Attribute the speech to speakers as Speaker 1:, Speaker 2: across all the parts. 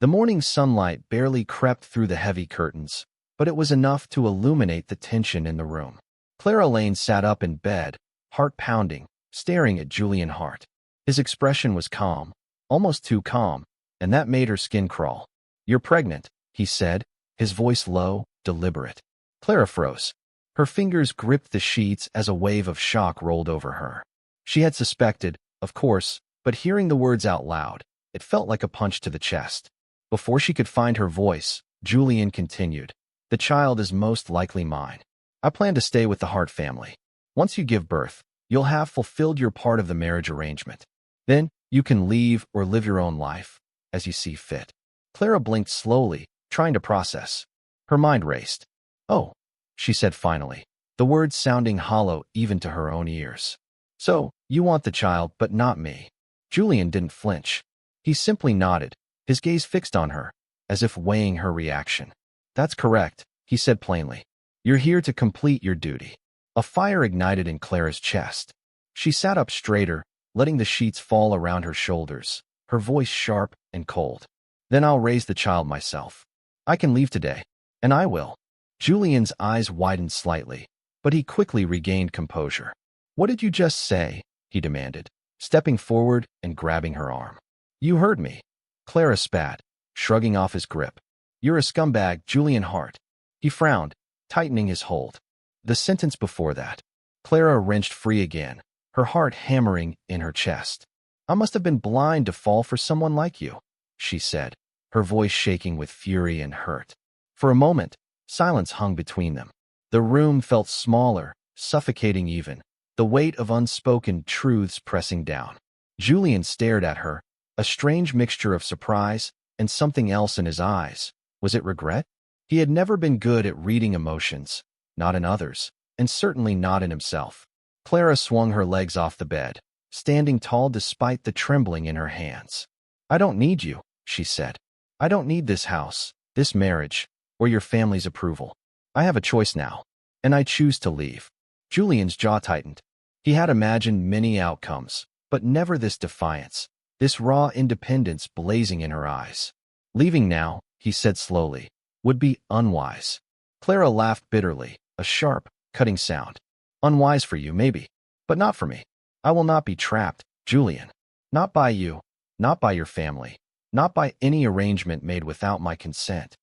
Speaker 1: The morning sunlight barely crept through the heavy curtains, but it was enough to illuminate the tension in the room. Clara Lane sat up in bed, heart pounding, staring at Julian Hart. His expression was calm, almost too calm, and that made her skin crawl. "You're pregnant," he said, his voice low, deliberate. Clara froze. Her fingers gripped the sheets as a wave of shock rolled over her. She had suspected, of course, but hearing the words out loud, it felt like a punch to the chest. Before she could find her voice, Julian continued, "The child is most likely mine. I plan to stay with the Hart family. Once you give birth, you'll have fulfilled your part of the marriage arrangement. Then, you can leave or live your own life, as you see fit." Clara blinked slowly, trying to process. Her mind raced. "Oh," she said finally, the words sounding hollow even to her own ears. "So, you want the child, but not me." Julian didn't flinch. He simply nodded, his gaze fixed on her, as if weighing her reaction. "That's correct," he said plainly. "You're here to complete your duty." A fire ignited in Clara's chest. She sat up straighter, letting the sheets fall around her shoulders, her voice sharp and cold. "Then I'll raise the child myself. I can leave today, and I will." Julian's eyes widened slightly, but he quickly regained composure. "What did you just say?" he demanded, stepping forward and grabbing her arm. "You heard me." Clara spat, shrugging off his grip. "You're a scumbag, Julian Hart." He frowned, tightening his hold. The sentence before that. Clara wrenched free again, her heart hammering in her chest. "I must have been blind to fall for someone like you," she said, her voice shaking with fury and hurt. For a moment, silence hung between them. The room felt smaller, suffocating even, the weight of unspoken truths pressing down. Julian stared at her, a strange mixture of surprise and something else in his eyes. Was it regret? He had never been good at reading emotions, not in others, and certainly not in himself. Clara swung her legs off the bed, standing tall despite the trembling in her hands. "I don't need you," she said. "I don't need this house, this marriage, or your family's approval. I have a choice now, and I choose to leave." Julian's jaw tightened. He had imagined many outcomes, but never this defiance, this raw independence blazing in her eyes. "Leaving now," he said slowly, "would be unwise." Clara laughed bitterly, a sharp, cutting sound. "Unwise for you, maybe, but not for me. I will not be trapped, Julian. Not by you, not by your family, not by any arrangement made without my consent."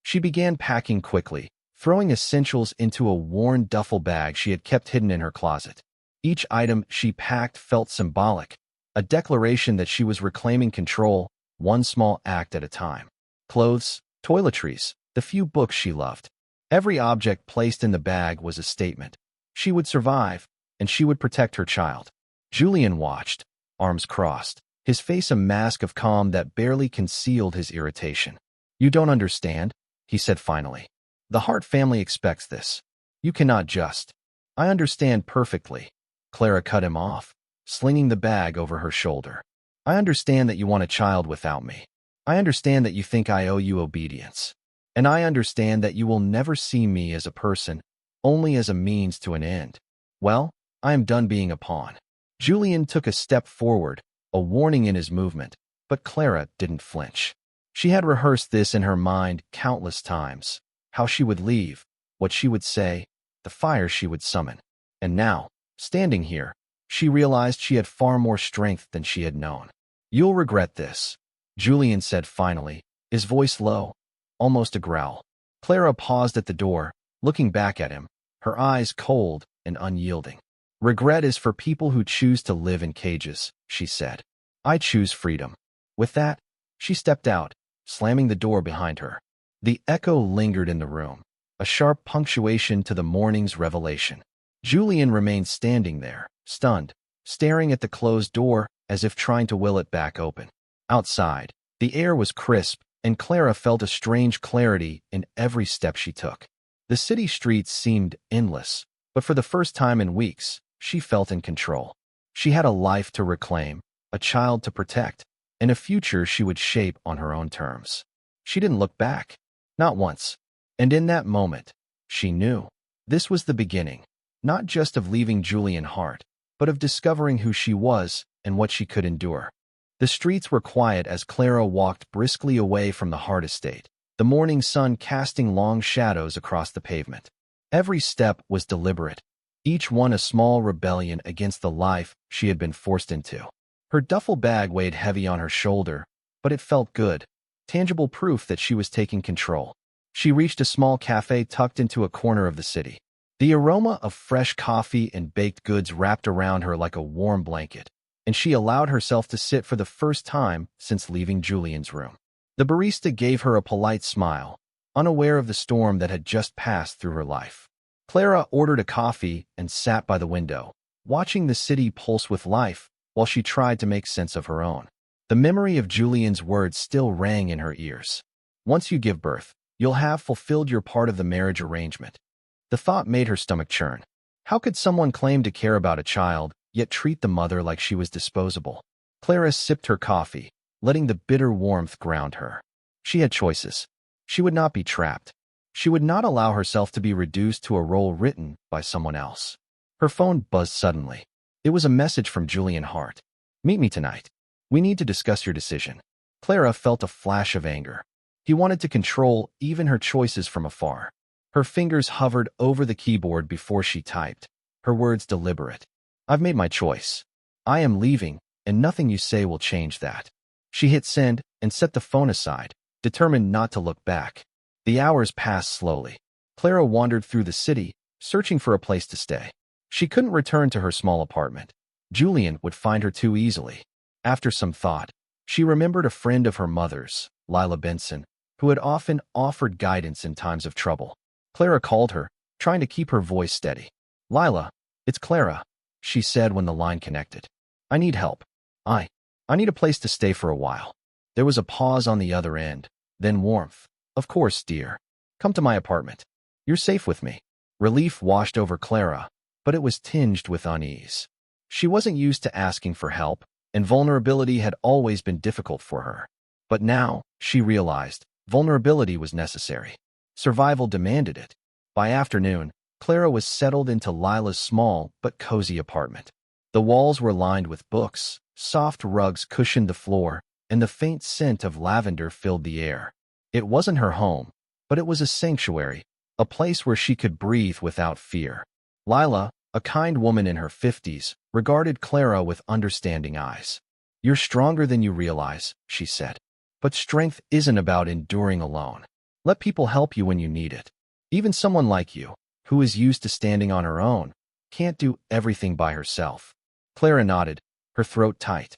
Speaker 1: She began packing quickly, throwing essentials into a worn duffel bag she had kept hidden in her closet. Each item she packed felt symbolic, a declaration that she was reclaiming control, one small act at a time. Clothes, toiletries, the few books she loved. Every object placed in the bag was a statement. She would survive, and she would protect her child. Julian watched, arms crossed, his face a mask of calm that barely concealed his irritation. "You don't understand," he said finally. "The Hart family expects this. You cannot just." "I understand perfectly." Clara cut him off, slinging the bag over her shoulder. "I understand that you want a child without me. I understand that you think I owe you obedience. And I understand that you will never see me as a person, only as a means to an end. Well, I am done being a pawn." Julian took a step forward, a warning in his movement, but Clara didn't flinch. She had rehearsed this in her mind countless times, how she would leave, what she would say, the fire she would summon. And now, standing here, she realized she had far more strength than she had known. "You'll regret this," Julian said finally, his voice low, almost a growl. Clara paused at the door, looking back at him, her eyes cold and unyielding. "Regret is for people who choose to live in cages," she said. "I choose freedom." With that, she stepped out, slamming the door behind her. The echo lingered in the room, a sharp punctuation to the morning's revelation. Julian remained standing there, stunned, staring at the closed door as if trying to will it back open. Outside, the air was crisp, and Clara felt a strange clarity in every step she took. The city streets seemed endless, but for the first time in weeks, she felt in control. She had a life to reclaim, a child to protect, and a future she would shape on her own terms. She didn't look back, not once. And in that moment, she knew this was the beginning, not just of leaving Julian Hart, but of discovering who she was and what she could endure. The streets were quiet as Clara walked briskly away from the Hart estate, the morning sun casting long shadows across the pavement. Every step was deliberate, each one a small rebellion against the life she had been forced into. Her duffel bag weighed heavy on her shoulder, but it felt good, tangible proof that she was taking control. She reached a small cafe tucked into a corner of the city. The aroma of fresh coffee and baked goods wrapped around her like a warm blanket, and she allowed herself to sit for the first time since leaving Julian's room. The barista gave her a polite smile, unaware of the storm that had just passed through her life. Clara ordered a coffee and sat by the window, watching the city pulse with life while she tried to make sense of her own. The memory of Julian's words still rang in her ears. Once you give birth, you'll have fulfilled your part of the marriage arrangement. The thought made her stomach churn. How could someone claim to care about a child, yet treat the mother like she was disposable? Clara sipped her coffee, letting the bitter warmth ground her. She had choices. She would not be trapped. She would not allow herself to be reduced to a role written by someone else. Her phone buzzed suddenly. It was a message from Julian Hart. "Meet me tonight. We need to discuss your decision." Clara felt a flash of anger. He wanted to control even her choices from afar. Her fingers hovered over the keyboard before she typed, her words deliberate. "I've made my choice. I am leaving, and nothing you say will change that." She hit send and set the phone aside, determined not to look back. The hours passed slowly. Clara wandered through the city, searching for a place to stay. She couldn't return to her small apartment. Julian would find her too easily. After some thought, she remembered a friend of her mother's, Lila Benson, who had often offered guidance in times of trouble. Clara called her, trying to keep her voice steady. "Lila, it's Clara," she said when the line connected. "I need help. I need a place to stay for a while." There was a pause on the other end, then warmth. "Of course, dear. Come to my apartment. You're safe with me." Relief washed over Clara, but it was tinged with unease. She wasn't used to asking for help, and vulnerability had always been difficult for her. But now, she realized, vulnerability was necessary. Survival demanded it. By afternoon, Clara was settled into Lila's small but cozy apartment. The walls were lined with books, soft rugs cushioned the floor, and the faint scent of lavender filled the air. It wasn't her home, but it was a sanctuary, a place where she could breathe without fear. Lila, a kind woman in her 50s, regarded Clara with understanding eyes. "You're stronger than you realize," she said. "But strength isn't about enduring alone. Let people help you when you need it. Even someone like you, who is used to standing on her own, can't do everything by herself." Clara nodded, her throat tight.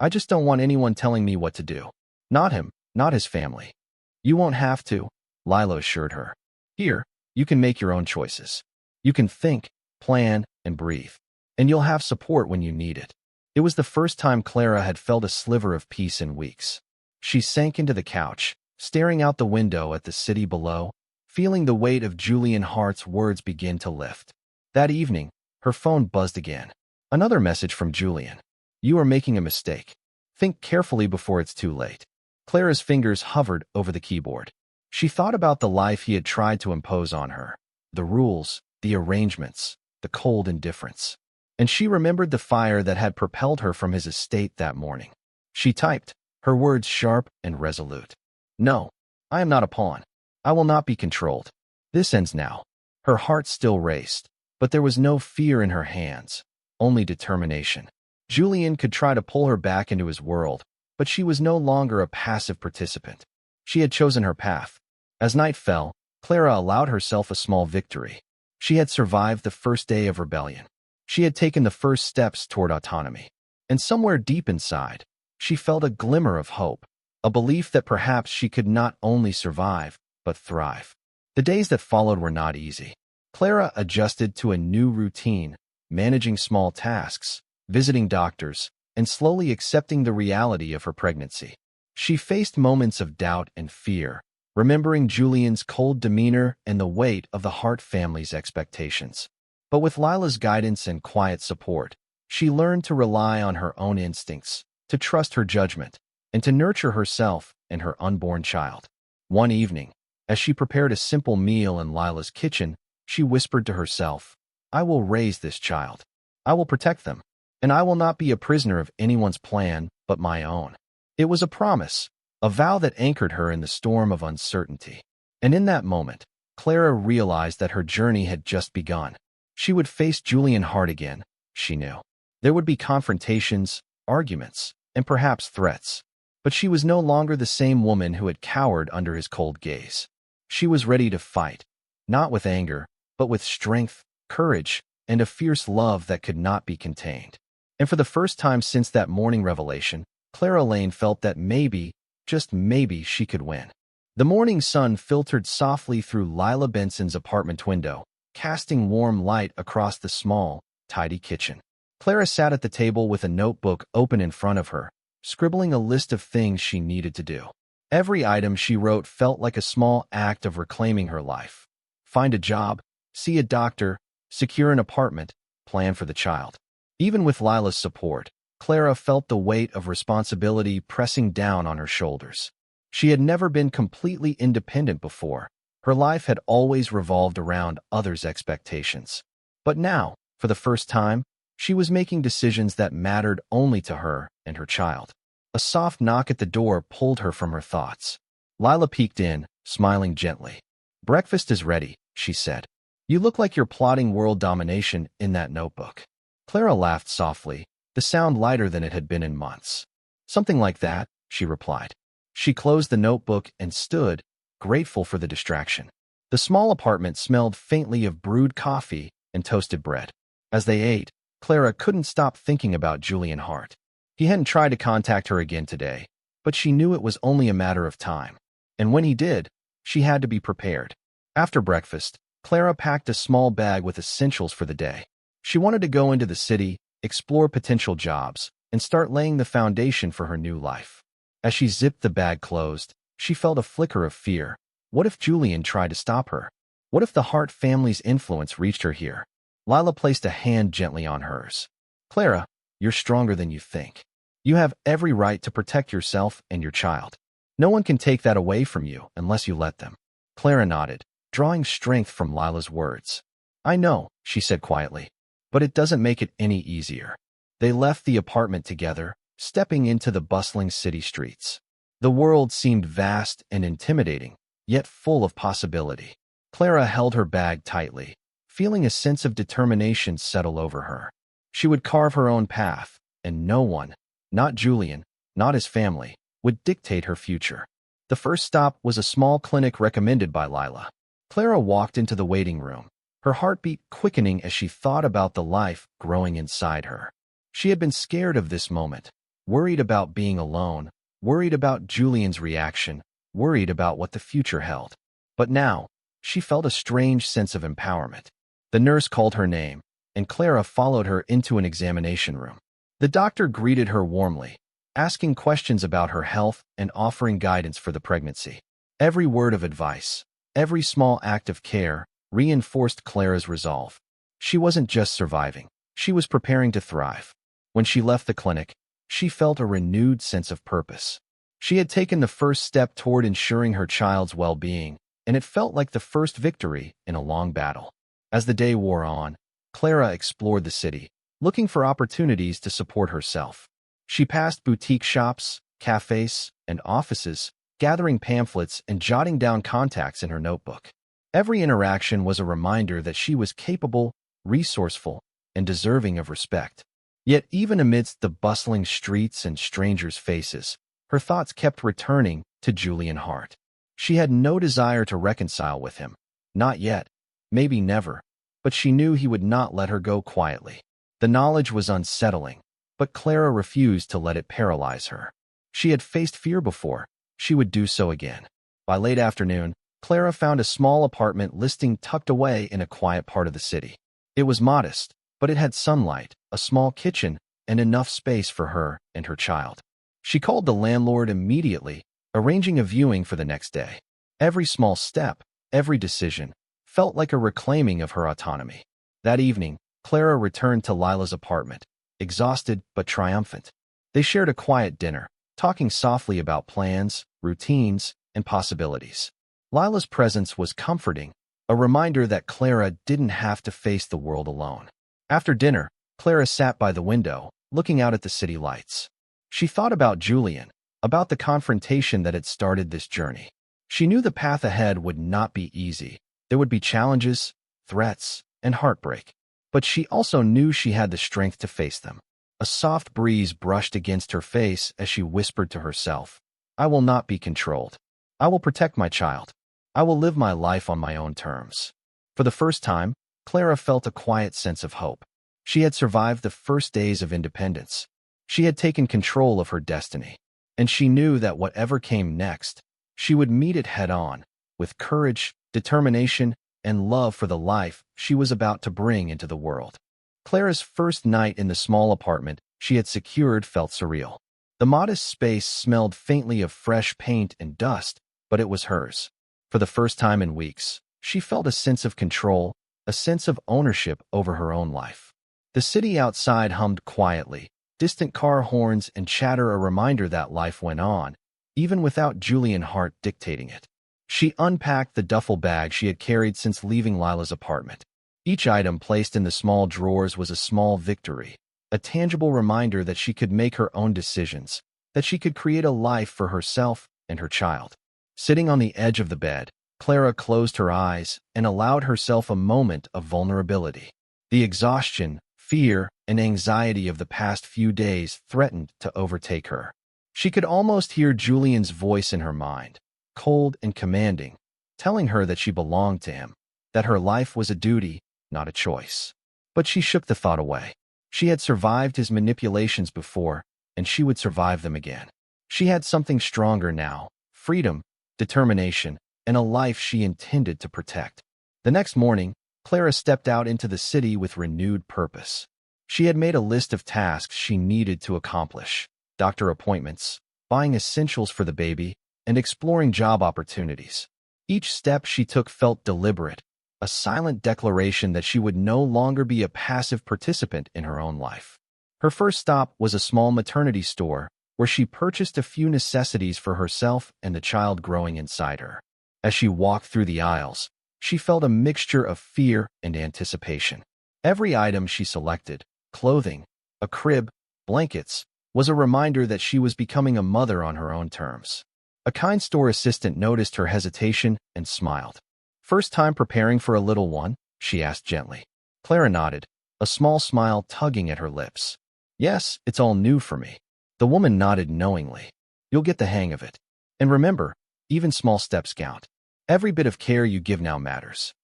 Speaker 1: I just don't want anyone telling me what to do. Not him, not his family." "You won't have to," Lila assured her. "Here, you can make your own choices. You can think, plan, and breathe. And you'll have support when you need it." It was the first time Clara had felt a sliver of peace in weeks. She sank into the couch, staring out the window at the city below, feeling the weight of Julian Hart's words begin to lift. That evening, her phone buzzed again. Another message from Julian. "You are making a mistake. Think carefully before it's too late." Clara's fingers hovered over the keyboard. She thought about the life he had tried to impose on her. The rules, the arrangements, the cold indifference. And she remembered the fire that had propelled her from his estate that morning. She typed, her words sharp and resolute. "No, I am not a pawn. I will not be controlled. This ends now." Her heart still raced, but there was no fear in her hands, only determination. Julian could try to pull her back into his world, but she was no longer a passive participant. She had chosen her path. As night fell, Clara allowed herself a small victory. She had survived the first day of rebellion. She had taken the first steps toward autonomy. And somewhere deep inside, she felt a glimmer of hope, a belief that perhaps she could not only survive, but thrive. The days that followed were not easy. Clara adjusted to a new routine, managing small tasks, visiting doctors, and slowly accepting the reality of her pregnancy. She faced moments of doubt and fear, remembering Julian's cold demeanor and the weight of the Hart family's expectations. But with Lila's guidance and quiet support, she learned to rely on her own instincts, to trust her judgment, and to nurture herself and her unborn child. One evening, as she prepared a simple meal in Lila's kitchen, she whispered to herself, "I will raise this child. I will protect them. And I will not be a prisoner of anyone's plan but my own. It was a promise, a vow that anchored her in the storm of uncertainty. And in that moment, Clara realized that her journey had just begun. She would face Julian Hart again, she knew. There would be confrontations, arguments, and perhaps threats. But she was no longer the same woman who had cowered under his cold gaze. She was ready to fight, not with anger, but with strength, courage, and a fierce love that could not be contained. And for the first time since that morning revelation, Clara Lane felt that maybe, just maybe, she could win. The morning sun filtered softly through Lila Benson's apartment window, casting warm light across the small, tidy kitchen. Clara sat at the table with a notebook open in front of her, scribbling a list of things she needed to do. Every item she wrote felt like a small act of reclaiming her life. Find a job, see a doctor, secure an apartment, plan for the child. Even with Lila's support, Clara felt the weight of responsibility pressing down on her shoulders. She had never been completely independent before. Her life had always revolved around others' expectations. But now, for the first time, she was making decisions that mattered only to her and her child. A soft knock at the door pulled her from her thoughts. Lila peeked in, smiling gently. "Breakfast is ready," she said. "You look like you're plotting world domination in that notebook." Clara laughed softly, the sound lighter than it had been in months. "Something like that," she replied. She closed the notebook and stood, grateful for the distraction. The small apartment smelled faintly of brewed coffee and toasted bread. As they ate, Clara couldn't stop thinking about Julian Hart. He hadn't tried to contact her again today, but she knew it was only a matter of time. And when he did, she had to be prepared. After breakfast, Clara packed a small bag with essentials for the day. She wanted to go into the city, explore potential jobs, and start laying the foundation for her new life. As she zipped the bag closed, she felt a flicker of fear. What if Julian tried to stop her? What if the Hart family's influence reached her here? Lila placed a hand gently on hers. "Clara, you're stronger than you think. You have every right to protect yourself and your child. No one can take that away from you unless you let them." Clara nodded, drawing strength from Lila's words. "I know," she said quietly, "but it doesn't make it any easier." They left the apartment together, stepping into the bustling city streets. The world seemed vast and intimidating, yet full of possibility. Clara held her bag tightly, feeling a sense of determination settle over her. She would carve her own path, and no one, not Julian, not his family, would dictate her future. The first stop was a small clinic recommended by Lila. Clara walked into the waiting room, her heartbeat quickening as she thought about the life growing inside her. She had been scared of this moment, worried about being alone, worried about Julian's reaction, worried about what the future held. But now, she felt a strange sense of empowerment. The nurse called her name, and Clara followed her into an examination room. The doctor greeted her warmly, asking questions about her health and offering guidance for the pregnancy. Every word of advice, every small act of care, reinforced Clara's resolve. She wasn't just surviving, she was preparing to thrive. When she left the clinic, she felt a renewed sense of purpose. She had taken the first step toward ensuring her child's well-being, and it felt like the first victory in a long battle. As the day wore on, Clara explored the city, looking for opportunities to support herself. She passed boutique shops, cafes, and offices, gathering pamphlets and jotting down contacts in her notebook. Every interaction was a reminder that she was capable, resourceful, and deserving of respect. Yet even amidst the bustling streets and strangers' faces, her thoughts kept returning to Julian Hart. She had no desire to reconcile with him. Not yet, maybe never, but she knew he would not let her go quietly. The knowledge was unsettling, but Clara refused to let it paralyze her. She had faced fear before. She would do so again. By late afternoon, Clara found a small apartment listing tucked away in a quiet part of the city. It was modest, but it had sunlight, a small kitchen, and enough space for her and her child. She called the landlord immediately, arranging a viewing for the next day. Every small step, every decision, felt like a reclaiming of her autonomy. That evening, Clara returned to Lila's apartment, exhausted but triumphant. They shared a quiet dinner, talking softly about plans, routines, and possibilities. Lila's presence was comforting, a reminder that Clara didn't have to face the world alone. After dinner, Clara sat by the window, looking out at the city lights. She thought about Julian, about the confrontation that had started this journey. She knew the path ahead would not be easy. There would be challenges, threats, and heartbreak. But she also knew she had the strength to face them. A soft breeze brushed against her face as she whispered to herself, "I will not be controlled. I will protect my child. I will live my life on my own terms." For the first time, Clara felt a quiet sense of hope. She had survived the first days of independence. She had taken control of her destiny, and she knew that whatever came next, she would meet it head-on, with courage, determination, and love for the life she was about to bring into the world. Clara's first night in the small apartment she had secured felt surreal. The modest space smelled faintly of fresh paint and dust, but it was hers. For the first time in weeks, she felt a sense of control, a sense of ownership over her own life. The city outside hummed quietly, distant car horns and chatter a reminder that life went on, even without Julian Hart dictating it. She unpacked the duffel bag she had carried since leaving Lila's apartment. Each item placed in the small drawers was a small victory, a tangible reminder that she could make her own decisions, that she could create a life for herself and her child. Sitting on the edge of the bed, Clara closed her eyes and allowed herself a moment of vulnerability. The exhaustion, fear, and anxiety of the past few days threatened to overtake her. She could almost hear Julian's voice in her mind, cold and commanding, telling her that she belonged to him, that her life was a duty, not a choice. But she shook the thought away. She had survived his manipulations before, and she would survive them again. She had something stronger now, freedom, determination, and a life she intended to protect. The next morning, Clara stepped out into the city with renewed purpose. She had made a list of tasks she needed to accomplish: doctor appointments, buying essentials for the baby, and exploring job opportunities. Each step she took felt deliberate, a silent declaration that she would no longer be a passive participant in her own life. Her first stop was a small maternity store, where she purchased a few necessities for herself and the child growing inside her. As she walked through the aisles, she felt a mixture of fear and anticipation. Every item she selected, clothing, a crib, blankets, was a reminder that she was becoming a mother on her own terms. A kind store assistant noticed her hesitation and smiled. "First time preparing for a little one?" she asked gently. Clara nodded, a small smile tugging at her lips. "Yes, it's all new for me." The woman nodded knowingly. "You'll get the hang of it. And remember, even small steps count. Every bit of care you give now matters."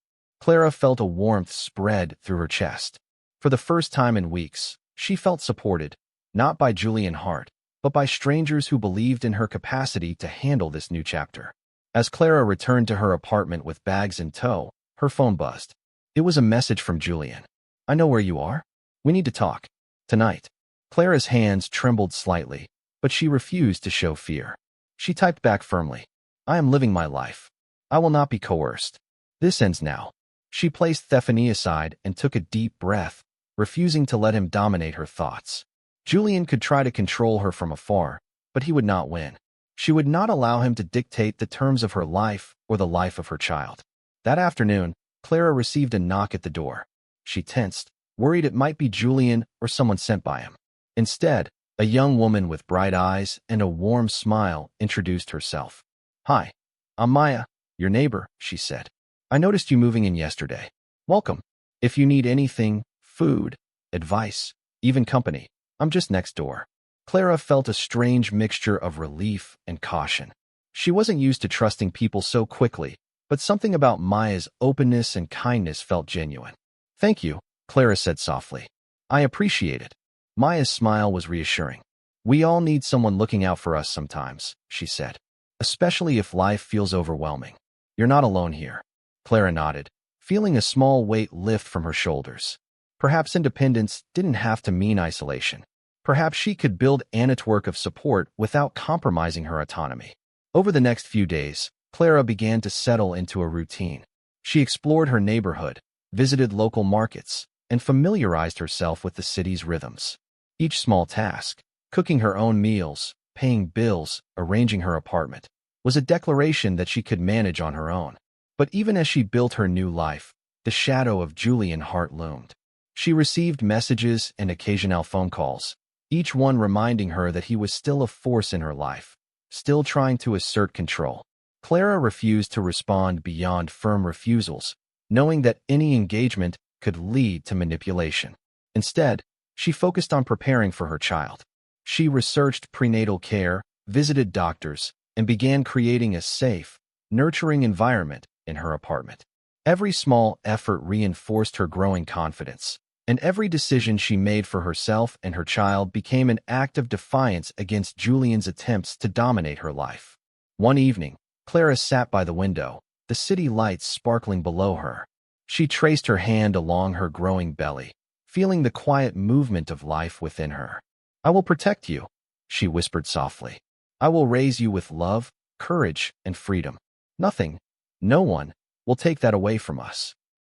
Speaker 1: Clara felt a warmth spread through her chest. For the first time in weeks, she felt supported, not by Julian Hart, but by strangers who believed in her capacity to handle this new chapter. As Clara returned to her apartment with bags in tow, her phone buzzed. It was a message from Julian. "I know where you are. We need to talk. Tonight." Clara's hands trembled slightly, but she refused to show fear. She typed back firmly, "I am living my life. I will not be coerced. This ends now." She placed Stephanie aside and took a deep breath, refusing to let him dominate her thoughts. Julian could try to control her from afar, but he would not win. She would not allow him to dictate the terms of her life or the life of her child. That afternoon, Clara received a knock at the door. She tensed, worried it might be Julian or someone sent by him. Instead, a young woman with bright eyes and a warm smile introduced herself. "Hi, I'm Maya, your neighbor," she said. "I noticed you moving in yesterday. Welcome. If you need anything, food, advice, even company, I'm just next door." Clara felt a strange mixture of relief and caution. She wasn't used to trusting people so quickly, but something about Maya's openness and kindness felt genuine. "Thank you," Clara said softly. "I appreciate it." Maya's smile was reassuring. "We all need someone looking out for us sometimes," she said, "especially if life feels overwhelming. You're not alone here." Clara nodded, feeling a small weight lift from her shoulders. Perhaps independence didn't have to mean isolation. Perhaps she could build a network of support without compromising her autonomy. Over the next few days, Clara began to settle into a routine. She explored her neighborhood, visited local markets, and familiarized herself with the city's rhythms. Each small task, cooking her own meals, paying bills, arranging her apartment, was a declaration that she could manage on her own. But even as she built her new life, the shadow of Julian Hart loomed. She received messages and occasional phone calls, each one reminding her that he was still a force in her life, still trying to assert control. Clara refused to respond beyond firm refusals, knowing that any engagement could lead to manipulation. Instead, she focused on preparing for her child. She researched prenatal care, visited doctors, and began creating a safe, nurturing environment in her apartment. Every small effort reinforced her growing confidence, and every decision she made for herself and her child became an act of defiance against Julian's attempts to dominate her life. One evening, Clara sat by the window, the city lights sparkling below her. She traced her hand along her growing belly, feeling the quiet movement of life within her. "I will protect you," she whispered softly. "I will raise you with love, courage, and freedom. Nothing, no one, will take that away from us."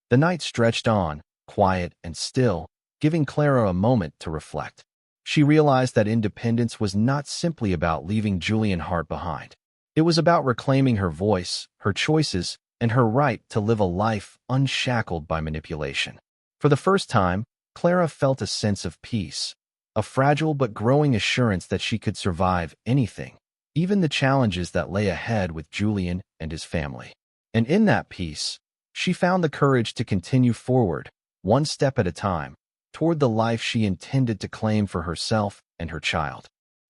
Speaker 1: The night stretched on, quiet and still, giving Clara a moment to reflect. She realized that independence was not simply about leaving Julian Hart behind. It was about reclaiming her voice, her choices, and her right to live a life unshackled by manipulation. For the first time, Clara felt a sense of peace, a fragile but growing assurance that she could survive anything, even the challenges that lay ahead with Julian and his family. And in that peace, she found the courage to continue forward, one step at a time, toward the life she intended to claim for herself and her child.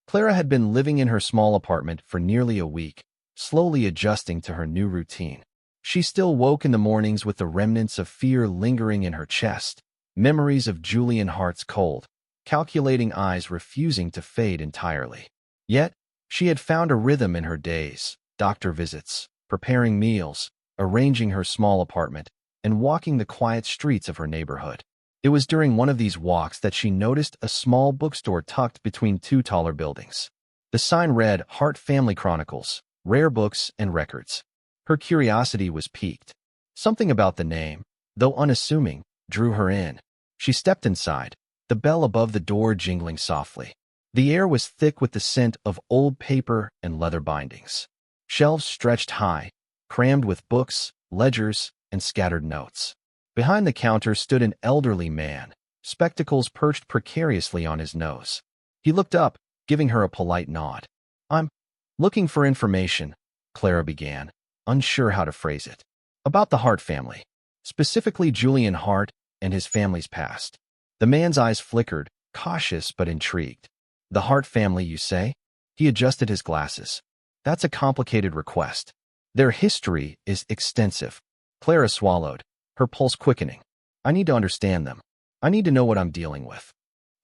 Speaker 1: Clara had been living in her small apartment for nearly a week, slowly adjusting to her new routine. She still woke in the mornings with the remnants of fear lingering in her chest, memories of Julian Hart's cold, calculating eyes refusing to fade entirely. Yet, she had found a rhythm in her days, doctor visits, preparing meals, arranging her small apartment, and walking the quiet streets of her neighborhood. It was during one of these walks that she noticed a small bookstore tucked between two taller buildings. The sign read Hart Family Chronicles, Rare Books and Records. Her curiosity was piqued. Something about the name, though unassuming, drew her in. She stepped inside, the bell above the door jingling softly. The air was thick with the scent of old paper and leather bindings. Shelves stretched high, crammed with books, ledgers, and scattered notes. Behind the counter stood an elderly man, spectacles perched precariously on his nose. He looked up, giving her a polite nod. "I'm looking for information," Clara began, unsure how to phrase it. "About the Hart family, specifically Julian Hart and his family's past." The man's eyes flickered, cautious but intrigued. "The Hart family, you say?" He adjusted his glasses. "That's a complicated request. Their history is extensive." Clara swallowed, her pulse quickening. "I need to understand them. I need to know what I'm dealing with."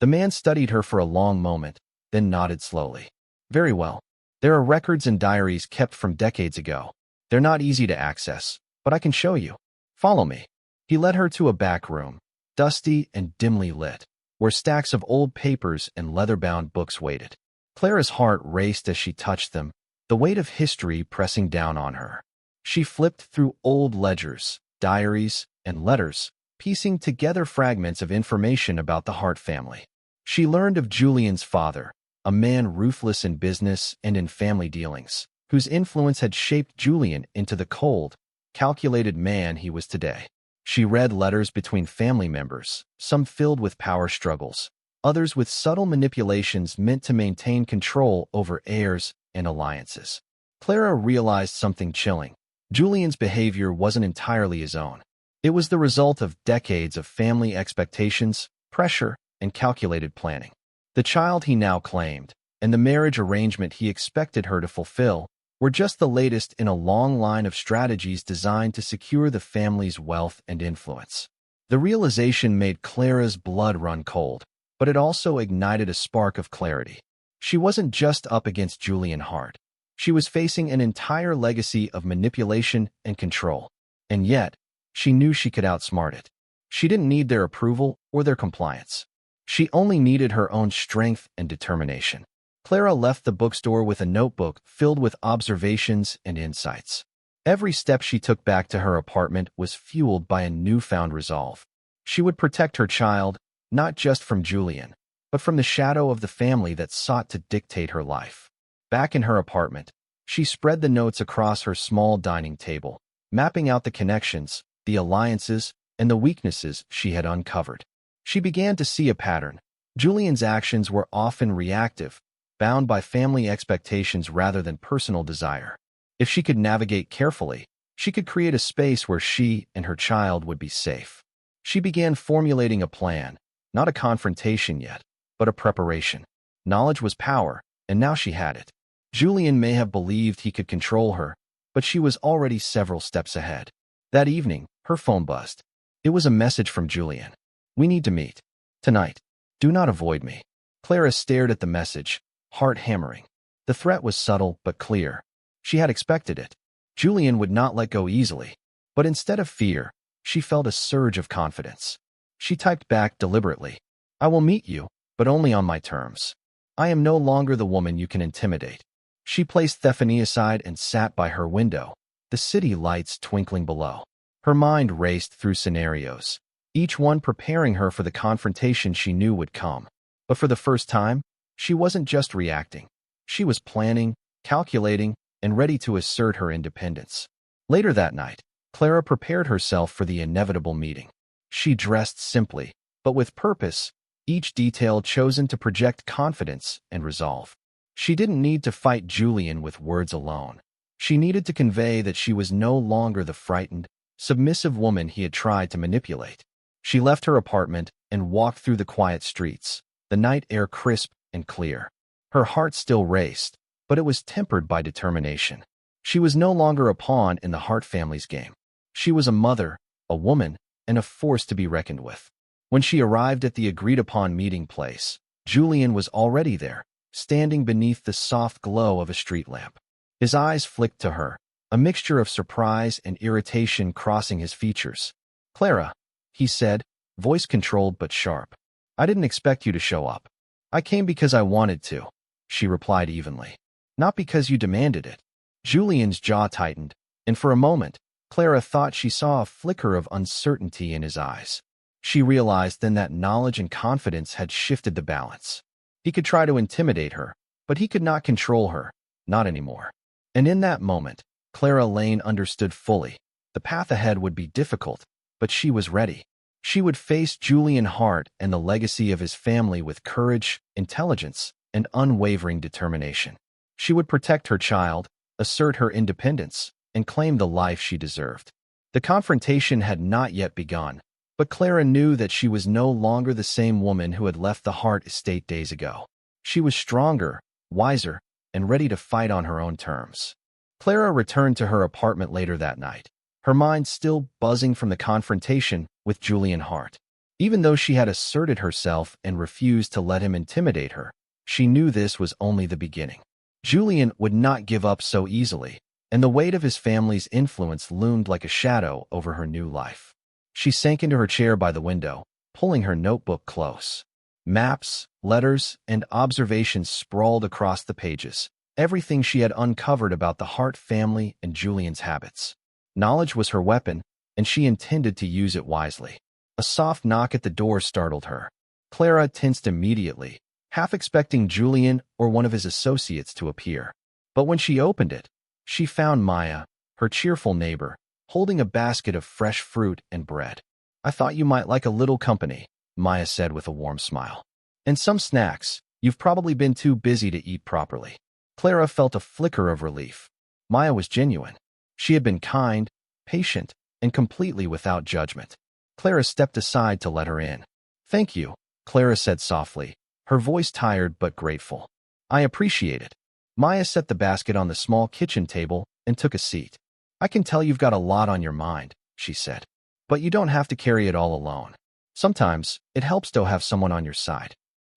Speaker 1: The man studied her for a long moment, then nodded slowly. "Very well. There are records and diaries kept from decades ago. They're not easy to access, but I can show you. Follow me." He led her to a back room, dusty and dimly lit, where stacks of old papers and leather-bound books waited. Clara's heart raced as she touched them, the weight of history pressing down on her. She flipped through old ledgers, diaries, and letters, piecing together fragments of information about the Hart family. She learned of Julian's father, a man ruthless in business and in family dealings, whose influence had shaped Julian into the cold, calculated man he was today. She read letters between family members, some filled with power struggles, others with subtle manipulations meant to maintain control over heirs and alliances. Clara realized something chilling. Julian's behavior wasn't entirely his own. It was the result of decades of family expectations, pressure, and calculated planning. The child he now claimed, and the marriage arrangement he expected her to fulfill, were just the latest in a long line of strategies designed to secure the family's wealth and influence. The realization made Clara's blood run cold, but it also ignited a spark of clarity. She wasn't just up against Julian Hart. She was facing an entire legacy of manipulation and control. And yet, she knew she could outsmart it. She didn't need their approval or their compliance. She only needed her own strength and determination. Clara left the bookstore with a notebook filled with observations and insights. Every step she took back to her apartment was fueled by a newfound resolve. She would protect her child, not just from Julian, but from the shadow of the family that sought to dictate her life. Back in her apartment, she spread the notes across her small dining table, mapping out the connections, the alliances, and the weaknesses she had uncovered. She began to see a pattern. Julian's actions were often reactive, bound by family expectations rather than personal desire. If she could navigate carefully, she could create a space where she and her child would be safe. She began formulating a plan, not a confrontation yet, but a preparation. Knowledge was power, and now she had it. Julian may have believed he could control her, but she was already several steps ahead. That evening, her phone buzzed. It was a message from Julian. "We need to meet. Tonight. Do not avoid me." Clara stared at the message, heart hammering. The threat was subtle but clear. She had expected it. Julian would not let go easily. But instead of fear, she felt a surge of confidence. She typed back deliberately. "I will meet you, but only on my terms. I am no longer the woman you can intimidate." She placed Stephanie aside and sat by her window, the city lights twinkling below. Her mind raced through scenarios, each one preparing her for the confrontation she knew would come. But for the first time, she wasn't just reacting. She was planning, calculating, and ready to assert her independence. Later that night, Clara prepared herself for the inevitable meeting. She dressed simply, but with purpose, each detail chosen to project confidence and resolve. She didn't need to fight Julian with words alone. She needed to convey that she was no longer the frightened, submissive woman he had tried to manipulate. She left her apartment and walked through the quiet streets, the night air crisp and clear. Her heart still raced, but it was tempered by determination. She was no longer a pawn in the Hart family's game. She was a mother, a woman, and a force to be reckoned with. When she arrived at the agreed-upon meeting place, Julian was already there, standing beneath the soft glow of a street lamp. His eyes flicked to her, a mixture of surprise and irritation crossing his features. "Clara," he said, voice controlled but sharp. "I didn't expect you to show up." "I came because I wanted to," she replied evenly. "Not because you demanded it." Julian's jaw tightened, and for a moment, Clara thought she saw a flicker of uncertainty in his eyes. She realized then that knowledge and confidence had shifted the balance. He could try to intimidate her, but he could not control her, not anymore. And in that moment, Clara Lane understood fully. The path ahead would be difficult, but she was ready. She would face Julian Hart and the legacy of his family with courage, intelligence, and unwavering determination. She would protect her child, assert her independence, and claim the life she deserved. The confrontation had not yet begun, but Clara knew that she was no longer the same woman who had left the Hart estate days ago. She was stronger, wiser, and ready to fight on her own terms. Clara returned to her apartment later that night, her mind still buzzing from the confrontation with Julian Hart. Even though she had asserted herself and refused to let him intimidate her, she knew this was only the beginning. Julian would not give up so easily, and the weight of his family's influence loomed like a shadow over her new life. She sank into her chair by the window, pulling her notebook close. Maps, letters, and observations sprawled across the pages, everything she had uncovered about the Hart family and Julian's habits. Knowledge was her weapon, and she intended to use it wisely. A soft knock at the door startled her. Clara tensed immediately, half expecting Julian or one of his associates to appear. But when she opened it, she found Maya, her cheerful neighbor, holding a basket of fresh fruit and bread. "I thought you might like a little company," Maya said with a warm smile. "And some snacks. You've probably been too busy to eat properly." Clara felt a flicker of relief. Maya was genuine. She had been kind, patient, and completely without judgment. Clara stepped aside to let her in. "Thank you," Clara said softly, her voice tired but grateful. "I appreciate it." Maya set the basket on the small kitchen table and took a seat. "I can tell you've got a lot on your mind," she said. "But you don't have to carry it all alone. Sometimes, it helps to have someone on your side."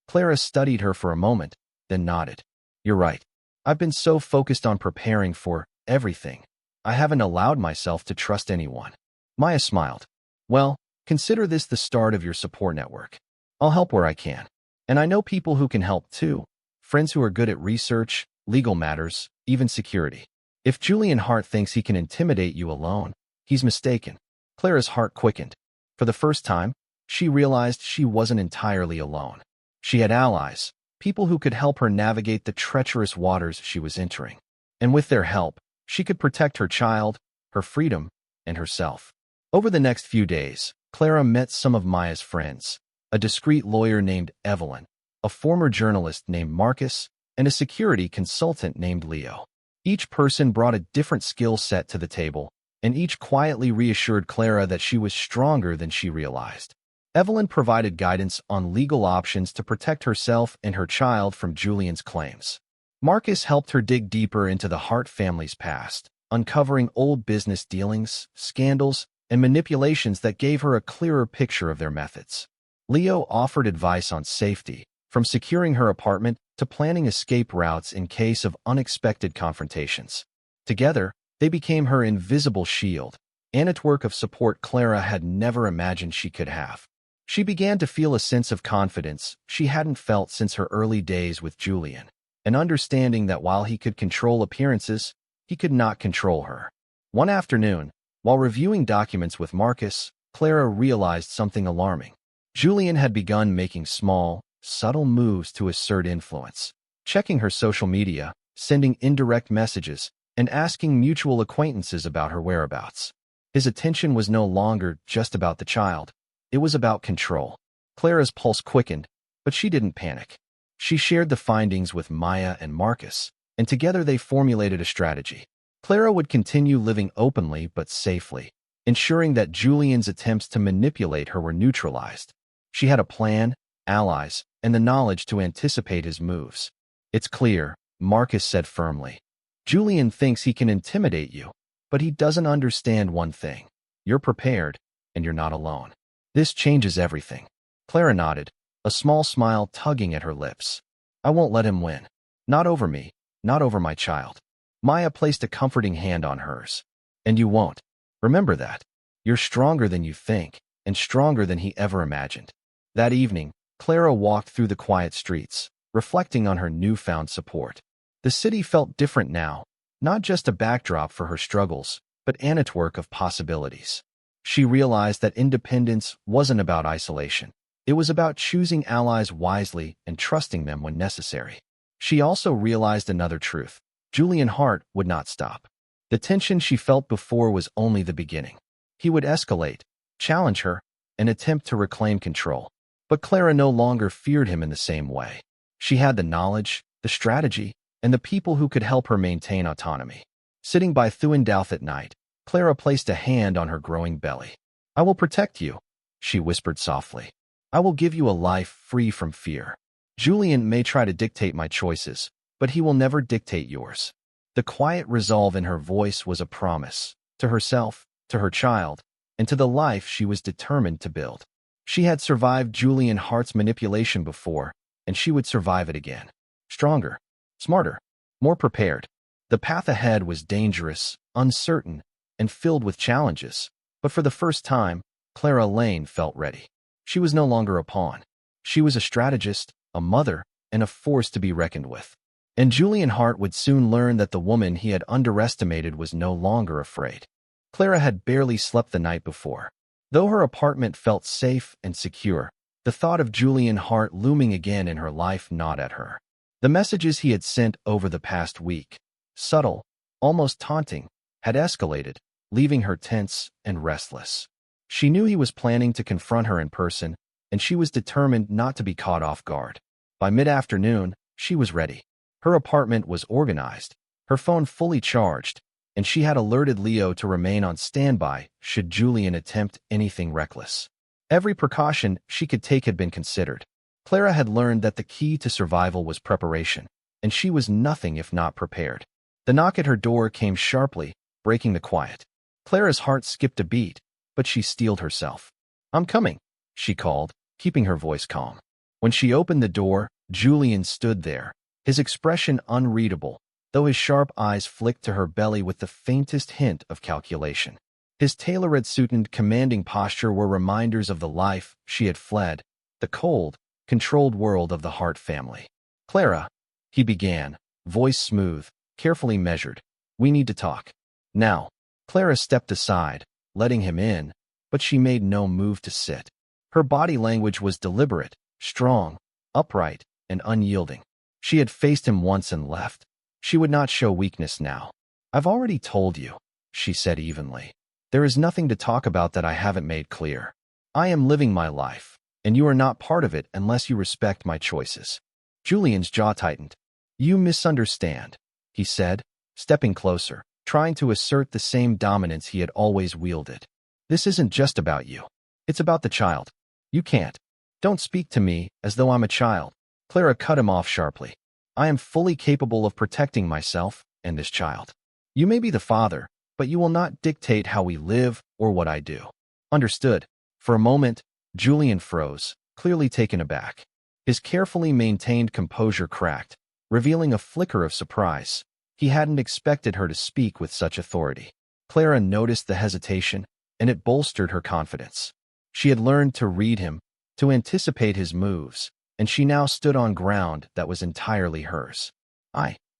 Speaker 1: Clara studied her for a moment, then nodded. "You're right. I've been so focused on preparing for everything. I haven't allowed myself to trust anyone." Maya smiled. "Well, consider this the start of your support network. I'll help where I can. And I know people who can help too. Friends who are good at research, legal matters, even security. If Julian Hart thinks he can intimidate you alone, he's mistaken." Clara's heart quickened. For the first time, she realized she wasn't entirely alone. She had allies, people who could help her navigate the treacherous waters she was entering. And with their help, she could protect her child, her freedom, and herself. Over the next few days, Clara met some of Maya's friends. a discreet lawyer named Evelyn, a former journalist named Marcus, and a security consultant named Leo. Each person brought a different skill set to the table, and each quietly reassured Clara that she was stronger than she realized. Evelyn provided guidance on legal options to protect herself and her child from Julian's claims. Marcus helped her dig deeper into the Hart family's past, uncovering old business dealings, scandals, and manipulations that gave her a clearer picture of their methods. Leo offered advice on safety, from securing her apartment to planning escape routes in case of unexpected confrontations. Together, they became her invisible shield, a network of support Clara had never imagined she could have. She began to feel a sense of confidence she hadn't felt since her early days with Julian, an understanding that while he could control appearances, he could not control her. One afternoon, while reviewing documents with Marcus, Clara realized something alarming. Julian had begun making small, subtle moves to assert influence, checking her social media, sending indirect messages, and asking mutual acquaintances about her whereabouts. His attention was no longer just about the child. It was about control. Clara's pulse quickened, but she didn't panic. She shared the findings with Maya and Marcus, and together they formulated a strategy. Clara would continue living openly but safely, ensuring that Julian's attempts to manipulate her were neutralized. She had a plan, allies, and the knowledge to anticipate his moves. "It's clear," Marcus said firmly. "Julian thinks he can intimidate you, but he doesn't understand one thing. You're prepared, and you're not alone. This changes everything." Clara nodded, a small smile tugging at her lips. "I won't let him win. Not over me, not over my child." Maya placed a comforting hand on hers. "And you won't. Remember that. You're stronger than you think, and stronger than he ever imagined." That evening, Clara walked through the quiet streets, reflecting on her newfound support. The city felt different now, not just a backdrop for her struggles, but a network of possibilities. She realized that independence wasn't about isolation. It was about choosing allies wisely and trusting them when necessary. She also realized another truth. Julian Hart would not stop. The tension she felt before was only the beginning. He would escalate, challenge her, and attempt to reclaim control. But Clara no longer feared him in the same way. She had the knowledge, the strategy, and the people who could help her maintain autonomy. Sitting by Thuendouth at night, Clara placed a hand on her growing belly. "I will protect you," she whispered softly. "I will give you a life free from fear. Julian may try to dictate my choices, but he will never dictate yours." The quiet resolve in her voice was a promise, to herself, to her child, and to the life she was determined to build. She had survived Julian Hart's manipulation before, and she would survive it again. Stronger, smarter, more prepared. The path ahead was dangerous, uncertain, and filled with challenges, but for the first time, Clara Lane felt ready. She was no longer a pawn. She was a strategist, a mother, and a force to be reckoned with. And Julian Hart would soon learn that the woman he had underestimated was no longer afraid. Clara had barely slept the night before. Though her apartment felt safe and secure, the thought of Julian Hart looming again in her life gnawed at her. The messages he had sent over the past week, subtle, almost taunting, had escalated, leaving her tense and restless. She knew he was planning to confront her in person, and she was determined not to be caught off guard. By mid-afternoon, she was ready. Her apartment was organized, her phone fully charged, and she had alerted Leo to remain on standby should Julian attempt anything reckless. Every precaution she could take had been considered. Clara had learned that the key to survival was preparation, and she was nothing if not prepared. The knock at her door came sharply, breaking the quiet. Clara's heart skipped a beat, but she steeled herself. "I'm coming," she called, keeping her voice calm. When she opened the door, Julian stood there, his expression unreadable, though his sharp eyes flicked to her belly with the faintest hint of calculation. His tailor-made suit and commanding posture were reminders of the life she had fled, the cold, controlled world of the Hart family. "Clara," he began, voice smooth, carefully measured. "We need to talk. Now." Clara stepped aside, letting him in, but she made no move to sit. Her body language was deliberate, strong, upright, and unyielding. She had faced him once and left. She would not show weakness now. "I've already told you," she said evenly. "There is nothing to talk about that I haven't made clear. I am living my life, and you are not part of it unless you respect my choices." Julian's jaw tightened. "You misunderstand," he said, stepping closer, trying to assert the same dominance he had always wielded. "This isn't just about you. It's about the child. You can't. Don't speak to me as though I'm a child." Clara cut him off sharply. "I am fully capable of protecting myself and this child. You may be the father, but you will not dictate how we live or what I do." "Understood." For a moment, Julian froze, clearly taken aback. His carefully maintained composure cracked, revealing a flicker of surprise. He hadn't expected her to speak with such authority. Clara noticed the hesitation, and it bolstered her confidence. She had learned to read him, to anticipate his moves, and she now stood on ground that was entirely hers.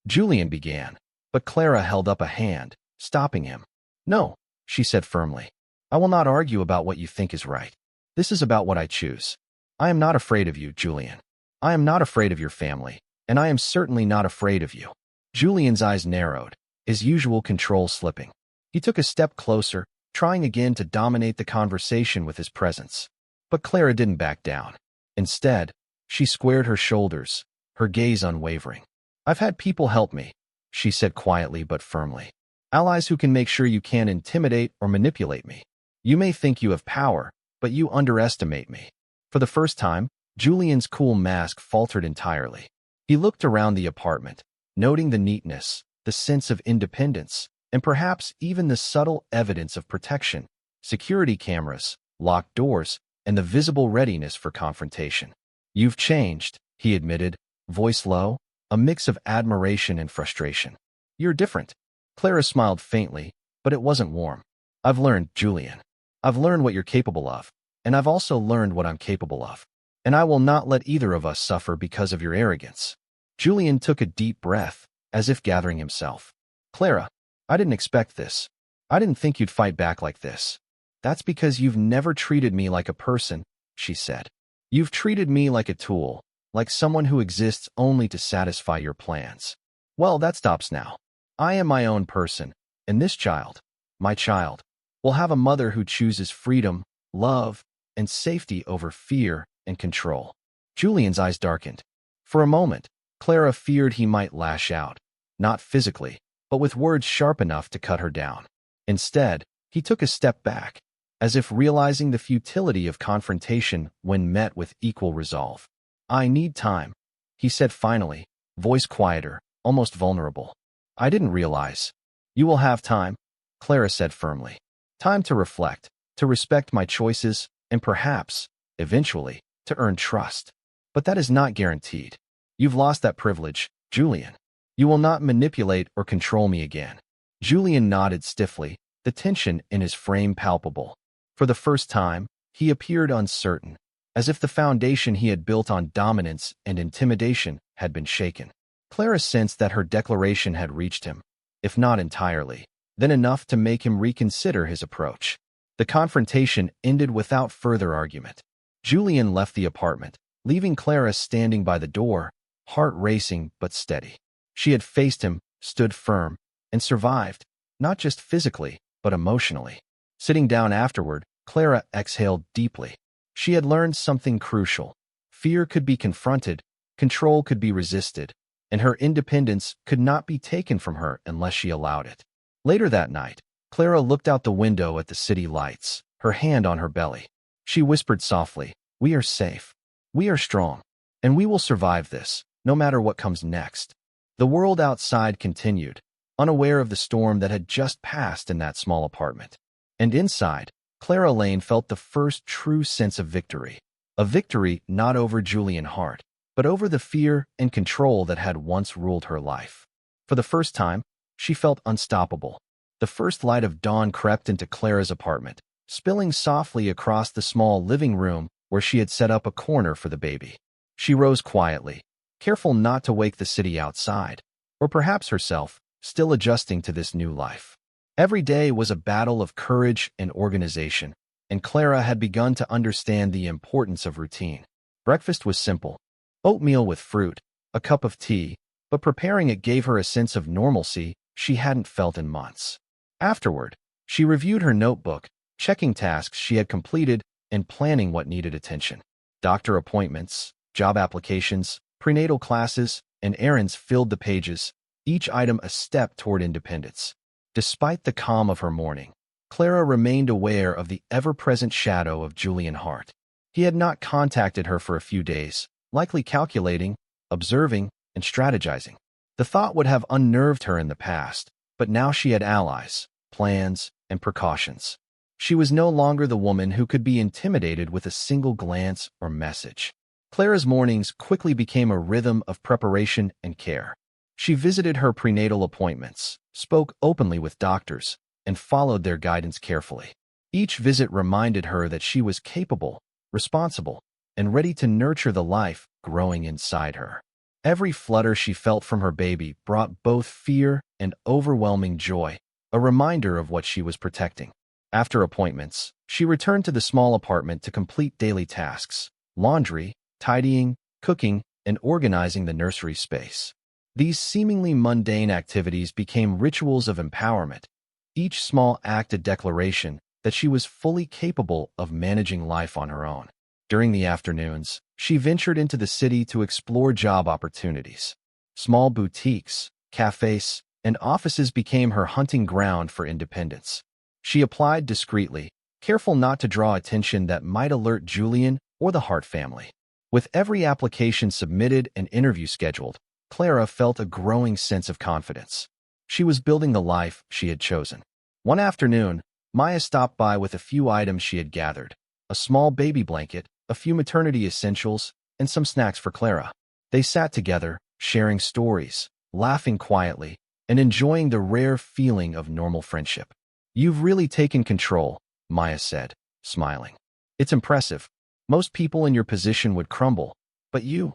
Speaker 1: Julian began, but Clara held up a hand, stopping him. "No," she said firmly. "I will not argue about what you think is right. This is about what I choose. I am not afraid of you, Julian. I am not afraid of your family, and I am certainly not afraid of you." Julian's eyes narrowed, his usual control slipping. He took a step closer, trying again to dominate the conversation with his presence. But Clara didn't back down. Instead, she squared her shoulders, her gaze unwavering. "I've had people help me," she said quietly but firmly. "Allies who can make sure you can't intimidate or manipulate me. You may think you have power, but you underestimate me." For the first time, Julian's cool mask faltered entirely. He looked around the apartment, noting the neatness, the sense of independence, and perhaps even the subtle evidence of protection: security cameras, locked doors, and the visible readiness for confrontation. "You've changed," he admitted, voice low, a mix of admiration and frustration. "You're different." Clara smiled faintly, but it wasn't warm. "I've learned, Julian. I've learned what you're capable of, and I've also learned what I'm capable of. And I will not let either of us suffer because of your arrogance." Julian took a deep breath, as if gathering himself. "Clara, I didn't expect this. I didn't think you'd fight back like this." "That's because you've never treated me like a person," she said. "You've treated me like a tool, like someone who exists only to satisfy your plans. Well, that stops now. I am my own person, and this child, my child, will have a mother who chooses freedom, love, and safety over fear and control." Julian's eyes darkened. For a moment, Clara feared he might lash out, not physically, but with words sharp enough to cut her down. Instead, he took a step back, as if realizing the futility of confrontation when met with equal resolve. "I need time," he said finally, voice quieter, almost vulnerable. "I didn't realize." "You will have time," Clara said firmly. "Time to reflect, to respect my choices, and perhaps, eventually, to earn trust. But that is not guaranteed. You've lost that privilege, Julian. You will not manipulate or control me again." Julian nodded stiffly, the tension in his frame palpable. For the first time, he appeared uncertain, as if the foundation he had built on dominance and intimidation had been shaken. Clara sensed that her declaration had reached him, if not entirely, then enough to make him reconsider his approach. The confrontation ended without further argument. Julian left the apartment, leaving Clara standing by the door, heart racing but steady. She had faced him, stood firm, and survived, not just physically, but emotionally. Sitting down afterward, Clara exhaled deeply. She had learned something crucial. Fear could be confronted, control could be resisted, and her independence could not be taken from her unless she allowed it. Later that night, Clara looked out the window at the city lights, her hand on her belly. She whispered softly, "We are safe. We are strong. And we will survive this, no matter what comes next." The world outside continued, unaware of the storm that had just passed in that small apartment. And inside, Clara Lane felt the first true sense of victory. A victory not over Julian Hart, but over the fear and control that had once ruled her life. For the first time, she felt unstoppable. The first light of dawn crept into Clara's apartment, spilling softly across the small living room where she had set up a corner for the baby. She rose quietly, careful not to wake the city outside, or perhaps herself, still adjusting to this new life. Every day was a battle of courage and organization, and Clara had begun to understand the importance of routine. Breakfast was simple: oatmeal with fruit, a cup of tea, but preparing it gave her a sense of normalcy she hadn't felt in months. Afterward, she reviewed her notebook, checking tasks she had completed and planning what needed attention. Doctor appointments, job applications, prenatal classes, and errands filled the pages, each item a step toward independence. Despite the calm of her morning, Clara remained aware of the ever-present shadow of Julian Hart. He had not contacted her for a few days, likely calculating, observing, and strategizing. The thought would have unnerved her in the past, but now she had allies, plans, and precautions. She was no longer the woman who could be intimidated with a single glance or message. Clara's mornings quickly became a rhythm of preparation and care. She visited her prenatal appointments, spoke openly with doctors, and followed their guidance carefully. Each visit reminded her that she was capable, responsible, and ready to nurture the life growing inside her. Every flutter she felt from her baby brought both fear and overwhelming joy, a reminder of what she was protecting. After appointments, she returned to the small apartment to complete daily tasks: laundry, tidying, cooking, and organizing the nursery space. These seemingly mundane activities became rituals of empowerment, each small act a declaration that she was fully capable of managing life on her own. During the afternoons, she ventured into the city to explore job opportunities. Small boutiques, cafes, and offices became her hunting ground for independence. She applied discreetly, careful not to draw attention that might alert Julian or the Hart family. With every application submitted and interview scheduled, Clara felt a growing sense of confidence. She was building the life she had chosen. One afternoon, Maya stopped by with a few items she had gathered: a small baby blanket, a few maternity essentials, and some snacks for Clara. They sat together, sharing stories, laughing quietly, and enjoying the rare feeling of normal friendship. "You've really taken control," Maya said, smiling. "It's impressive. Most people in your position would crumble, but you're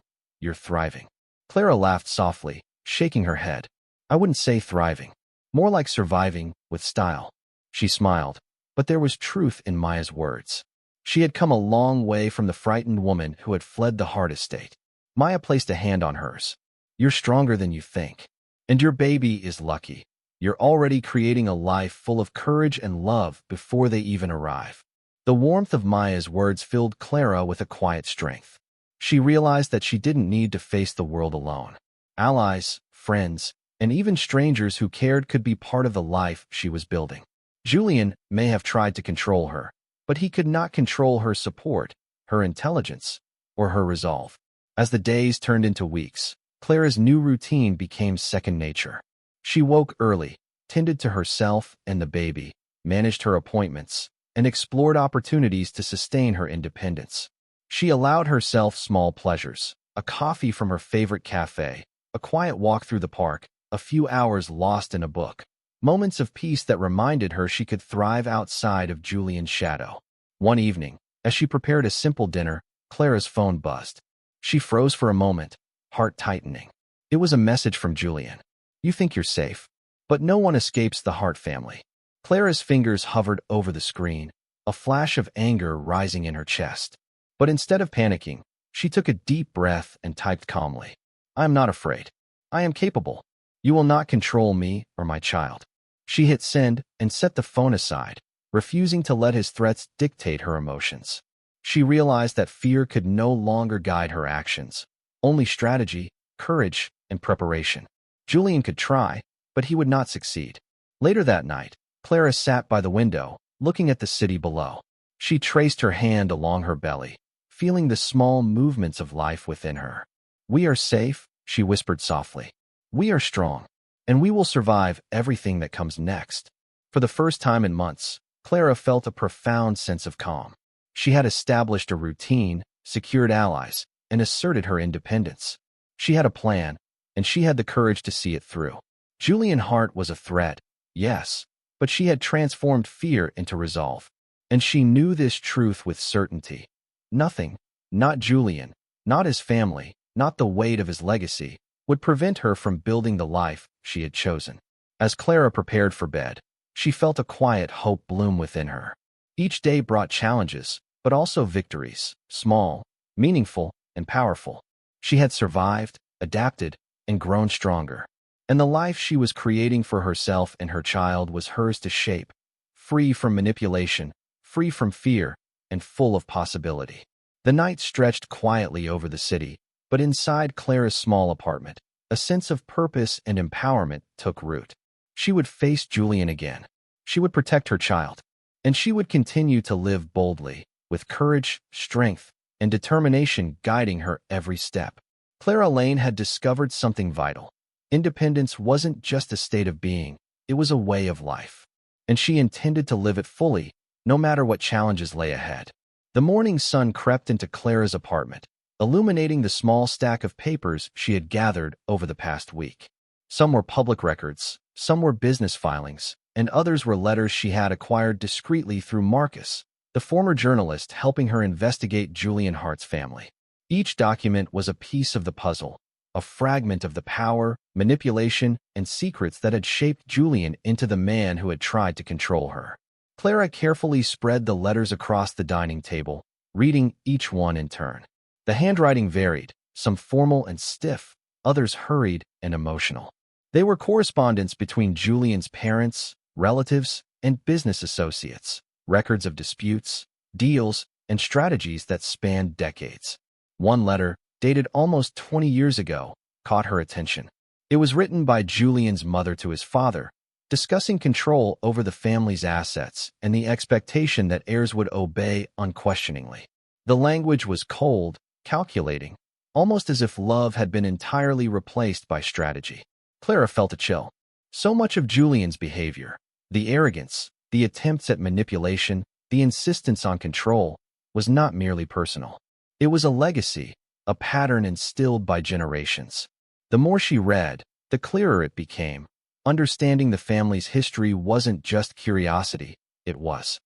Speaker 1: thriving." Clara laughed softly, shaking her head. "I wouldn't say thriving. More like surviving, with style." She smiled, but there was truth in Maya's words. She had come a long way from the frightened woman who had fled the Hart estate. Maya placed a hand on hers. "You're stronger than you think. And your baby is lucky. You're already creating a life full of courage and love before they even arrive." The warmth of Maya's words filled Clara with a quiet strength. She realized that she didn't need to face the world alone. Allies, friends, and even strangers who cared could be part of the life she was building. Julian may have tried to control her, but he could not control her support, her intelligence, or her resolve. As the days turned into weeks, Clara's new routine became second nature. She woke early, tended to herself and the baby, managed her appointments, and explored opportunities to sustain her independence. She allowed herself small pleasures: a coffee from her favorite cafe, a quiet walk through the park, a few hours lost in a book. Moments of peace that reminded her she could thrive outside of Julian's shadow. One evening, as she prepared a simple dinner, Clara's phone buzzed. She froze for a moment, heart tightening. It was a message from Julian. "You think you're safe, but no one escapes the Hart family." Clara's fingers hovered over the screen, a flash of anger rising in her chest. But instead of panicking, she took a deep breath and typed calmly, "I am not afraid. I am capable. You will not control me or my child." She hit send and set the phone aside, refusing to let his threats dictate her emotions. She realized that fear could no longer guide her actions. Only strategy, courage, and preparation. Julian could try, but he would not succeed. Later that night, Clara sat by the window, looking at the city below. She traced her hand along her belly, feeling the small movements of life within her. "We are safe," she whispered softly. "We are strong, and we will survive everything that comes next." For the first time in months, Clara felt a profound sense of calm. She had established a routine, secured allies, and asserted her independence. She had a plan, and she had the courage to see it through. Julian Hart was a threat, yes, but she had transformed fear into resolve. And she knew this truth with certainty. Nothing, not Julian, not his family, not the weight of his legacy, would prevent her from building the life she had chosen. As Clara prepared for bed, she felt a quiet hope bloom within her. Each day brought challenges, but also victories, small, meaningful, and powerful. She had survived, adapted, and grown stronger. And the life she was creating for herself and her child was hers to shape, free from manipulation, free from fear, and full of possibility. The night stretched quietly over the city, but inside Clara's small apartment, a sense of purpose and empowerment took root. She would face Julian again. She would protect her child. And she would continue to live boldly, with courage, strength, and determination guiding her every step. Clara Lane had discovered something vital. Independence wasn't just a state of being, it was a way of life. And she intended to live it fully, no matter what challenges lay ahead. The morning sun crept into Clara's apartment, illuminating the small stack of papers she had gathered over the past week. Some were public records, some were business filings, and others were letters she had acquired discreetly through Marcus, the former journalist helping her investigate Julian Hart's family. Each document was a piece of the puzzle, a fragment of the power, manipulation, and secrets that had shaped Julian into the man who had tried to control her. Clara carefully spread the letters across the dining table, reading each one in turn. The handwriting varied, some formal and stiff, others hurried and emotional. They were correspondence between Julian's parents, relatives, and business associates, records of disputes, deals, and strategies that spanned decades. One letter, dated almost 20 years ago, caught her attention. It was written by Julian's mother to his father, discussing control over the family's assets and the expectation that heirs would obey unquestioningly. The language was cold, calculating, almost as if love had been entirely replaced by strategy. Clara felt a chill. So much of Julian's behavior, the arrogance, the attempts at manipulation, the insistence on control, was not merely personal. It was a legacy, a pattern instilled by generations. The more she read, the clearer it became. Understanding the family's history wasn't just curiosity, it was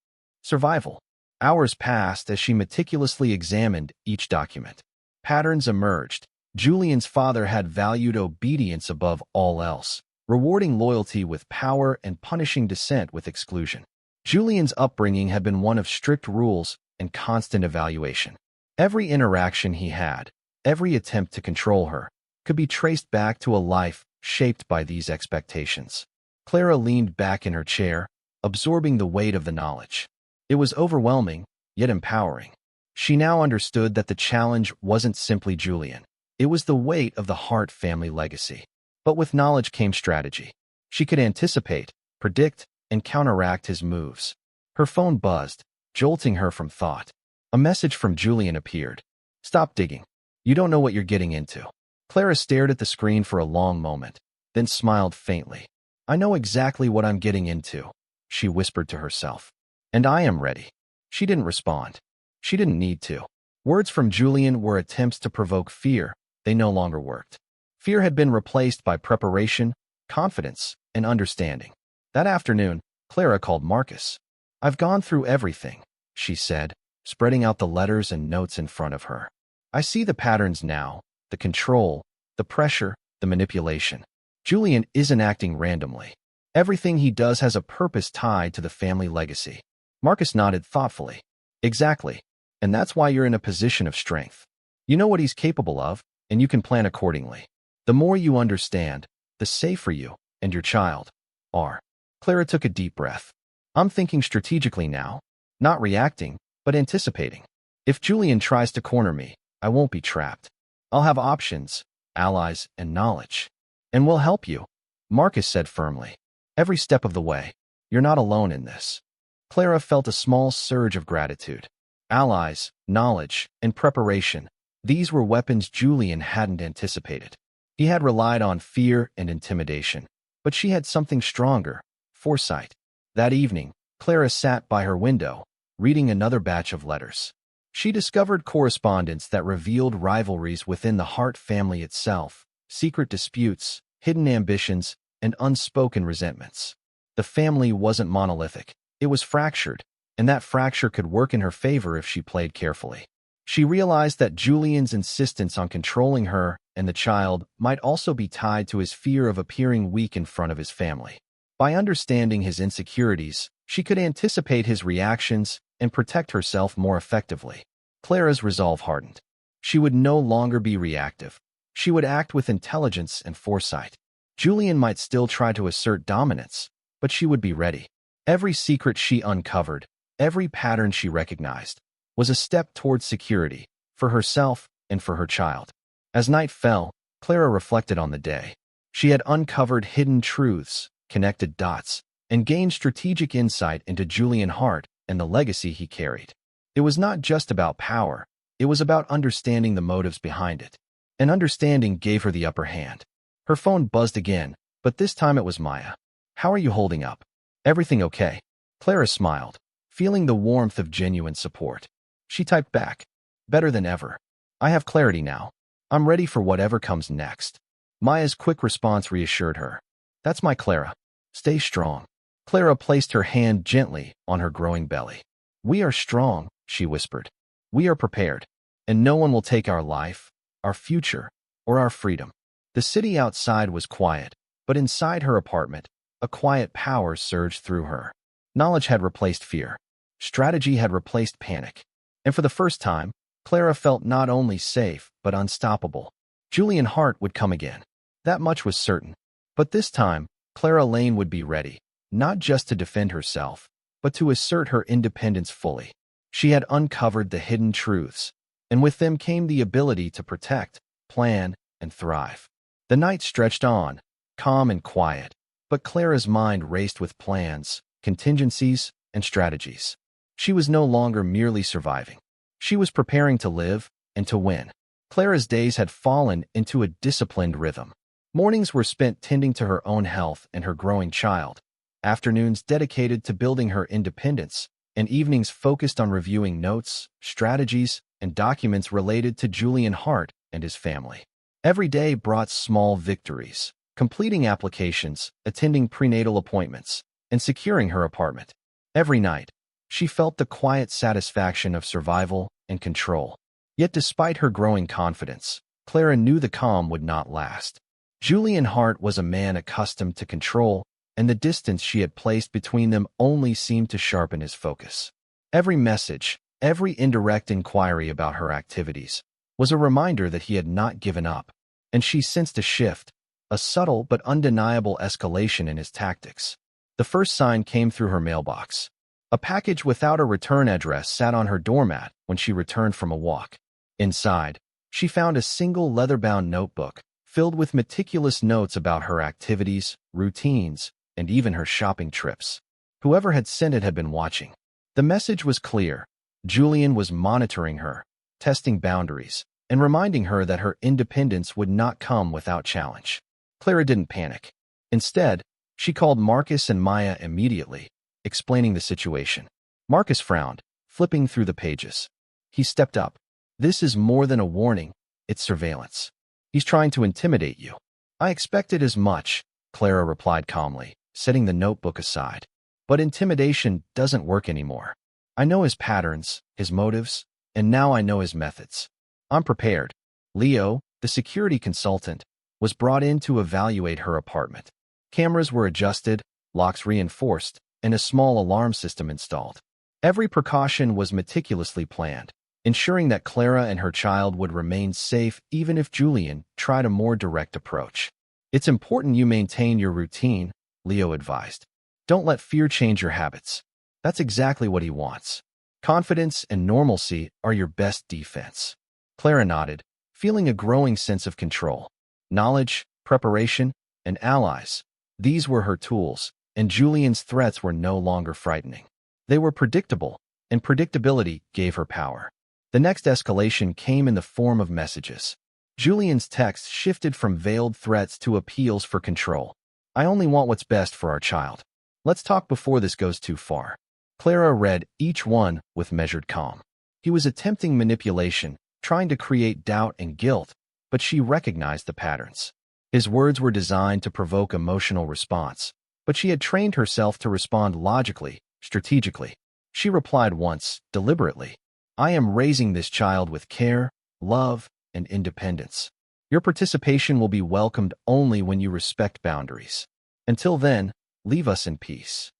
Speaker 1: survival. Hours passed as she meticulously examined each document. Patterns emerged. Julian's father had valued obedience above all else, rewarding loyalty with power and punishing dissent with exclusion. Julian's upbringing had been one of strict rules and constant evaluation. Every interaction he had, every attempt to control her, could be traced back to a life shaped by these expectations. Clara leaned back in her chair, absorbing the weight of the knowledge. It was overwhelming, yet empowering. She now understood that the challenge wasn't simply Julian. It was the weight of the Hart family legacy. But with knowledge came strategy. She could anticipate, predict, and counteract his moves. Her phone buzzed, jolting her from thought. A message from Julian appeared. "Stop digging. You don't know what you're getting into." Clara stared at the screen for a long moment, then smiled faintly. "I know exactly what I'm getting into," she whispered to herself. "And I am ready." She didn't respond. She didn't need to. Words from Julian were attempts to provoke fear. They no longer worked. Fear had been replaced by preparation, confidence, and understanding. That afternoon, Clara called Marcus. "I've gone through everything," she said, spreading out the letters and notes in front of her. "I see the patterns now, the control, the pressure, the manipulation. Julian isn't acting randomly. Everything he does has a purpose tied to the family legacy." Marcus nodded thoughtfully. "Exactly. And that's why you're in a position of strength. You know what he's capable of, and you can plan accordingly. The more you understand, the safer you and your child are." Clara took a deep breath. "I'm thinking strategically now, not reacting, but anticipating. If Julian tries to corner me, I won't be trapped. I'll have options, allies, and knowledge. And we'll help you," Marcus said firmly. "Every step of the way. You're not alone in this." Clara felt a small surge of gratitude. Allies, knowledge, and preparation. These were weapons Julian hadn't anticipated. He had relied on fear and intimidation, but she had something stronger, foresight. That evening, Clara sat by her window, reading another batch of letters. She discovered correspondence that revealed rivalries within the Hart family itself, secret disputes, hidden ambitions, and unspoken resentments. The family wasn't monolithic. It was fractured, and that fracture could work in her favor if she played carefully. She realized that Julian's insistence on controlling her and the child might also be tied to his fear of appearing weak in front of his family. By understanding his insecurities, she could anticipate his reactions and protect herself more effectively. Clara's resolve hardened. She would no longer be reactive. She would act with intelligence and foresight. Julian might still try to assert dominance, but she would be ready. Every secret she uncovered, every pattern she recognized, was a step towards security, for herself and for her child. As night fell, Clara reflected on the day. She had uncovered hidden truths, connected dots, and gained strategic insight into Julian Hart and the legacy he carried. It was not just about power, it was about understanding the motives behind it. And understanding gave her the upper hand. Her phone buzzed again, but this time it was Maya. "How are you holding up? Everything okay?" Clara smiled, feeling the warmth of genuine support. She typed back, "Better than ever. I have clarity now. I'm ready for whatever comes next." Maya's quick response reassured her. "That's my Clara. Stay strong." Clara placed her hand gently on her growing belly. "We are strong," she whispered. "We are prepared, and no one will take our life, our future, or our freedom." The city outside was quiet, but inside her apartment, a quiet power surged through her. Knowledge had replaced fear. Strategy had replaced panic. And for the first time, Clara felt not only safe, but unstoppable. Julian Hart would come again. That much was certain. But this time, Clara Lane would be ready, not just to defend herself, but to assert her independence fully. She had uncovered the hidden truths, and with them came the ability to protect, plan, and thrive. The night stretched on, calm and quiet, but Clara's mind raced with plans, contingencies, and strategies. She was no longer merely surviving. She was preparing to live and to win. Clara's days had fallen into a disciplined rhythm. Mornings were spent tending to her own health and her growing child, afternoons dedicated to building her independence, and evenings focused on reviewing notes, strategies, and documents related to Julian Hart and his family. Every day brought small victories, completing applications, attending prenatal appointments, and securing her apartment. Every night, she felt the quiet satisfaction of survival and control. Yet despite her growing confidence, Clara knew the calm would not last. Julian Hart was a man accustomed to control, and the distance she had placed between them only seemed to sharpen his focus. Every message, every indirect inquiry about her activities, was a reminder that he had not given up, and she sensed a shift, a subtle but undeniable escalation in his tactics. The first sign came through her mailbox. A package without a return address sat on her doormat when she returned from a walk. Inside, she found a single leather-bound notebook filled with meticulous notes about her activities, routines, and even her shopping trips. Whoever had sent it had been watching. The message was clear. Julian was monitoring her, testing boundaries, and reminding her that her independence would not come without challenge. Clara didn't panic. Instead, she called Marcus and Maya immediately, explaining the situation. Marcus frowned, flipping through the pages. He stepped up. "This is more than a warning, it's surveillance. He's trying to intimidate you." "I expected as much," Clara replied calmly, setting the notebook aside. "But intimidation doesn't work anymore. I know his patterns, his motives, and now I know his methods. I'm prepared." Leo, the security consultant, was brought in to evaluate her apartment. Cameras were adjusted, locks reinforced, and a small alarm system installed. Every precaution was meticulously planned, ensuring that Clara and her child would remain safe even if Julian tried a more direct approach. "It's important you maintain your routine," Leo advised. "Don't let fear change your habits." That's exactly what he wants. Confidence and normalcy are your best defense. Clara nodded, feeling a growing sense of control. Knowledge, preparation, and allies. These were her tools, and Julian's threats were no longer frightening. They were predictable, and predictability gave her power. The next escalation came in the form of messages. Julian's texts shifted from veiled threats to appeals for control. "I only want what's best for our child. Let's talk before this goes too far." Clara read each one with measured calm. He was attempting manipulation, trying to create doubt and guilt, but she recognized the patterns. His words were designed to provoke emotional response, but she had trained herself to respond logically, strategically. She replied once, deliberately, "I am raising this child with care, love, and independence. Your participation will be welcomed only when you respect boundaries. Until then, leave us in peace."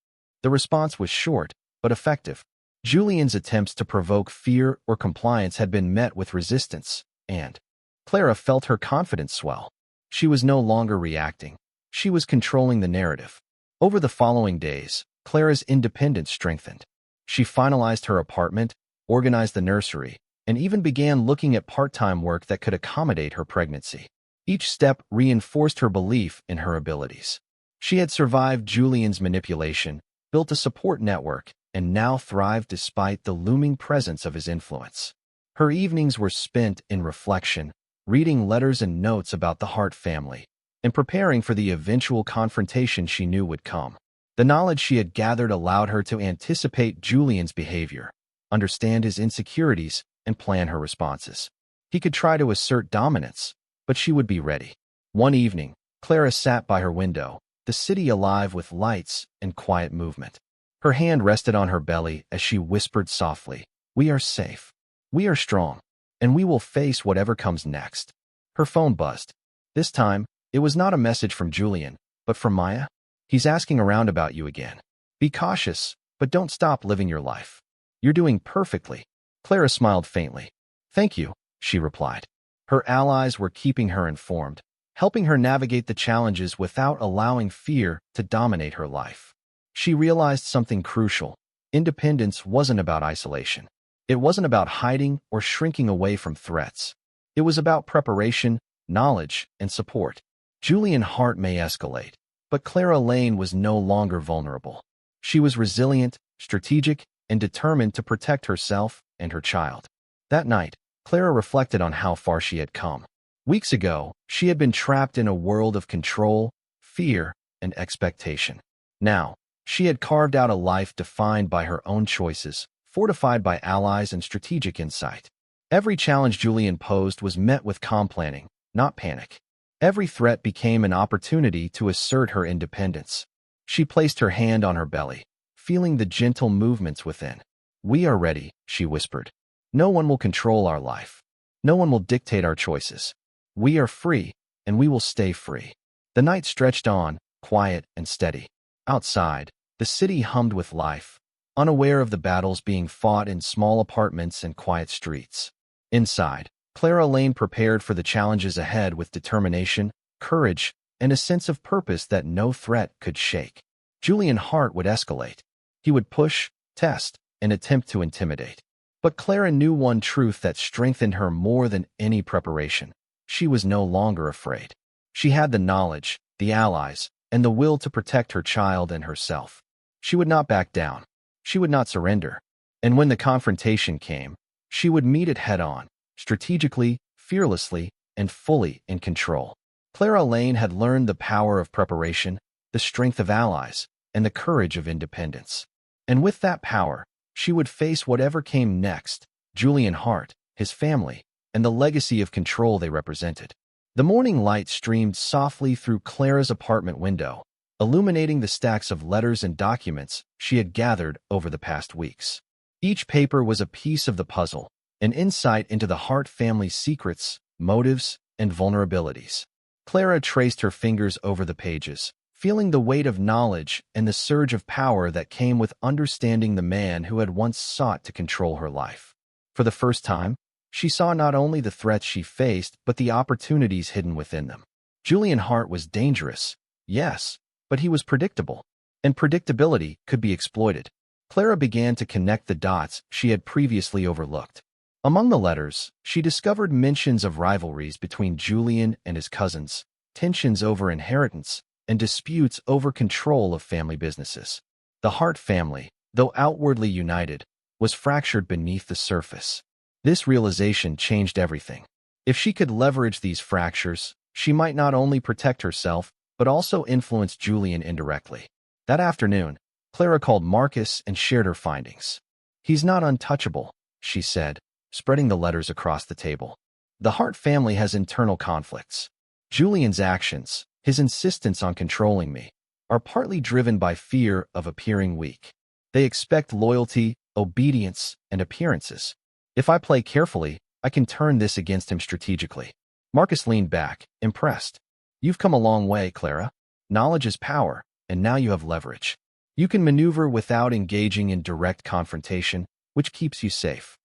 Speaker 1: The response was short, but effective. Julian's attempts to provoke fear or compliance had been met with resistance, and Clara felt her confidence swell. She was no longer reacting. She was controlling the narrative. Over the following days, Clara's independence strengthened. She finalized her apartment, organized the nursery, and even began looking at part-time work that could accommodate her pregnancy. Each step reinforced her belief in her abilities. She had survived Julian's manipulation, built a support network, and now thrived despite the looming presence of his influence. Her evenings were spent in reflection, reading letters and notes about the Hart family, and preparing for the eventual confrontation she knew would come. The knowledge she had gathered allowed her to anticipate Julian's behavior, understand his insecurities, and plan her responses. He could try to assert dominance, but she would be ready. One evening, Clara sat by her window, the city alive with lights and quiet movement. Her hand rested on her belly as she whispered softly, "We are safe. We are strong, and we will face whatever comes next." Her phone buzzed. This time, it was not a message from Julian, but from Maya. "He's asking around about you again. Be cautious, but don't stop living your life. You're doing perfectly." Clara smiled faintly. "Thank you," she replied. Her allies were keeping her informed, helping her navigate the challenges without allowing fear to dominate her life. She realized something crucial. Independence wasn't about isolation. It wasn't about hiding or shrinking away from threats. It was about preparation, knowledge, and support. Julian Hart may escalate, but Clara Lane was no longer vulnerable. She was resilient, strategic, and determined to protect herself and her child. That night, Clara reflected on how far she had come. Weeks ago, she had been trapped in a world of control, fear, and expectation. Now, she had carved out a life defined by her own choices, fortified by allies and strategic insight. Every challenge Julian posed was met with calm planning, not panic. Every threat became an opportunity to assert her independence. She placed her hand on her belly, feeling the gentle movements within. "We are ready," she whispered. "No one will control our life. No one will dictate our choices. We are free, and we will stay free." The night stretched on, quiet and steady. Outside, the city hummed with life, unaware of the battles being fought in small apartments and quiet streets. Inside, Clara Lane prepared for the challenges ahead with determination, courage, and a sense of purpose that no threat could shake. Julian Hart would escalate. He would push, test, and attempt to intimidate. But Clara knew one truth that strengthened her more than any preparation. She was no longer afraid. She had the knowledge, the allies, and the will to protect her child and herself. She would not back down. She would not surrender. And when the confrontation came, she would meet it head-on, strategically, fearlessly, and fully in control. Clara Lane had learned the power of preparation, the strength of allies, and the courage of independence. And with that power, she would face whatever came next, Julian Hart, his family, and the legacy of control they represented. The morning light streamed softly through Clara's apartment window, illuminating the stacks of letters and documents she had gathered over the past weeks. Each paper was a piece of the puzzle, an insight into the Hart family's secrets, motives, and vulnerabilities. Clara traced her fingers over the pages, feeling the weight of knowledge and the surge of power that came with understanding the man who had once sought to control her life. For the first time, she saw not only the threats she faced, but the opportunities hidden within them. Julian Hart was dangerous, yes, but he was predictable, and predictability could be exploited. Clara began to connect the dots she had previously overlooked. Among the letters, she discovered mentions of rivalries between Julian and his cousins, tensions over inheritance, and disputes over control of family businesses. The Hart family, though outwardly united, was fractured beneath the surface. This realization changed everything. If she could leverage these fractures, she might not only protect herself, but also influence Julian indirectly. That afternoon, Clara called Marcus and shared her findings. "He's not untouchable," she said, spreading the letters across the table. "The Hart family has internal conflicts. Julian's actions, his insistence on controlling me, are partly driven by fear of appearing weak. They expect loyalty, obedience, and appearances. If I play carefully, I can turn this against him strategically." Marcus leaned back, impressed. "You've come a long way, Clara. Knowledge is power, and now you have leverage. You can maneuver without engaging in direct confrontation, which keeps you safe."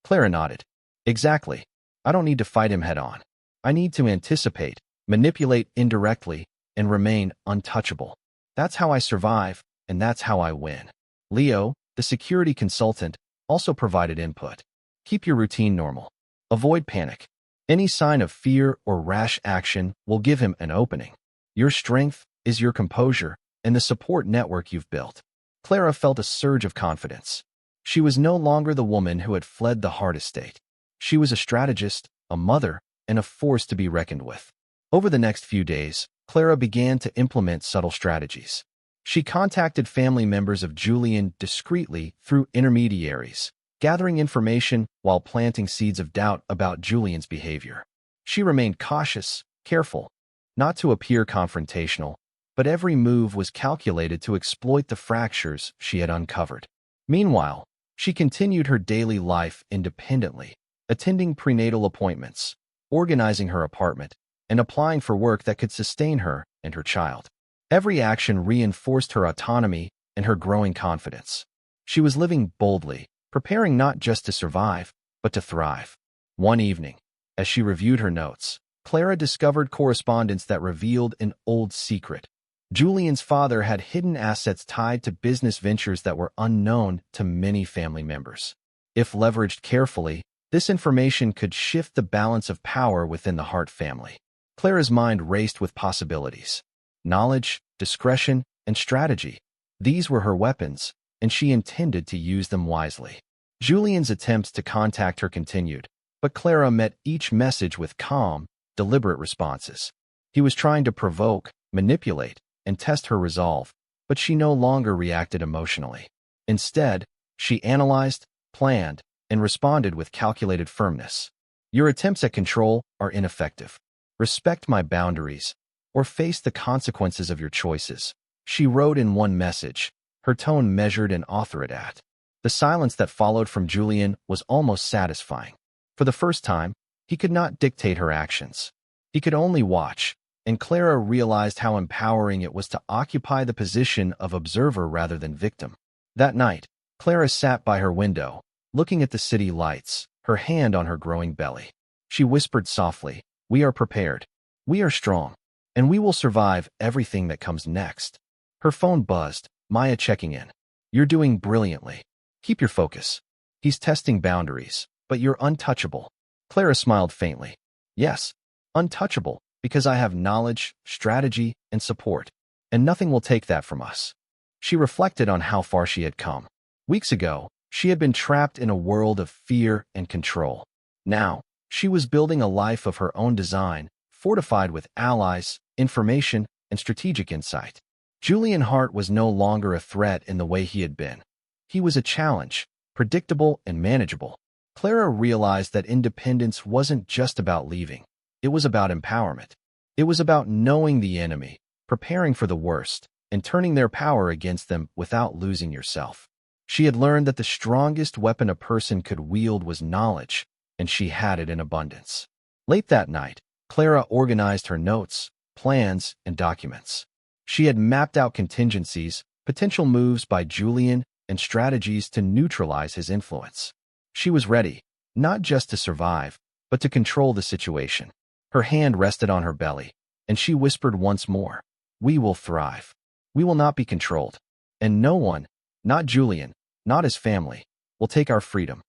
Speaker 1: Clara nodded. "Exactly. I don't need to fight him head-on. I need to anticipate, manipulate indirectly, and remain untouchable. That's how I survive, and that's how I win." Leo, the security consultant, also provided input. Keep your routine normal. Avoid panic. Any sign of fear or rash action will give him an opening. Your strength is your composure and the support network you've built. Clara felt a surge of confidence. She was no longer the woman who had fled the Hart estate. She was a strategist, a mother, and a force to be reckoned with. Over the next few days, Clara began to implement subtle strategies. She contacted family members of Julian discreetly through intermediaries, gathering information while planting seeds of doubt about Julian's behavior. She remained cautious, careful, not to appear confrontational, but every move was calculated to exploit the fractures she had uncovered. Meanwhile, she continued her daily life independently, attending prenatal appointments, organizing her apartment, and applying for work that could sustain her and her child. Every action reinforced her autonomy and her growing confidence. She was living boldly, preparing not just to survive, but to thrive. One evening, as she reviewed her notes, Clara discovered correspondence that revealed an old secret. Julian's father had hidden assets tied to business ventures that were unknown to many family members. If leveraged carefully, this information could shift the balance of power within the Hart family. Clara's mind raced with possibilities. Knowledge, discretion, and strategy. These were her weapons, and she intended to use them wisely. Julian's attempts to contact her continued, but Clara met each message with calm, deliberate responses. He was trying to provoke, manipulate, and test her resolve, but she no longer reacted emotionally. Instead, she analyzed, planned, and responded with calculated firmness. Your attempts at control are ineffective. Respect my boundaries, or face the consequences of your choices, she wrote in one message, her tone measured and authoritative. The silence that followed from Julian was almost satisfying. For the first time, he could not dictate her actions. He could only watch, and Clara realized how empowering it was to occupy the position of observer rather than victim. That night, Clara sat by her window, looking at the city lights, her hand on her growing belly. She whispered softly, "We are prepared. We are strong. And we will survive everything that comes next." Her phone buzzed, Maya checking in. "You're doing brilliantly. Keep your focus. He's testing boundaries, but you're untouchable." Clara smiled faintly. "Yes, untouchable, because I have knowledge, strategy, and support, and nothing will take that from us." She reflected on how far she had come. Weeks ago, she had been trapped in a world of fear and control. Now, she was building a life of her own design, fortified with allies, information, and strategic insight. Julian Hart was no longer a threat in the way he had been. He was a challenge, predictable and manageable. Clara realized that independence wasn't just about leaving. It was about empowerment. It was about knowing the enemy, preparing for the worst, and turning their power against them without losing yourself. She had learned that the strongest weapon a person could wield was knowledge, and she had it in abundance. Late that night, Clara organized her notes, plans, and documents. She had mapped out contingencies, potential moves by Julian, and strategies to neutralize his influence. She was ready, not just to survive, but to control the situation. Her hand rested on her belly, and she whispered once more, "We will thrive. We will not be controlled. And no one, not Julian, not his family, will take our freedom."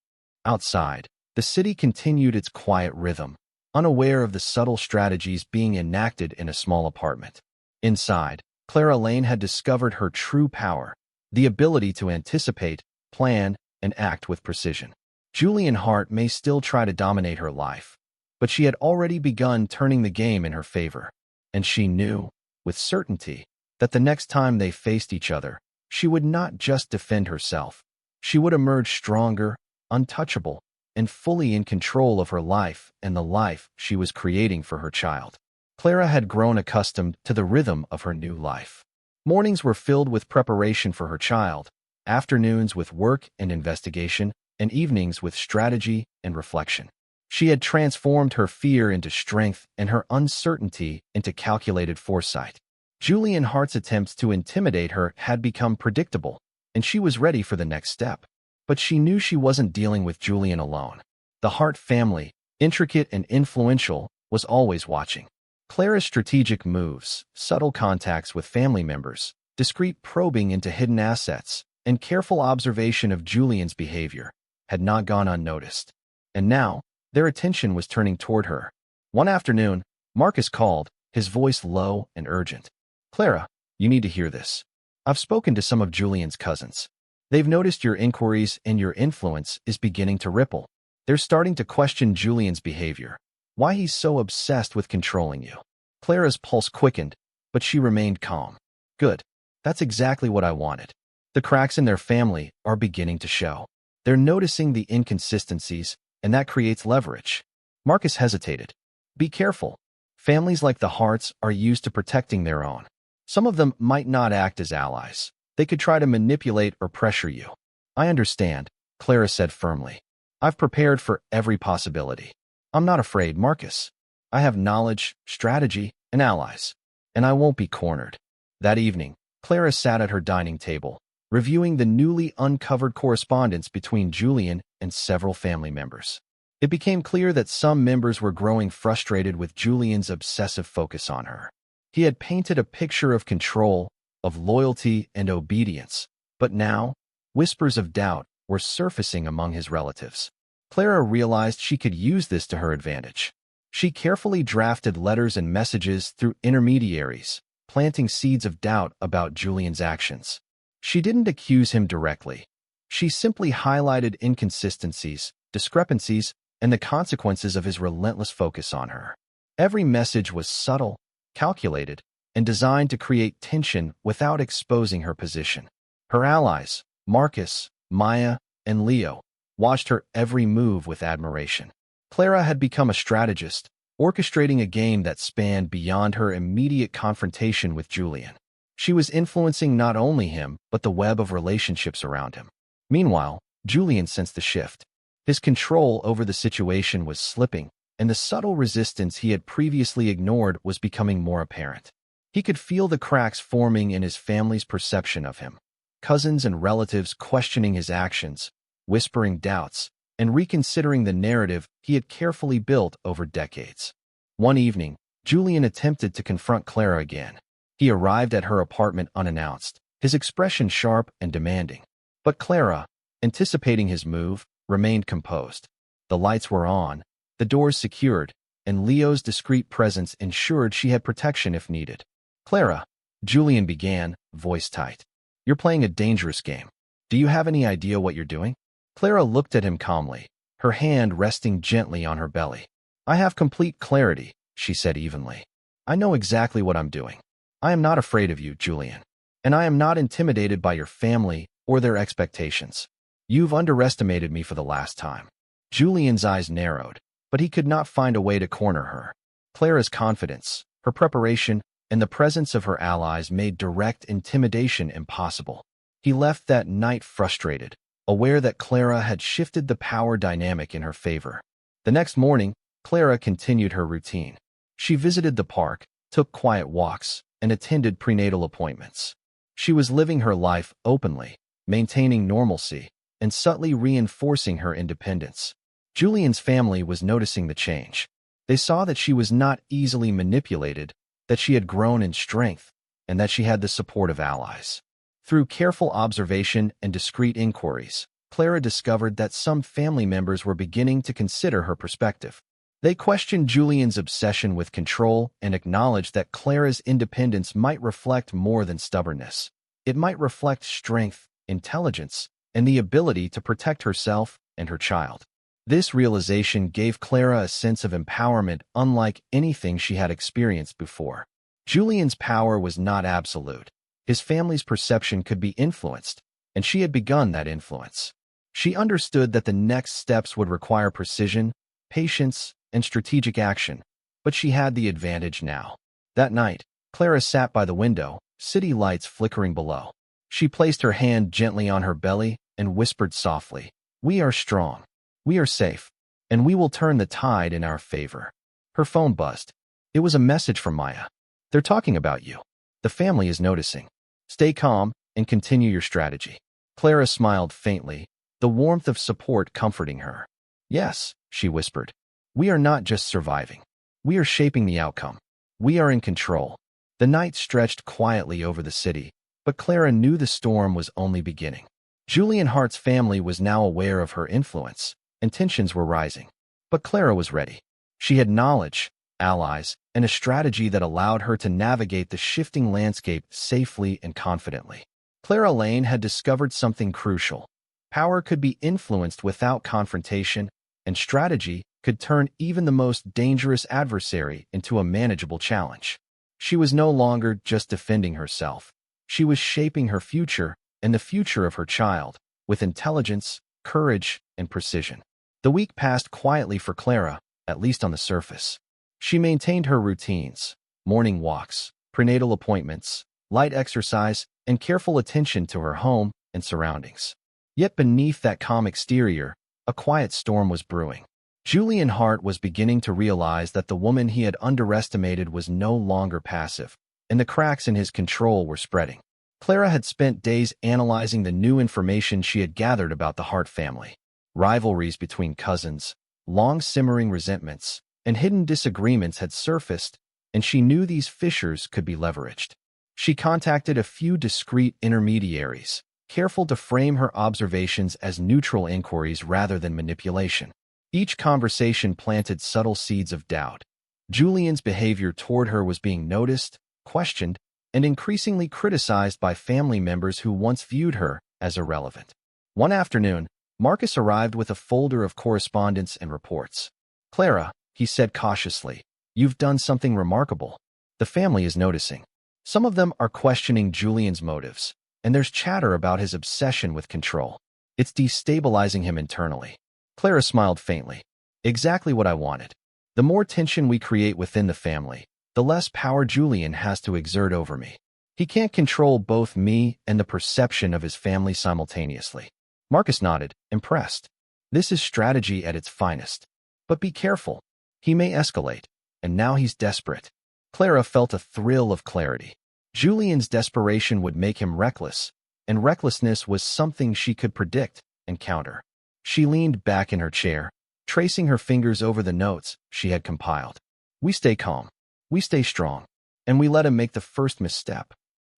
Speaker 1: Outside, the city continued its quiet rhythm, unaware of the subtle strategies being enacted in a small apartment. Inside, Clara Lane had discovered her true power, the ability to anticipate, plan, and act with precision. Julian Hart may still try to dominate her life, but she had already begun turning the game in her favor, and she knew, with certainty, that the next time they faced each other, she would not just defend herself. She would emerge stronger, untouchable, and fully in control of her life and the life she was creating for her child. Clara had grown accustomed to the rhythm of her new life. Mornings were filled with preparation for her child, afternoons with work and investigation, and evenings with strategy and reflection. She had transformed her fear into strength and her uncertainty into calculated foresight. Julian Hart's attempts to intimidate her had become predictable, and she was ready for the next step. But she knew she wasn't dealing with Julian alone. The Hart family, intricate and influential, was always watching. Clara's strategic moves, subtle contacts with family members, discreet probing into hidden assets, and careful observation of Julian's behavior had not gone unnoticed. And now, their attention was turning toward her. One afternoon, Marcus called, his voice low and urgent. "Clara, you need to hear this. I've spoken to some of Julian's cousins. They've noticed your inquiries and your influence is beginning to ripple. They're starting to question Julian's behavior, why he's so obsessed with controlling you." Clara's pulse quickened, but she remained calm. "Good. That's exactly what I wanted. The cracks in their family are beginning to show. They're noticing the inconsistencies, and that creates leverage." Marcus hesitated. "Be careful. Families like the Harts are used to protecting their own. Some of them might not act as allies. They could try to manipulate or pressure you." "I understand," Clara said firmly. "I've prepared for every possibility. I'm not afraid, Marcus. I have knowledge, strategy, and allies, and I won't be cornered." That evening, Clara sat at her dining table, reviewing the newly uncovered correspondence between Julian and several family members. It became clear that some members were growing frustrated with Julian's obsessive focus on her. He had painted a picture of control, of loyalty and obedience, but now, whispers of doubt were surfacing among his relatives. Clara realized she could use this to her advantage. She carefully drafted letters and messages through intermediaries, planting seeds of doubt about Julian's actions. She didn't accuse him directly. She simply highlighted inconsistencies, discrepancies, and the consequences of his relentless focus on her. Every message was subtle, calculated, and designed to create tension without exposing her position. Her allies, Marcus, Maya, and Leo, watched her every move with admiration. Clara had become a strategist, orchestrating a game that spanned beyond her immediate confrontation with Julian. She was influencing not only him, but the web of relationships around him. Meanwhile, Julian sensed the shift. His control over the situation was slipping, and the subtle resistance he had previously ignored was becoming more apparent. He could feel the cracks forming in his family's perception of him. Cousins and relatives questioning his actions, whispering doubts, and reconsidering the narrative he had carefully built over decades. One evening, Julian attempted to confront Clara again. He arrived at her apartment unannounced, his expression sharp and demanding. But Clara, anticipating his move, remained composed. The lights were on, the doors secured, and Leo's discreet presence ensured she had protection if needed. "Clara," Julian began, voice tight. "You're playing a dangerous game. Do you have any idea what you're doing?" Clara looked at him calmly, her hand resting gently on her belly. "I have complete clarity," she said evenly. "I know exactly what I'm doing. I am not afraid of you, Julian, and I am not intimidated by your family or their expectations. You've underestimated me for the last time." Julian's eyes narrowed, but he could not find a way to corner her. Clara's confidence, her preparation, and the presence of her allies made direct intimidation impossible. He left that night frustrated, aware that Clara had shifted the power dynamic in her favor. The next morning, Clara continued her routine. She visited the park, took quiet walks, and attended prenatal appointments. She was living her life openly, maintaining normalcy, and subtly reinforcing her independence. Julian's family was noticing the change. They saw that she was not easily manipulated, that she had grown in strength, and that she had the support of allies. Through careful observation and discreet inquiries, Clara discovered that some family members were beginning to consider her perspective. They questioned Julian's obsession with control and acknowledged that Clara's independence might reflect more than stubbornness. It might reflect strength, intelligence, and the ability to protect herself and her child. This realization gave Clara a sense of empowerment unlike anything she had experienced before. Julian's power was not absolute. His family's perception could be influenced, and she had begun that influence. She understood that the next steps would require precision, patience, and strategic action, but she had the advantage now. That night, Clara sat by the window, city lights flickering below. She placed her hand gently on her belly and whispered softly, "We are strong. We are safe, and we will turn the tide in our favor." Her phone buzzed. It was a message from Maya. "They're talking about you. The family is noticing. Stay calm and continue your strategy." Clara smiled faintly, the warmth of support comforting her. "Yes," she whispered. "We are not just surviving. We are shaping the outcome. We are in control." The night stretched quietly over the city, but Clara knew the storm was only beginning. Julian Hart's family was now aware of her influence, and tensions were rising. But Clara was ready. She had knowledge, allies, and a strategy that allowed her to navigate the shifting landscape safely and confidently. Clara Lane had discovered something crucial. Power could be influenced without confrontation, and strategy could turn even the most dangerous adversary into a manageable challenge. She was no longer just defending herself. She was shaping her future and the future of her child with intelligence, courage, and precision. The week passed quietly for Clara, at least on the surface. She maintained her routines, morning walks, prenatal appointments, light exercise, and careful attention to her home and surroundings. Yet beneath that calm exterior, a quiet storm was brewing. Julian Hart was beginning to realize that the woman he had underestimated was no longer passive, and the cracks in his control were spreading. Clara had spent days analyzing the new information she had gathered about the Hart family. Rivalries between cousins, long-simmering resentments, and hidden disagreements had surfaced, and she knew these fissures could be leveraged. She contacted a few discreet intermediaries, careful to frame her observations as neutral inquiries rather than manipulation. Each conversation planted subtle seeds of doubt. Julian's behavior toward her was being noticed, questioned, and increasingly criticized by family members who once viewed her as irrelevant. One afternoon, Marcus arrived with a folder of correspondence and reports. "Clara," he said cautiously, "you've done something remarkable. The family is noticing. Some of them are questioning Julian's motives, and there's chatter about his obsession with control. It's destabilizing him internally." Clara smiled faintly. "Exactly what I wanted. The more tension we create within the family, the less power Julian has to exert over me. He can't control both me and the perception of his family simultaneously." Marcus nodded, impressed. "This is strategy at its finest. But be careful. He may escalate, and now he's desperate." Clara felt a thrill of clarity. Julian's desperation would make him reckless, and recklessness was something she could predict and counter. She leaned back in her chair, tracing her fingers over the notes she had compiled. "We stay calm. We stay strong, and we let him make the first misstep."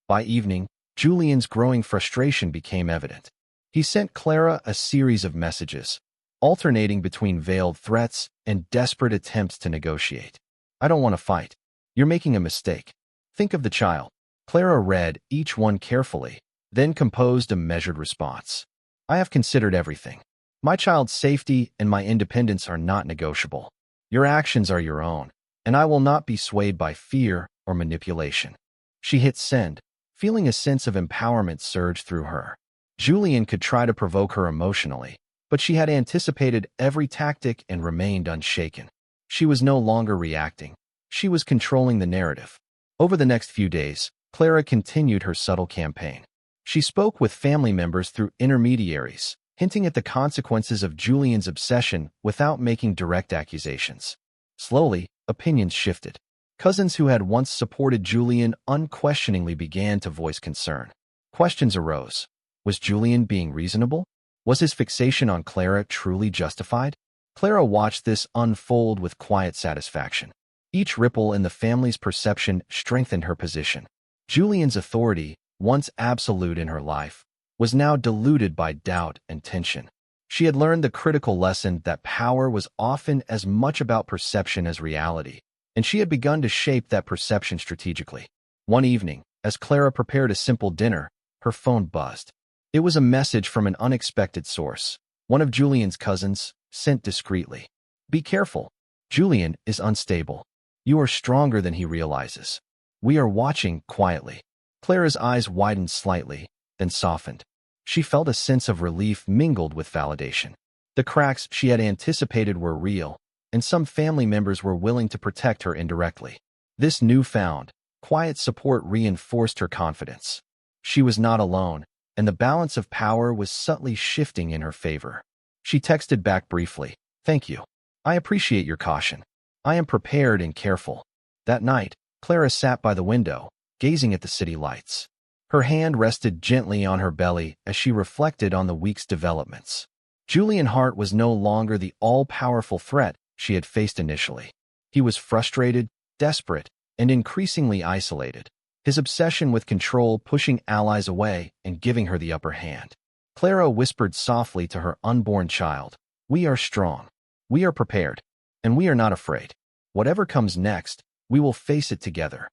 Speaker 1: By evening, Julian's growing frustration became evident. He sent Clara a series of messages, alternating between veiled threats and desperate attempts to negotiate. "I don't want to fight. You're making a mistake. Think of the child." Clara read each one carefully, then composed a measured response. "I have considered everything. My child's safety and my independence are not negotiable. Your actions are your own, and I will not be swayed by fear or manipulation." She hit send, feeling a sense of empowerment surge through her. Julian could try to provoke her emotionally, but she had anticipated every tactic and remained unshaken. She was no longer reacting. She was controlling the narrative. Over the next few days, Clara continued her subtle campaign. She spoke with family members through intermediaries, hinting at the consequences of Julian's obsession without making direct accusations. Slowly, opinions shifted. Cousins who had once supported Julian unquestioningly began to voice concern. Questions arose. Was Julian being reasonable? Was his fixation on Clara truly justified? Clara watched this unfold with quiet satisfaction. Each ripple in the family's perception strengthened her position. Julian's authority, once absolute in her life, was now diluted by doubt and tension. She had learned the critical lesson that power was often as much about perception as reality, and she had begun to shape that perception strategically. One evening, as Clara prepared a simple dinner, her phone buzzed. It was a message from an unexpected source, one of Julian's cousins, sent discreetly. "Be careful. Julian is unstable. You are stronger than he realizes. We are watching quietly." Clara's eyes widened slightly, then softened. She felt a sense of relief mingled with validation. The cracks she had anticipated were real, and some family members were willing to protect her indirectly. This newfound, quiet support reinforced her confidence. She was not alone, and the balance of power was subtly shifting in her favor. She texted back briefly, "Thank you. I appreciate your caution. I am prepared and careful." That night, Clara sat by the window, gazing at the city lights. Her hand rested gently on her belly as she reflected on the week's developments. Julian Hart was no longer the all-powerful threat she had faced initially. He was frustrated, desperate, and increasingly isolated, his obsession with control pushing allies away and giving her the upper hand. Clara whispered softly to her unborn child, "We are strong. We are prepared. And we are not afraid. Whatever comes next, we will face it together."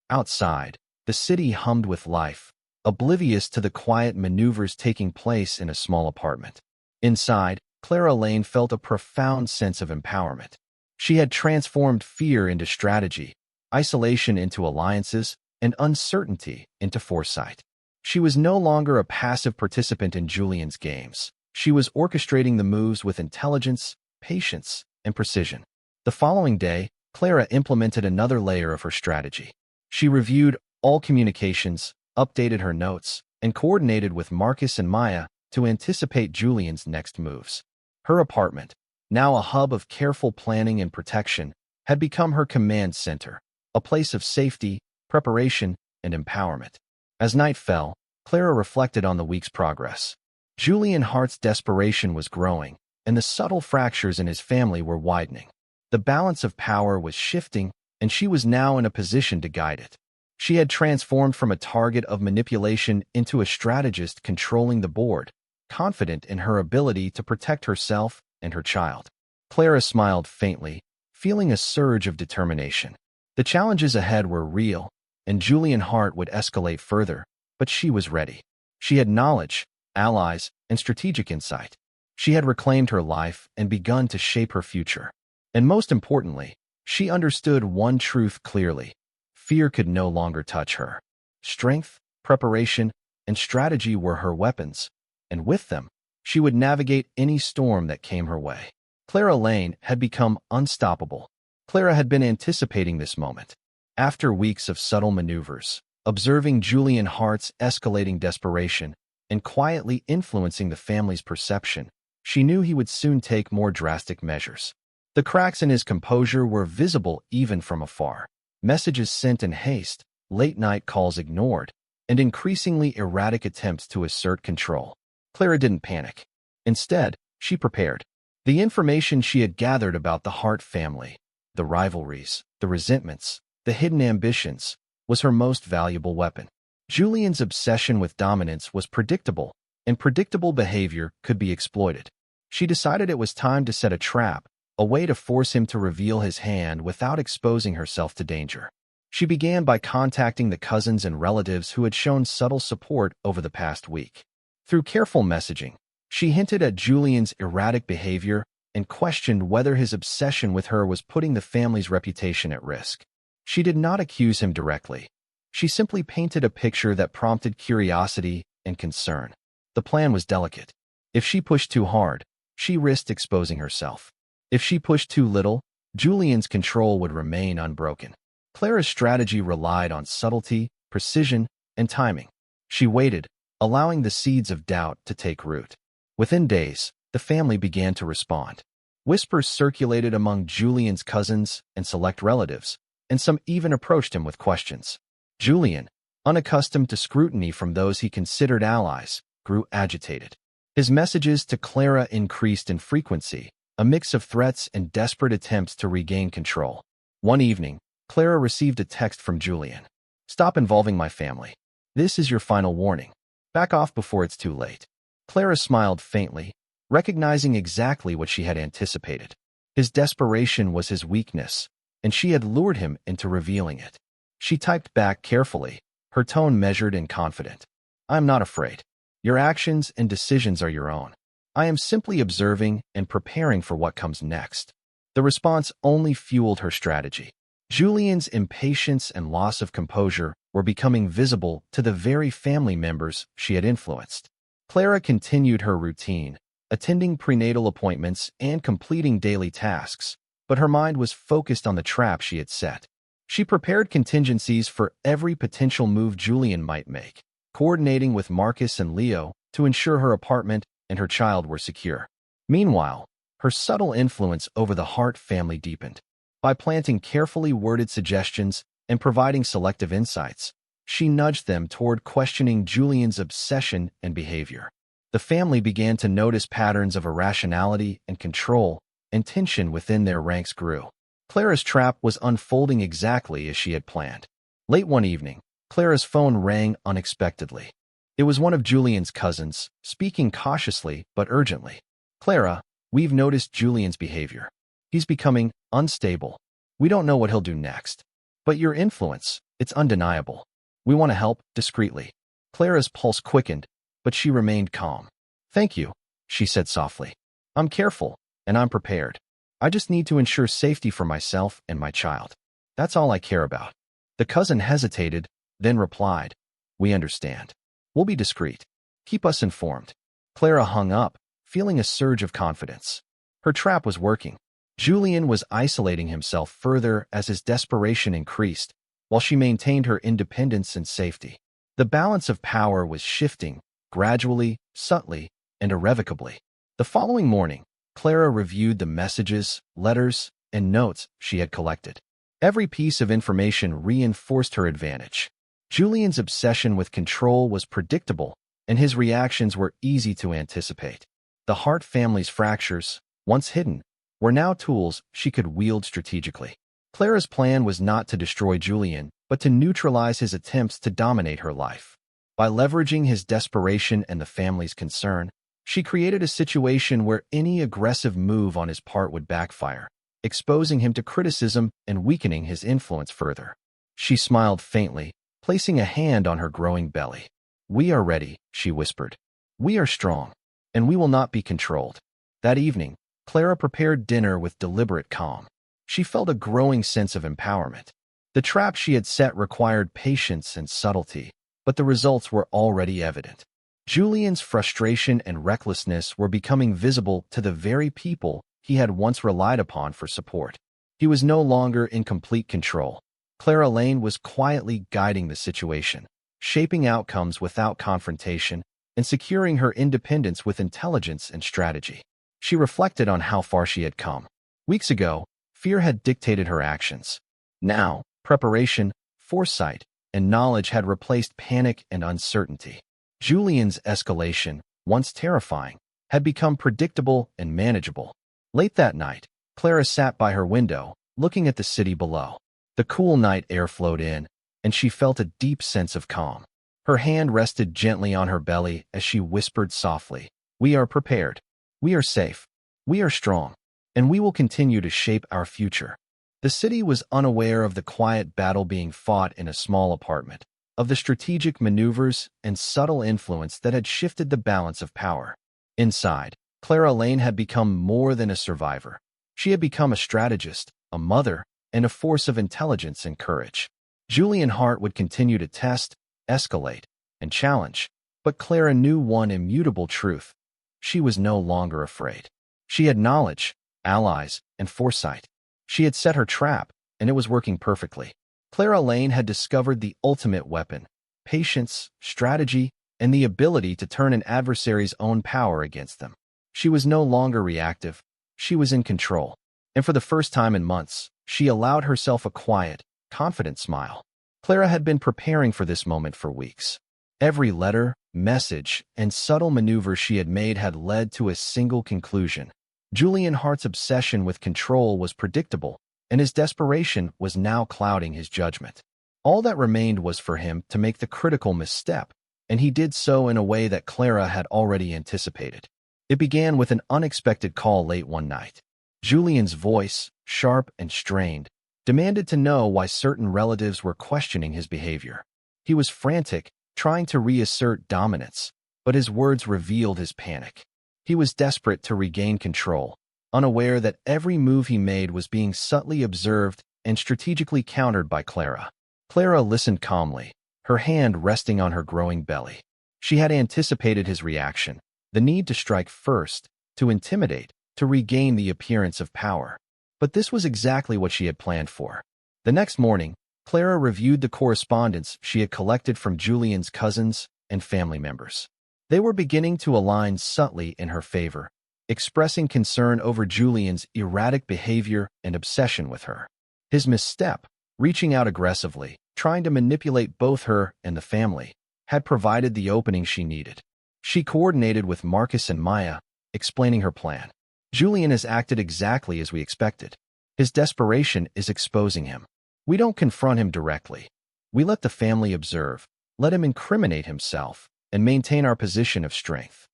Speaker 1: Outside, the city hummed with life, oblivious to the quiet maneuvers taking place in a small apartment. Inside, Clara Lane felt a profound sense of empowerment. She had transformed fear into strategy, isolation into alliances, and uncertainty into foresight. She was no longer a passive participant in Julian's games. She was orchestrating the moves with intelligence, patience, and precision. The following day, Clara implemented another layer of her strategy. She reviewed all communications, updated her notes, and coordinated with Marcus and Maya to anticipate Julian's next moves. Her apartment, now a hub of careful planning and protection, had become her command center, a place of safety, preparation, and empowerment. As night fell, Clara reflected on the week's progress. Julian Hart's desperation was growing, and the subtle fractures in his family were widening. The balance of power was shifting, and she was now in a position to guide it. She had transformed from a target of manipulation into a strategist controlling the board, confident in her ability to protect herself and her child. Clara smiled faintly, feeling a surge of determination. The challenges ahead were real, and Julian Hart would escalate further, but she was ready. She had knowledge, allies, and strategic insight. She had reclaimed her life and begun to shape her future. And most importantly, she understood one truth clearly. Fear could no longer touch her. Strength, preparation, and strategy were her weapons, and with them, she would navigate any storm that came her way. Clara Lane had become unstoppable. Clara had been anticipating this moment. After weeks of subtle maneuvers, observing Julian Hart's escalating desperation, and quietly influencing the family's perception, she knew he would soon take more drastic measures. The cracks in his composure were visible even from afar. Messages sent in haste, late-night calls ignored, and increasingly erratic attempts to assert control. Clara didn't panic. Instead, she prepared. The information she had gathered about the Hart family, the rivalries, the resentments, the hidden ambitions, was her most valuable weapon. Julian's obsession with dominance was predictable, and predictable behavior could be exploited. She decided it was time to set a trap, a way to force him to reveal his hand without exposing herself to danger. She began by contacting the cousins and relatives who had shown subtle support over the past week. Through careful messaging, she hinted at Julian's erratic behavior and questioned whether his obsession with her was putting the family's reputation at risk. She did not accuse him directly. She simply painted a picture that prompted curiosity and concern. The plan was delicate. If she pushed too hard, she risked exposing herself. If she pushed too little, Julian's control would remain unbroken. Clara's strategy relied on subtlety, precision, and timing. She waited, allowing the seeds of doubt to take root. Within days, the family began to respond. Whispers circulated among Julian's cousins and select relatives, and some even approached him with questions. Julian, unaccustomed to scrutiny from those he considered allies, grew agitated. His messages to Clara increased in frequency, a mix of threats and desperate attempts to regain control. One evening, Clara received a text from Julian. "Stop involving my family. This is your final warning. Back off before it's too late." Clara smiled faintly, recognizing exactly what she had anticipated. His desperation was his weakness, and she had lured him into revealing it. She typed back carefully, her tone measured and confident. "I am not afraid. Your actions and decisions are your own. I am simply observing and preparing for what comes next." The response only fueled her strategy. Julian's impatience and loss of composure were becoming visible to the very family members she had influenced. Clara continued her routine, attending prenatal appointments and completing daily tasks, but her mind was focused on the trap she had set. She prepared contingencies for every potential move Julian might make, coordinating with Marcus and Leo to ensure her apartment and her child were secure. Meanwhile, her subtle influence over the Hart family deepened. By planting carefully worded suggestions and providing selective insights, she nudged them toward questioning Julian's obsession and behavior. The family began to notice patterns of irrationality and control, and tension within their ranks grew. Clara's trap was unfolding exactly as she had planned. Late one evening, Clara's phone rang unexpectedly. It was one of Julian's cousins, speaking cautiously but urgently. Clara, we've noticed Julian's behavior. He's becoming unstable. We don't know what he'll do next. But your influence, it's undeniable. We want to help, discreetly. Clara's pulse quickened, but she remained calm. Thank you, she said softly. I'm careful, and I'm prepared. I just need to ensure safety for myself and my child. That's all I care about. The cousin hesitated, then replied, We understand. We'll be discreet. Keep us informed. Clara hung up, feeling a surge of confidence. Her trap was working. Julian was isolating himself further as his desperation increased, while she maintained her independence and safety. The balance of power was shifting, gradually, subtly, and irrevocably. The following morning, Clara reviewed the messages, letters, and notes she had collected. Every piece of information reinforced her advantage. Julian's obsession with control was predictable, and his reactions were easy to anticipate. The Hart family's fractures, once hidden, were now tools she could wield strategically. Clara's plan was not to destroy Julian, but to neutralize his attempts to dominate her life. By leveraging his desperation and the family's concern, she created a situation where any aggressive move on his part would backfire, exposing him to criticism and weakening his influence further. She smiled faintly, placing a hand on her growing belly. We are ready, she whispered. We are strong, and we will not be controlled. That evening, Clara prepared dinner with deliberate calm. She felt a growing sense of empowerment. The trap she had set required patience and subtlety, but the results were already evident. Julian's frustration and recklessness were becoming visible to the very people he had once relied upon for support. He was no longer in complete control. Clara Lane was quietly guiding the situation, shaping outcomes without confrontation, and securing her independence with intelligence and strategy. She reflected on how far she had come. Weeks ago, fear had dictated her actions. Now, preparation, foresight, and knowledge had replaced panic and uncertainty. Julian's escalation, once terrifying, had become predictable and manageable. Late that night, Clara sat by her window, looking at the city below. The cool night air flowed in, and she felt a deep sense of calm. Her hand rested gently on her belly as she whispered softly, We are prepared. We are safe. We are strong. And we will continue to shape our future. The city was unaware of the quiet battle being fought in a small apartment, of the strategic maneuvers and subtle influence that had shifted the balance of power. Inside, Clara Lane had become more than a survivor. She had become a strategist, a mother, and a force of intelligence and courage. Julian Hart would continue to test, escalate, and challenge, but Clara knew one immutable truth. She was no longer afraid. She had knowledge, allies, and foresight. She had set her trap, and it was working perfectly. Clara Lane had discovered the ultimate weapon: patience, strategy, and the ability to turn an adversary's own power against them. She was no longer reactive. She was in control. And for the first time in months, she allowed herself a quiet, confident smile. Clara had been preparing for this moment for weeks. Every letter, message, and subtle maneuver she had made had led to a single conclusion. Julian Hart's obsession with control was predictable, and his desperation was now clouding his judgment. All that remained was for him to make the critical misstep, and he did so in a way that Clara had already anticipated. It began with an unexpected call late one night. Julian's voice, sharp and strained, demanded to know why certain relatives were questioning his behavior. He was frantic, trying to reassert dominance, but his words revealed his panic. He was desperate to regain control, unaware that every move he made was being subtly observed and strategically countered by Clara. Clara listened calmly, her hand resting on her growing belly. She had anticipated his reaction, the need to strike first, to intimidate, to regain the appearance of power. But this was exactly what she had planned for. The next morning, Clara reviewed the correspondence she had collected from Julian's cousins and family members. They were beginning to align subtly in her favor, expressing concern over Julian's erratic behavior and obsession with her. His misstep, reaching out aggressively, trying to manipulate both her and the family, had provided the opening she needed. She coordinated with Marcus and Maya, explaining her plan. Julian has acted exactly as we expected. His desperation is exposing him. We don't confront him directly. We let the family observe, let him incriminate himself, and maintain our position of strength.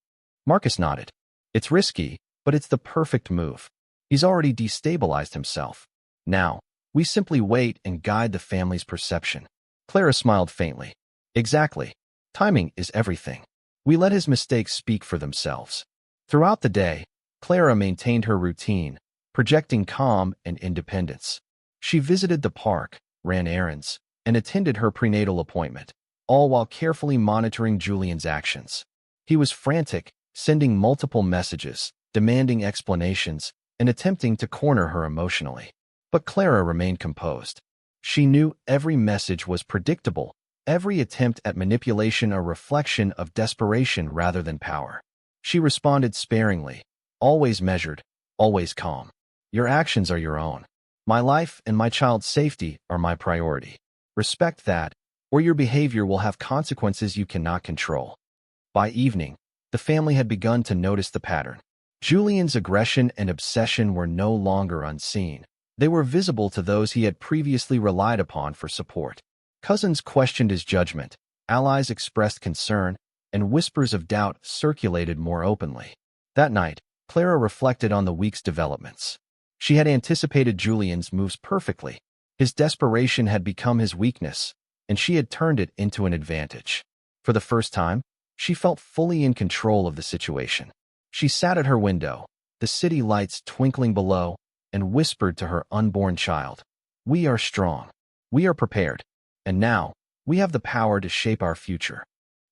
Speaker 1: Marcus nodded. It's risky, but it's the perfect move. He's already destabilized himself. Now, we simply wait and guide the family's perception. Clara smiled faintly. Exactly. Timing is everything. We let his mistakes speak for themselves. Throughout the day, Clara maintained her routine, projecting calm and independence. She visited the park, ran errands, and attended her prenatal appointment, all while carefully monitoring Julian's actions. He was frantic, sending multiple messages, demanding explanations, and attempting to corner her emotionally. But Clara remained composed. She knew every message was predictable, every attempt at manipulation a reflection of desperation rather than power. She responded sparingly, always measured, always calm. Your actions are your own. My life and my child's safety are my priority. Respect that, or your behavior will have consequences you cannot control. By evening, the family had begun to notice the pattern. Julian's aggression and obsession were no longer unseen. They were visible to those he had previously relied upon for support. Cousins questioned his judgment, allies expressed concern, and whispers of doubt circulated more openly. That night, Clara reflected on the week's developments. She had anticipated Julian's moves perfectly. His desperation had become his weakness, and she had turned it into an advantage. For the first time, she felt fully in control of the situation. She sat at her window, the city lights twinkling below, and whispered to her unborn child, "We are strong. We are prepared. And now, we have the power to shape our future."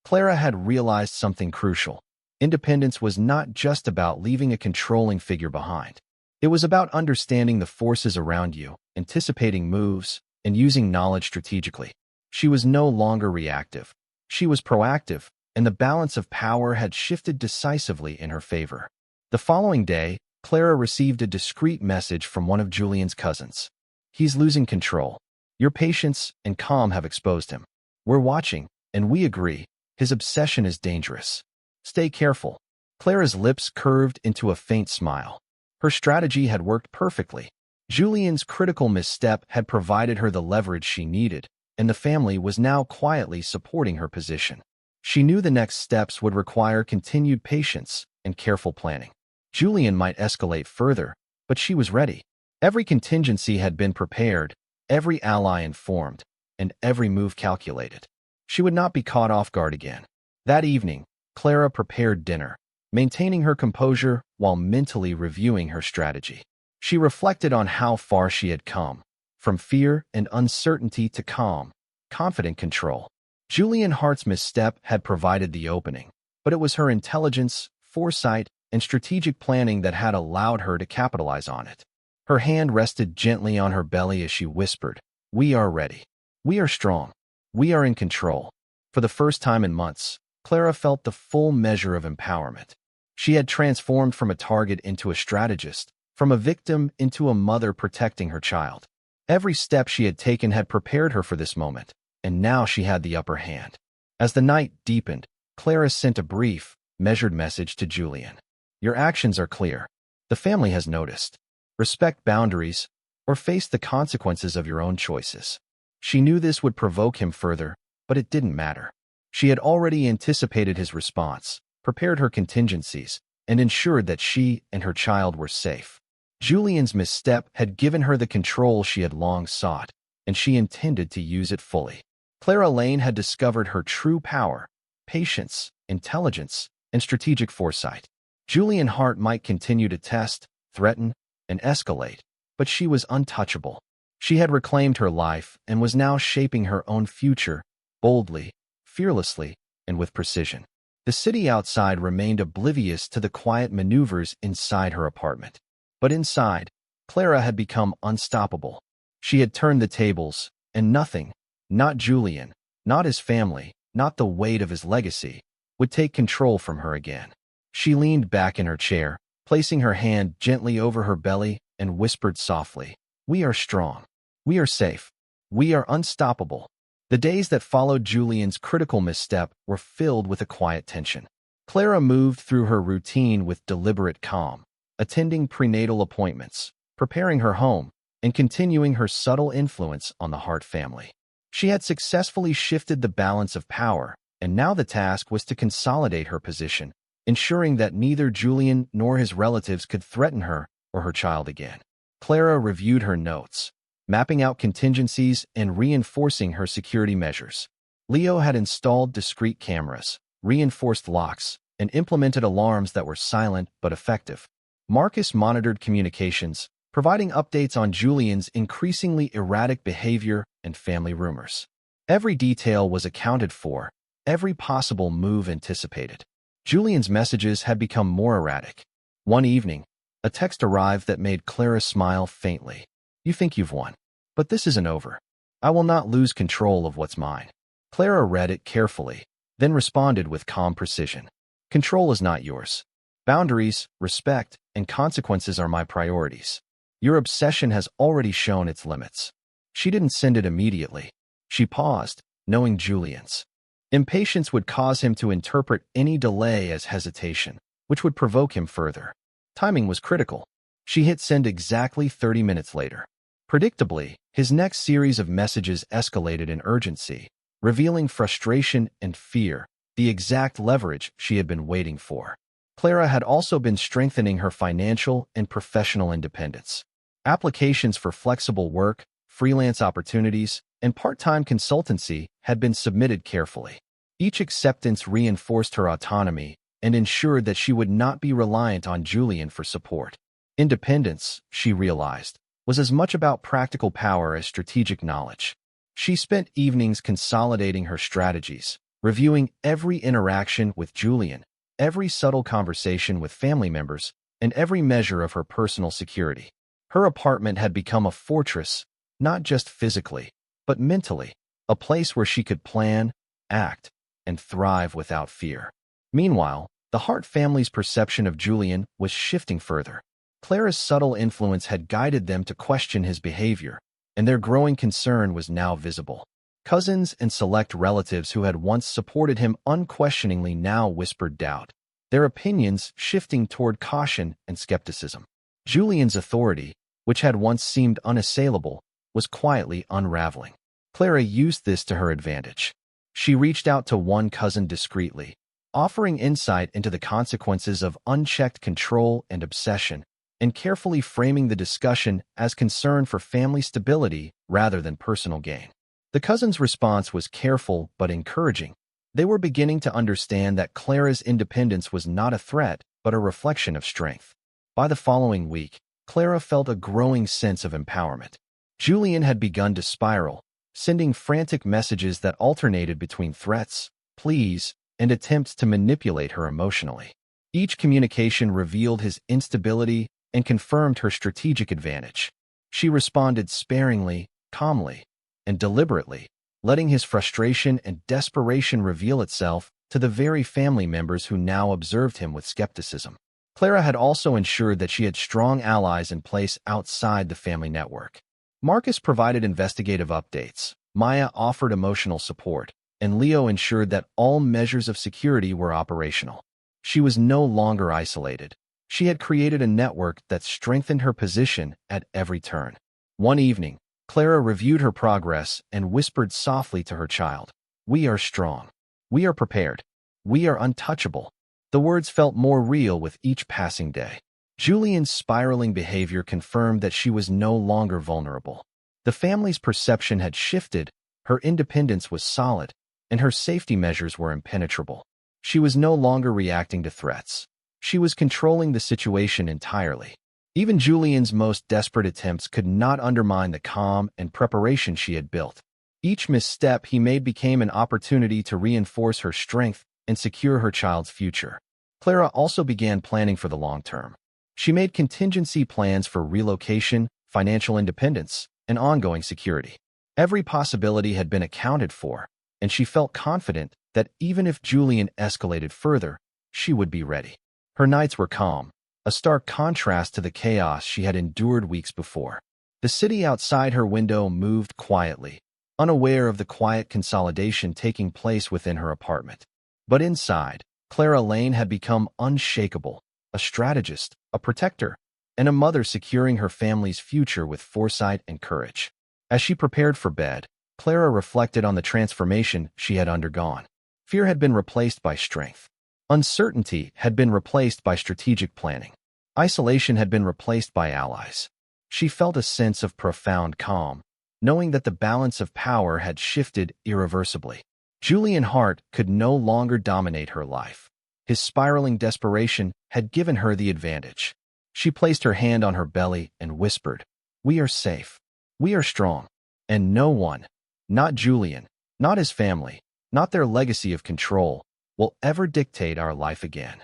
Speaker 1: Clara had realized something crucial. Independence was not just about leaving a controlling figure behind. It was about understanding the forces around you, anticipating moves, and using knowledge strategically. She was no longer reactive. She was proactive, and the balance of power had shifted decisively in her favor. The following day, Clara received a discreet message from one of Julian's cousins. "He's losing control. Your patience and calm have exposed him. We're watching, and we agree, his obsession is dangerous. Stay careful." Clara's lips curved into a faint smile. Her strategy had worked perfectly. Julian's critical misstep had provided her the leverage she needed, and the family was now quietly supporting her position. She knew the next steps would require continued patience and careful planning. Julian might escalate further, but she was ready. Every contingency had been prepared, every ally informed, and every move calculated. She would not be caught off guard again. That evening, Clara prepared dinner, maintaining her composure while mentally reviewing her strategy. She reflected on how far she had come, from fear and uncertainty to calm, confident control. Julian Hart's misstep had provided the opening, but it was her intelligence, foresight, and strategic planning that had allowed her to capitalize on it. Her hand rested gently on her belly as she whispered, "We are ready. We are strong. We are in control." For the first time in months, Clara felt the full measure of empowerment. She had transformed from a target into a strategist, from a victim into a mother protecting her child. Every step she had taken had prepared her for this moment, and now she had the upper hand. As the night deepened, Clara sent a brief, measured message to Julian. "Your actions are clear. The family has noticed. Respect boundaries, or face the consequences of your own choices." She knew this would provoke him further, but it didn't matter. She had already anticipated his response, prepared her contingencies, and ensured that she and her child were safe. Julian's misstep had given her the control she had long sought, and she intended to use it fully. Clara Lane had discovered her true power, patience, intelligence, and strategic foresight. Julian Hart might continue to test, threaten, and escalate, but she was untouchable. She had reclaimed her life and was now shaping her own future, boldly, fearlessly, and with precision. The city outside remained oblivious to the quiet maneuvers inside her apartment. But inside, Clara had become unstoppable. She had turned the tables, and nothing, not Julian, not his family, not the weight of his legacy, would take control from her again. She leaned back in her chair, placing her hand gently over her belly, and whispered softly, "We are strong. We are safe. We are unstoppable." The days that followed Julian's critical misstep were filled with a quiet tension. Clara moved through her routine with deliberate calm, attending prenatal appointments, preparing her home, and continuing her subtle influence on the Hart family. She had successfully shifted the balance of power, and now the task was to consolidate her position, ensuring that neither Julian nor his relatives could threaten her or her child again. Clara reviewed her notes, mapping out contingencies and reinforcing her security measures. Leo had installed discreet cameras, reinforced locks, and implemented alarms that were silent but effective. Marcus monitored communications, providing updates on Julian's increasingly erratic behavior and family rumors. Every detail was accounted for, every possible move anticipated. Julian's messages had become more erratic. One evening, a text arrived that made Clara smile faintly. "You think you've won. But this isn't over. I will not lose control of what's mine." Clara read it carefully, then responded with calm precision. "Control is not yours. Boundaries, respect, and consequences are my priorities. Your obsession has already shown its limits." She didn't send it immediately. She paused, knowing Julian's impatience would cause him to interpret any delay as hesitation, which would provoke him further. Timing was critical. She hit send exactly 30 minutes later. Predictably, his next series of messages escalated in urgency, revealing frustration and fear, the exact leverage she had been waiting for. Clara had also been strengthening her financial and professional independence. Applications for flexible work, freelance opportunities, and part-time consultancy had been submitted carefully. Each acceptance reinforced her autonomy and ensured that she would not be reliant on Julian for support. Independence, she realized, was as much about practical power as strategic knowledge. She spent evenings consolidating her strategies, reviewing every interaction with Julian, every subtle conversation with family members, and every measure of her personal security. Her apartment had become a fortress, not just physically, but mentally, a place where she could plan, act, and thrive without fear. Meanwhile, the Hart family's perception of Julian was shifting further. Clara's subtle influence had guided them to question his behavior, and their growing concern was now visible. Cousins and select relatives who had once supported him unquestioningly now whispered doubt, their opinions shifting toward caution and skepticism. Julian's authority, which had once seemed unassailable, was quietly unraveling. Clara used this to her advantage. She reached out to one cousin discreetly, offering insight into the consequences of unchecked control and obsession, and carefully framing the discussion as concern for family stability rather than personal gain. The cousin's response was careful but encouraging. They were beginning to understand that Clara's independence was not a threat, but a reflection of strength. By the following week, Clara felt a growing sense of empowerment. Julian had begun to spiral, sending frantic messages that alternated between threats, pleas, and attempts to manipulate her emotionally. Each communication revealed his instability and confirmed her strategic advantage. She responded sparingly, calmly, and deliberately, letting his frustration and desperation reveal itself to the very family members who now observed him with skepticism. Clara had also ensured that she had strong allies in place outside the family network. Marcus provided investigative updates, Maya offered emotional support, and Leo ensured that all measures of security were operational. She was no longer isolated. She had created a network that strengthened her position at every turn. One evening, Clara reviewed her progress and whispered softly to her child, "We are strong. We are prepared. We are untouchable." The words felt more real with each passing day. Julian's spiraling behavior confirmed that she was no longer vulnerable. The family's perception had shifted, her independence was solid, and her safety measures were impenetrable. She was no longer reacting to threats. She was controlling the situation entirely. Even Julian's most desperate attempts could not undermine the calm and preparation she had built. Each misstep he made became an opportunity to reinforce her strength and secure her child's future. Clara also began planning for the long term. She made contingency plans for relocation, financial independence, and ongoing security. Every possibility had been accounted for, and she felt confident that even if Julian escalated further, she would be ready. Her nights were calm, a stark contrast to the chaos she had endured weeks before. The city outside her window moved quietly, unaware of the quiet consolidation taking place within her apartment. But inside, Clara Lane had become unshakable, a strategist, a protector, and a mother securing her family's future with foresight and courage. As she prepared for bed, Clara reflected on the transformation she had undergone. Fear had been replaced by strength. Uncertainty had been replaced by strategic planning. Isolation had been replaced by allies. She felt a sense of profound calm, knowing that the balance of power had shifted irreversibly. Julian Hart could no longer dominate her life. His spiraling desperation had given her the advantage. She placed her hand on her belly and whispered, "We are safe. We are strong. And no one, not Julian, not his family, not their legacy of control, will ever dictate our life again."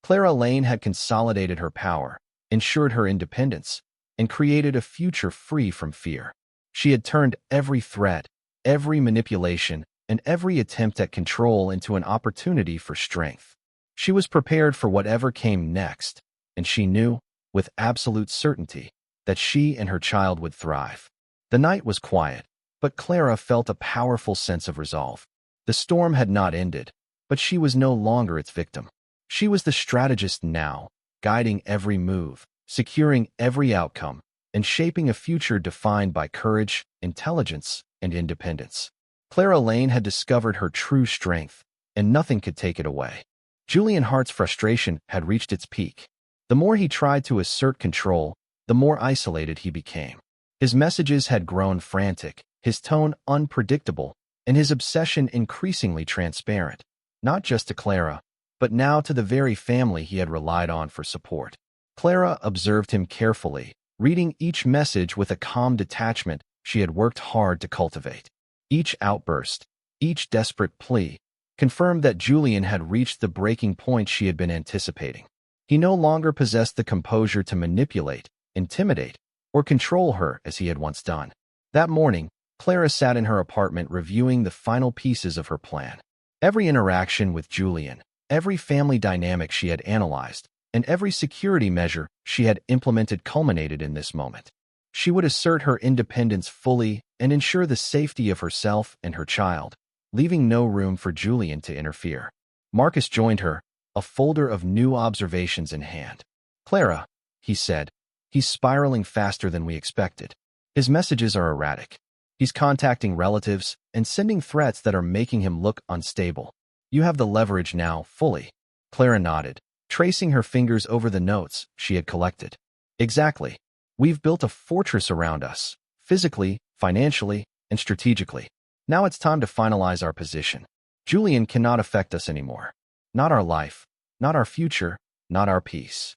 Speaker 1: Clara Lane had consolidated her power, ensured her independence, and created a future free from fear. She had turned every threat, every manipulation, and every attempt at control into an opportunity for strength. She was prepared for whatever came next, and she knew, with absolute certainty, that she and her child would thrive. The night was quiet, but Clara felt a powerful sense of resolve. The storm had not ended, but she was no longer its victim. She was the strategist now, guiding every move, securing every outcome, and shaping a future defined by courage, intelligence, and independence. Clara Lane had discovered her true strength, and nothing could take it away. Julian Hart's frustration had reached its peak. The more he tried to assert control, the more isolated he became. His messages had grown frantic, his tone unpredictable, and his obsession increasingly transparent, not just to Clara, but now to the very family he had relied on for support. Clara observed him carefully, reading each message with a calm detachment she had worked hard to cultivate. Each outburst, each desperate plea, confirmed that Julian had reached the breaking point she had been anticipating. He no longer possessed the composure to manipulate, intimidate, or control her as he had once done. That morning, Clara sat in her apartment reviewing the final pieces of her plan. Every interaction with Julian, every family dynamic she had analyzed, and every security measure she had implemented culminated in this moment. She would assert her independence fully and ensure the safety of herself and her child, leaving no room for Julian to interfere. Marcus joined her, a folder of new observations in hand. "Clara," he said, "he's spiraling faster than we expected. His messages are erratic. He's contacting relatives and sending threats that are making him look unstable. You have the leverage now, fully." Clara nodded, tracing her fingers over the notes she had collected. "Exactly. We've built a fortress around us, physically, financially, and strategically. Now it's time to finalize our position. Julian cannot affect us anymore. Not our life, not our future, not our peace."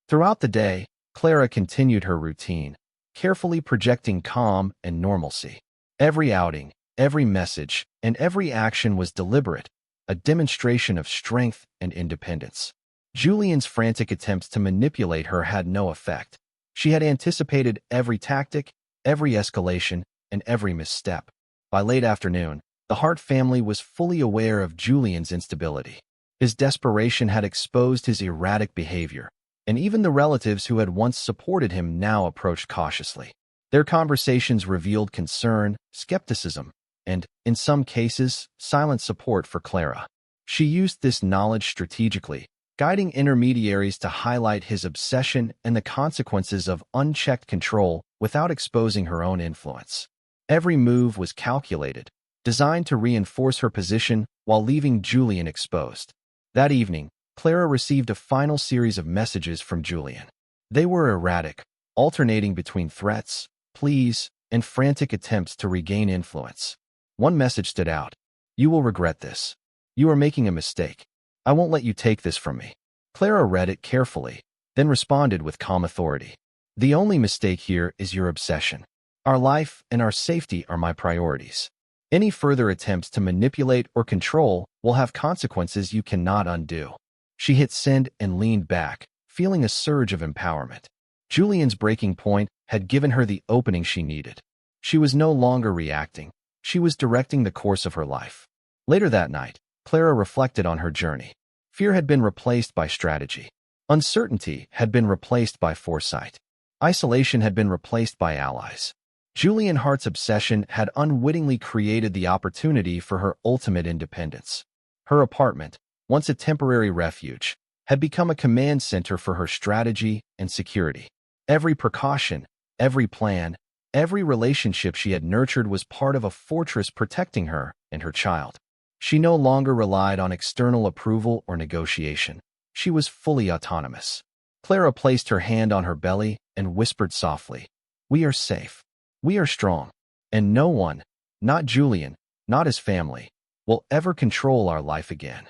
Speaker 1: Throughout the day, Clara continued her routine, carefully projecting calm and normalcy. Every outing, every message, and every action was deliberate, a demonstration of strength and independence. Julian's frantic attempts to manipulate her had no effect. She had anticipated every tactic, every escalation, and every misstep. By late afternoon, the Hart family was fully aware of Julian's instability. His desperation had exposed his erratic behavior, and even the relatives who had once supported him now approached cautiously. Their conversations revealed concern, skepticism, and, in some cases, silent support for Clara. She used this knowledge strategically, guiding intermediaries to highlight his obsession and the consequences of unchecked control without exposing her own influence. Every move was calculated, designed to reinforce her position while leaving Julian exposed. That evening, Clara received a final series of messages from Julian. They were erratic, alternating between threats, pleas, and frantic attempts to regain influence. One message stood out. "You will regret this. You are making a mistake. I won't let you take this from me." Clara read it carefully, then responded with calm authority. "The only mistake here is your obsession. Our life and our safety are my priorities. Any further attempts to manipulate or control will have consequences you cannot undo." She hit send and leaned back, feeling a surge of empowerment. Julian's breaking point had given her the opening she needed. She was no longer reacting. She was directing the course of her life. Later that night, Clara reflected on her journey. Fear had been replaced by strategy. Uncertainty had been replaced by foresight. Isolation had been replaced by allies. Julian Hart's obsession had unwittingly created the opportunity for her ultimate independence. Her apartment, once a temporary refuge, had become a command center for her strategy and security. Every precaution, every plan, every relationship she had nurtured was part of a fortress protecting her and her child. She no longer relied on external approval or negotiation. She was fully autonomous. Clara placed her hand on her belly and whispered softly, "We are safe. We are strong. And no one, not Julian, not his family, will ever control our life again."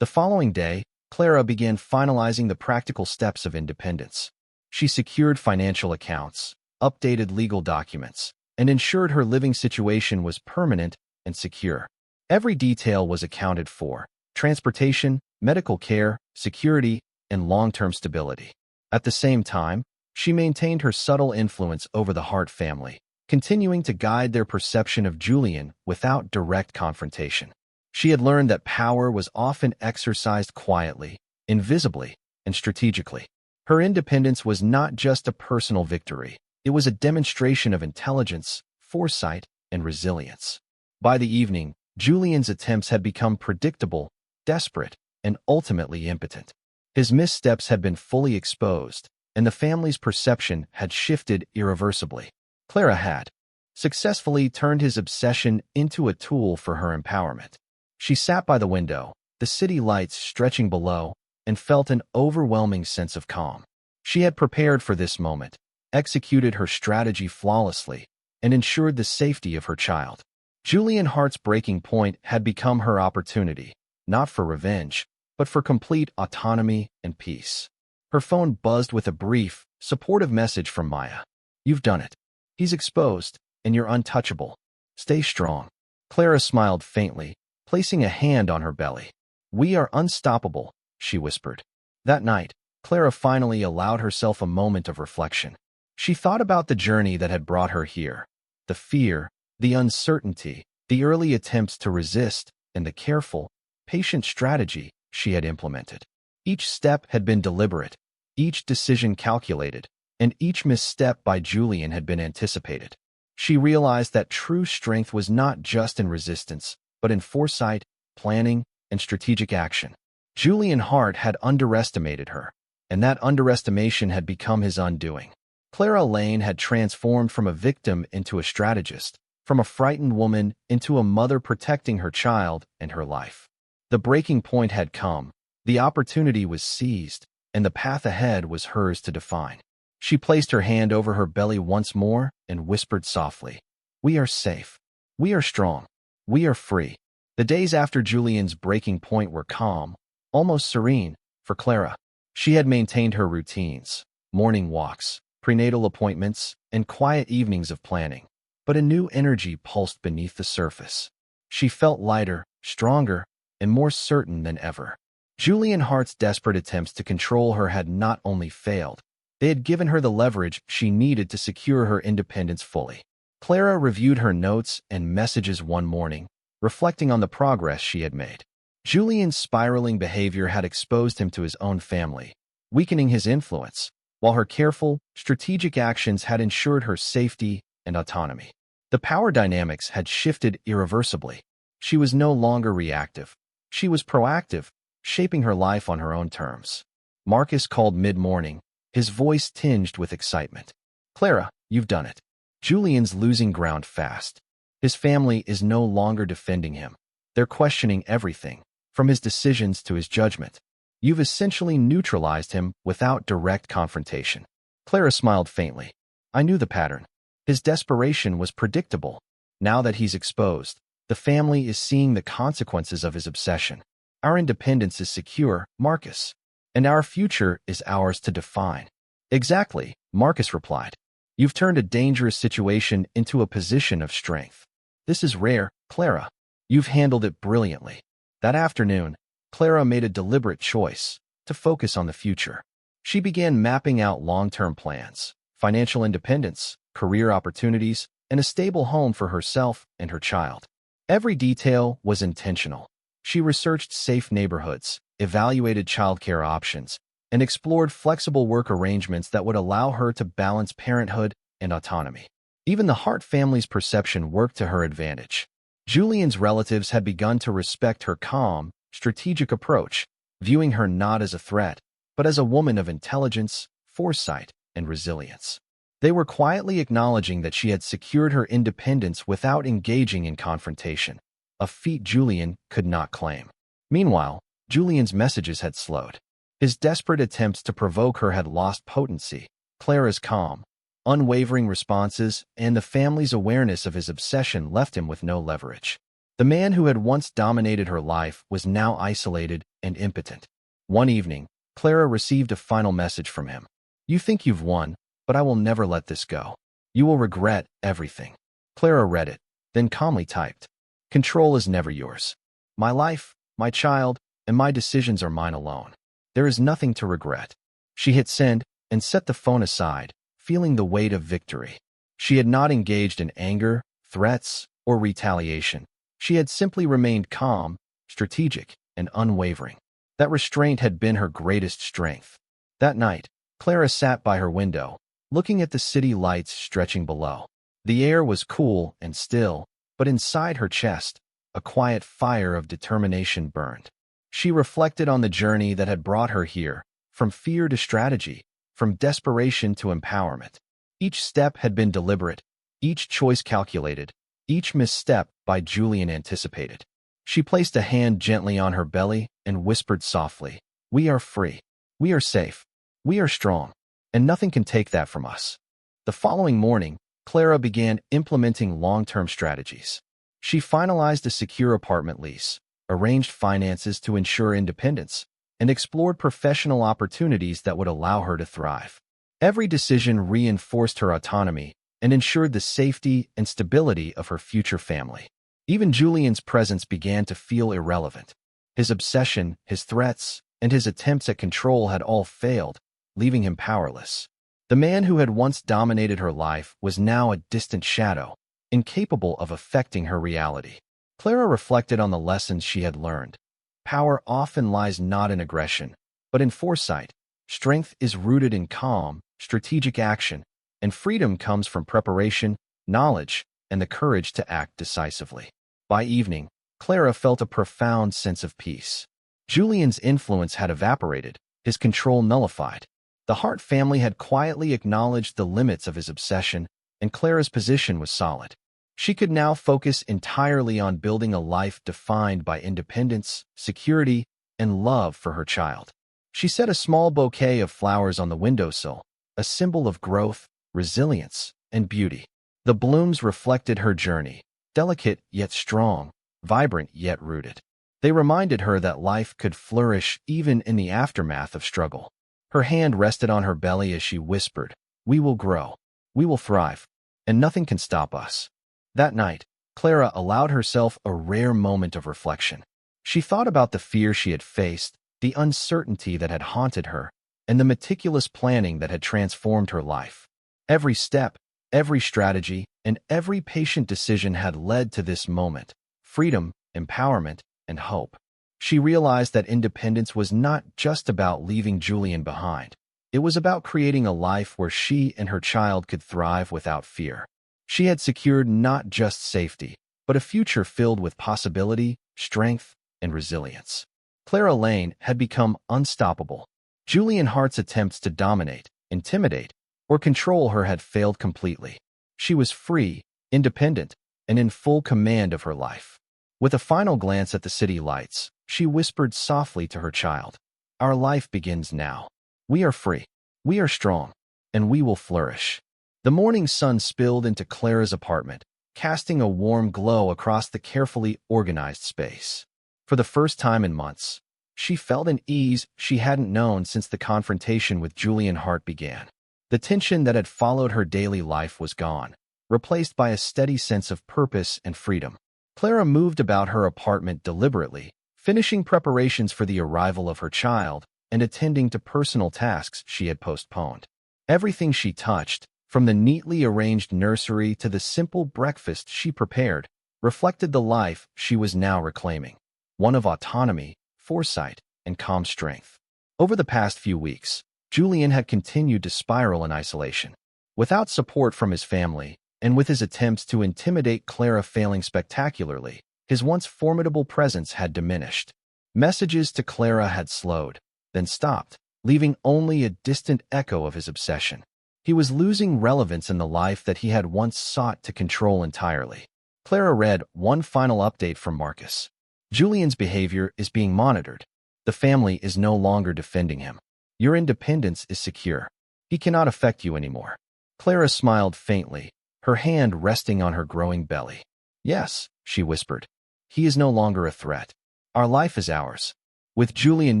Speaker 1: The following day, Clara began finalizing the practical steps of independence. She secured financial accounts, updated legal documents, and ensured her living situation was permanent and secure. Every detail was accounted for: transportation, medical care, security, and long-term stability. At the same time, she maintained her subtle influence over the Hart family, continuing to guide their perception of Julian without direct confrontation. She had learned that power was often exercised quietly, invisibly, and strategically. Her independence was not just a personal victory. It was a demonstration of intelligence, foresight, and resilience. By the evening, Julian's attempts had become predictable, desperate, and ultimately impotent. His missteps had been fully exposed, and the family's perception had shifted irreversibly. Clara had successfully turned his obsession into a tool for her empowerment. She sat by the window, the city lights stretching below, and felt an overwhelming sense of calm. She had prepared for this moment, executed her strategy flawlessly, and ensured the safety of her child. Julian Hart's breaking point had become her opportunity, not for revenge, but for complete autonomy and peace. Her phone buzzed with a brief, supportive message from Maya. "You've done it. He's exposed, and you're untouchable. Stay strong." Clara smiled faintly, placing a hand on her belly. "We are unstoppable," she whispered. That night, Clara finally allowed herself a moment of reflection. She thought about the journey that had brought her here: the fear, the uncertainty, the early attempts to resist, and the careful, patient strategy she had implemented. Each step had been deliberate, each decision calculated, and each misstep by Julian had been anticipated. She realized that true strength was not just in resistance, but in foresight, planning, and strategic action. Julian Hart had underestimated her, and that underestimation had become his undoing. Clara Lane had transformed from a victim into a strategist, from a frightened woman into a mother protecting her child and her life. The breaking point had come, the opportunity was seized, and the path ahead was hers to define. She placed her hand over her belly once more and whispered softly, "We are safe. We are strong. We are free." The days after Julian's breaking point were calm, almost serene, for Clara. She had maintained her routines: morning walks, prenatal appointments, and quiet evenings of planning. But a new energy pulsed beneath the surface. She felt lighter, stronger, and more certain than ever. Julian Hart's desperate attempts to control her had not only failed, they had given her the leverage she needed to secure her independence fully. Clara reviewed her notes and messages one morning, reflecting on the progress she had made. Julian's spiraling behavior had exposed him to his own family, weakening his influence, while her careful, strategic actions had ensured her safety and autonomy. The power dynamics had shifted irreversibly. She was no longer reactive. She was proactive, shaping her life on her own terms. Marcus called mid-morning, his voice tinged with excitement. "Clara, you've done it. Julian's losing ground fast. His family is no longer defending him. They're questioning everything, from his decisions to his judgment. You've essentially neutralized him without direct confrontation." Clara smiled faintly. "I knew the pattern. His desperation was predictable. Now that he's exposed, the family is seeing the consequences of his obsession. Our independence is secure, Marcus, and our future is ours to define." "Exactly," Marcus replied. "You've turned a dangerous situation into a position of strength. This is rare, Clara. You've handled it brilliantly." That afternoon, Clara made a deliberate choice to focus on the future. She began mapping out long-term plans: financial independence, career opportunities, and a stable home for herself and her child. Every detail was intentional. She researched safe neighborhoods, evaluated childcare options, and explored flexible work arrangements that would allow her to balance parenthood and autonomy. Even the Hart family's perception worked to her advantage. Julian's relatives had begun to respect her calm, strategic approach, viewing her not as a threat, but as a woman of intelligence, foresight, and resilience. They were quietly acknowledging that she had secured her independence without engaging in confrontation. a feat Julian could not claim. Meanwhile, Julian's messages had slowed. His desperate attempts to provoke her had lost potency. Clara's calm, unwavering responses and the family's awareness of his obsession left him with no leverage. The man who had once dominated her life was now isolated and impotent. One evening, Clara received a final message from him. "You think you've won, but I will never let this go. You will regret everything." Clara read it, then calmly typed, "Control is never yours. My life, my child, and my decisions are mine alone. There is nothing to regret." She hit send and set the phone aside, feeling the weight of victory. She had not engaged in anger, threats, or retaliation. She had simply remained calm, strategic, and unwavering. That restraint had been her greatest strength. That night, Clara sat by her window, looking at the city lights stretching below. The air was cool and still, but inside her chest, a quiet fire of determination burned. She reflected on the journey that had brought her here, from fear to strategy, from desperation to empowerment. Each step had been deliberate, each choice calculated, each misstep by Julian anticipated. She placed a hand gently on her belly and whispered softly, "We are free. We are safe. We are strong. And nothing can take that from us." The following morning, Clara began implementing long-term strategies. She finalized a secure apartment lease, arranged finances to ensure independence, and explored professional opportunities that would allow her to thrive. Every decision reinforced her autonomy and ensured the safety and stability of her future family. Even Julian's presence began to feel irrelevant. His obsession, his threats, and his attempts at control had all failed, leaving him powerless. The man who had once dominated her life was now a distant shadow, incapable of affecting her reality. Clara reflected on the lessons she had learned. Power often lies not in aggression, but in foresight. Strength is rooted in calm, strategic action, and freedom comes from preparation, knowledge, and the courage to act decisively. By evening, Clara felt a profound sense of peace. Julian's influence had evaporated, his control nullified. The Hart family had quietly acknowledged the limits of his obsession, and Clara's position was solid. She could now focus entirely on building a life defined by independence, security, and love for her child. She set a small bouquet of flowers on the windowsill, a symbol of growth, resilience, and beauty. The blooms reflected her journey, delicate yet strong, vibrant yet rooted. They reminded her that life could flourish even in the aftermath of struggle. Her hand rested on her belly as she whispered, "We will grow, we will thrive, and nothing can stop us." That night, Clara allowed herself a rare moment of reflection. She thought about the fear she had faced, the uncertainty that had haunted her, and the meticulous planning that had transformed her life. Every step, every strategy, and every patient decision had led to this moment: freedom, empowerment, and hope. She realized that independence was not just about leaving Julian behind. It was about creating a life where she and her child could thrive without fear. She had secured not just safety, but a future filled with possibility, strength, and resilience. Clara Lane had become unstoppable. Julian Hart's attempts to dominate, intimidate, or control her had failed completely. She was free, independent, and in full command of her life. With a final glance at the city lights, she whispered softly to her child, "Our life begins now. We are free, we are strong, and we will flourish." The morning sun spilled into Clara's apartment, casting a warm glow across the carefully organized space. For the first time in months, she felt an ease she hadn't known since the confrontation with Julian Hart began. The tension that had followed her daily life was gone, replaced by a steady sense of purpose and freedom. Clara moved about her apartment deliberately, finishing preparations for the arrival of her child and attending to personal tasks she had postponed. Everything she touched, from the neatly arranged nursery to the simple breakfast she prepared, reflected the life she was now reclaiming, one of autonomy, foresight, and calm strength. Over the past few weeks, Julian had continued to spiral in isolation. Without support from his family, and with his attempts to intimidate Clara failing spectacularly, his once formidable presence had diminished. Messages to Clara had slowed, then stopped, leaving only a distant echo of his obsession. He was losing relevance in the life that he had once sought to control entirely. Clara read one final update from Marcus. Julian's behavior is being monitored. The family is no longer defending him. Your independence is secure. He cannot affect you anymore. Clara smiled faintly, her hand resting on her growing belly. Yes, she whispered. He is no longer a threat. Our life is ours. With Julian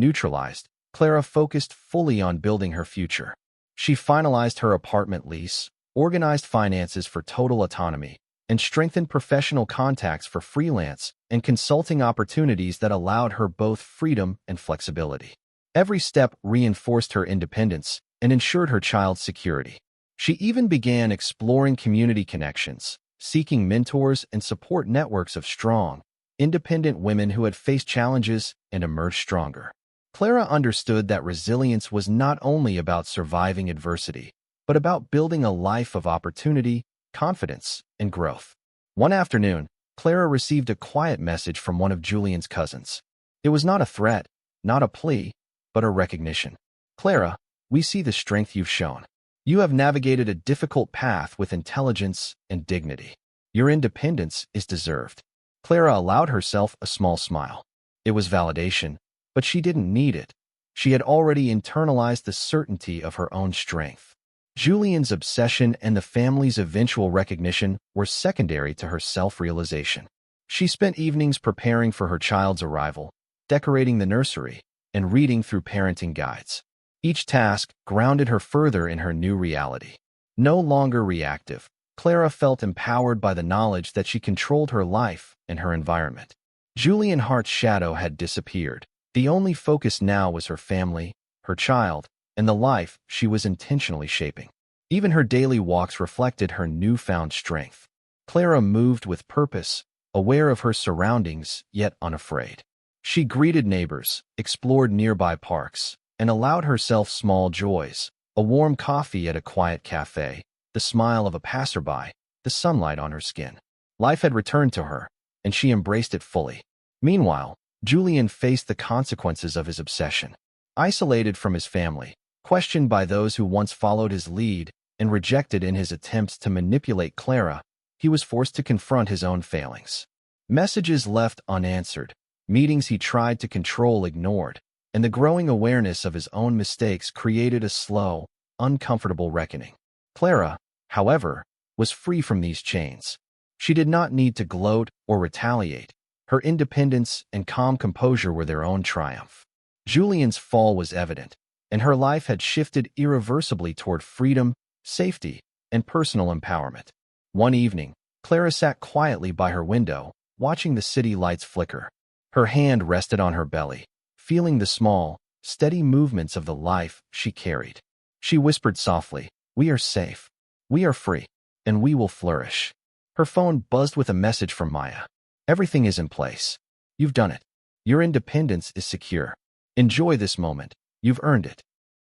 Speaker 1: neutralized, Clara focused fully on building her future. She finalized her apartment lease, organized finances for total autonomy, and strengthened professional contacts for freelance and consulting opportunities that allowed her both freedom and flexibility. Every step reinforced her independence and ensured her child's security. She even began exploring community connections, seeking mentors and support networks of strong, independent women who had faced challenges and emerged stronger. Clara understood that resilience was not only about surviving adversity, but about building a life of opportunity, confidence, and growth. One afternoon, Clara received a quiet message from one of Julian's cousins. It was not a threat, not a plea, but a recognition. Clara, we see the strength you've shown. You have navigated a difficult path with intelligence and dignity. Your independence is deserved. Clara allowed herself a small smile. It was validation, but she didn't need it. She had already internalized the certainty of her own strength. Julian's obsession and the family's eventual recognition were secondary to her self-realization. She spent evenings preparing for her child's arrival, decorating the nursery, and reading through parenting guides. Each task grounded her further in her new reality. No longer reactive, Clara felt empowered by the knowledge that she controlled her life and her environment. Julian Hart's shadow had disappeared. The only focus now was her family, her child, and the life she was intentionally shaping. Even her daily walks reflected her newfound strength. Clara moved with purpose, aware of her surroundings, yet unafraid. She greeted neighbors, explored nearby parks, and allowed herself small joys, a warm coffee at a quiet cafe, the smile of a passerby, the sunlight on her skin. Life had returned to her, and she embraced it fully. Meanwhile, Julian faced the consequences of his obsession. Isolated from his family, questioned by those who once followed his lead, and rejected in his attempts to manipulate Clara, he was forced to confront his own failings. Messages left unanswered, meetings he tried to control ignored, and the growing awareness of his own mistakes created a slow, uncomfortable reckoning. Clara, however, was free from these chains. She did not need to gloat or retaliate. Her independence and calm composure were their own triumph. Julian's fall was evident, and her life had shifted irreversibly toward freedom, safety, and personal empowerment. One evening, Clara sat quietly by her window, watching the city lights flicker. Her hand rested on her belly, feeling the small, steady movements of the life she carried. She whispered softly, "We are safe, we are free, and we will flourish." Her phone buzzed with a message from Maya. "Everything is in place. You've done it. Your independence is secure. Enjoy this moment. You've earned it."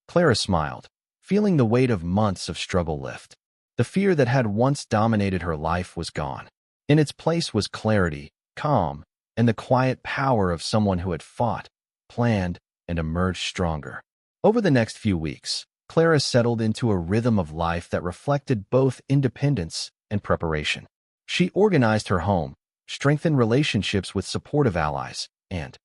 Speaker 1: Clara smiled, feeling the weight of months of struggle lift. The fear that had once dominated her life was gone. In its place was clarity, calm, and the quiet power of someone who had fought, planned, and emerged stronger. Over the next few weeks, Clara settled into a rhythm of life that reflected both independence and preparation. She organized her home, strengthened relationships with supportive allies, and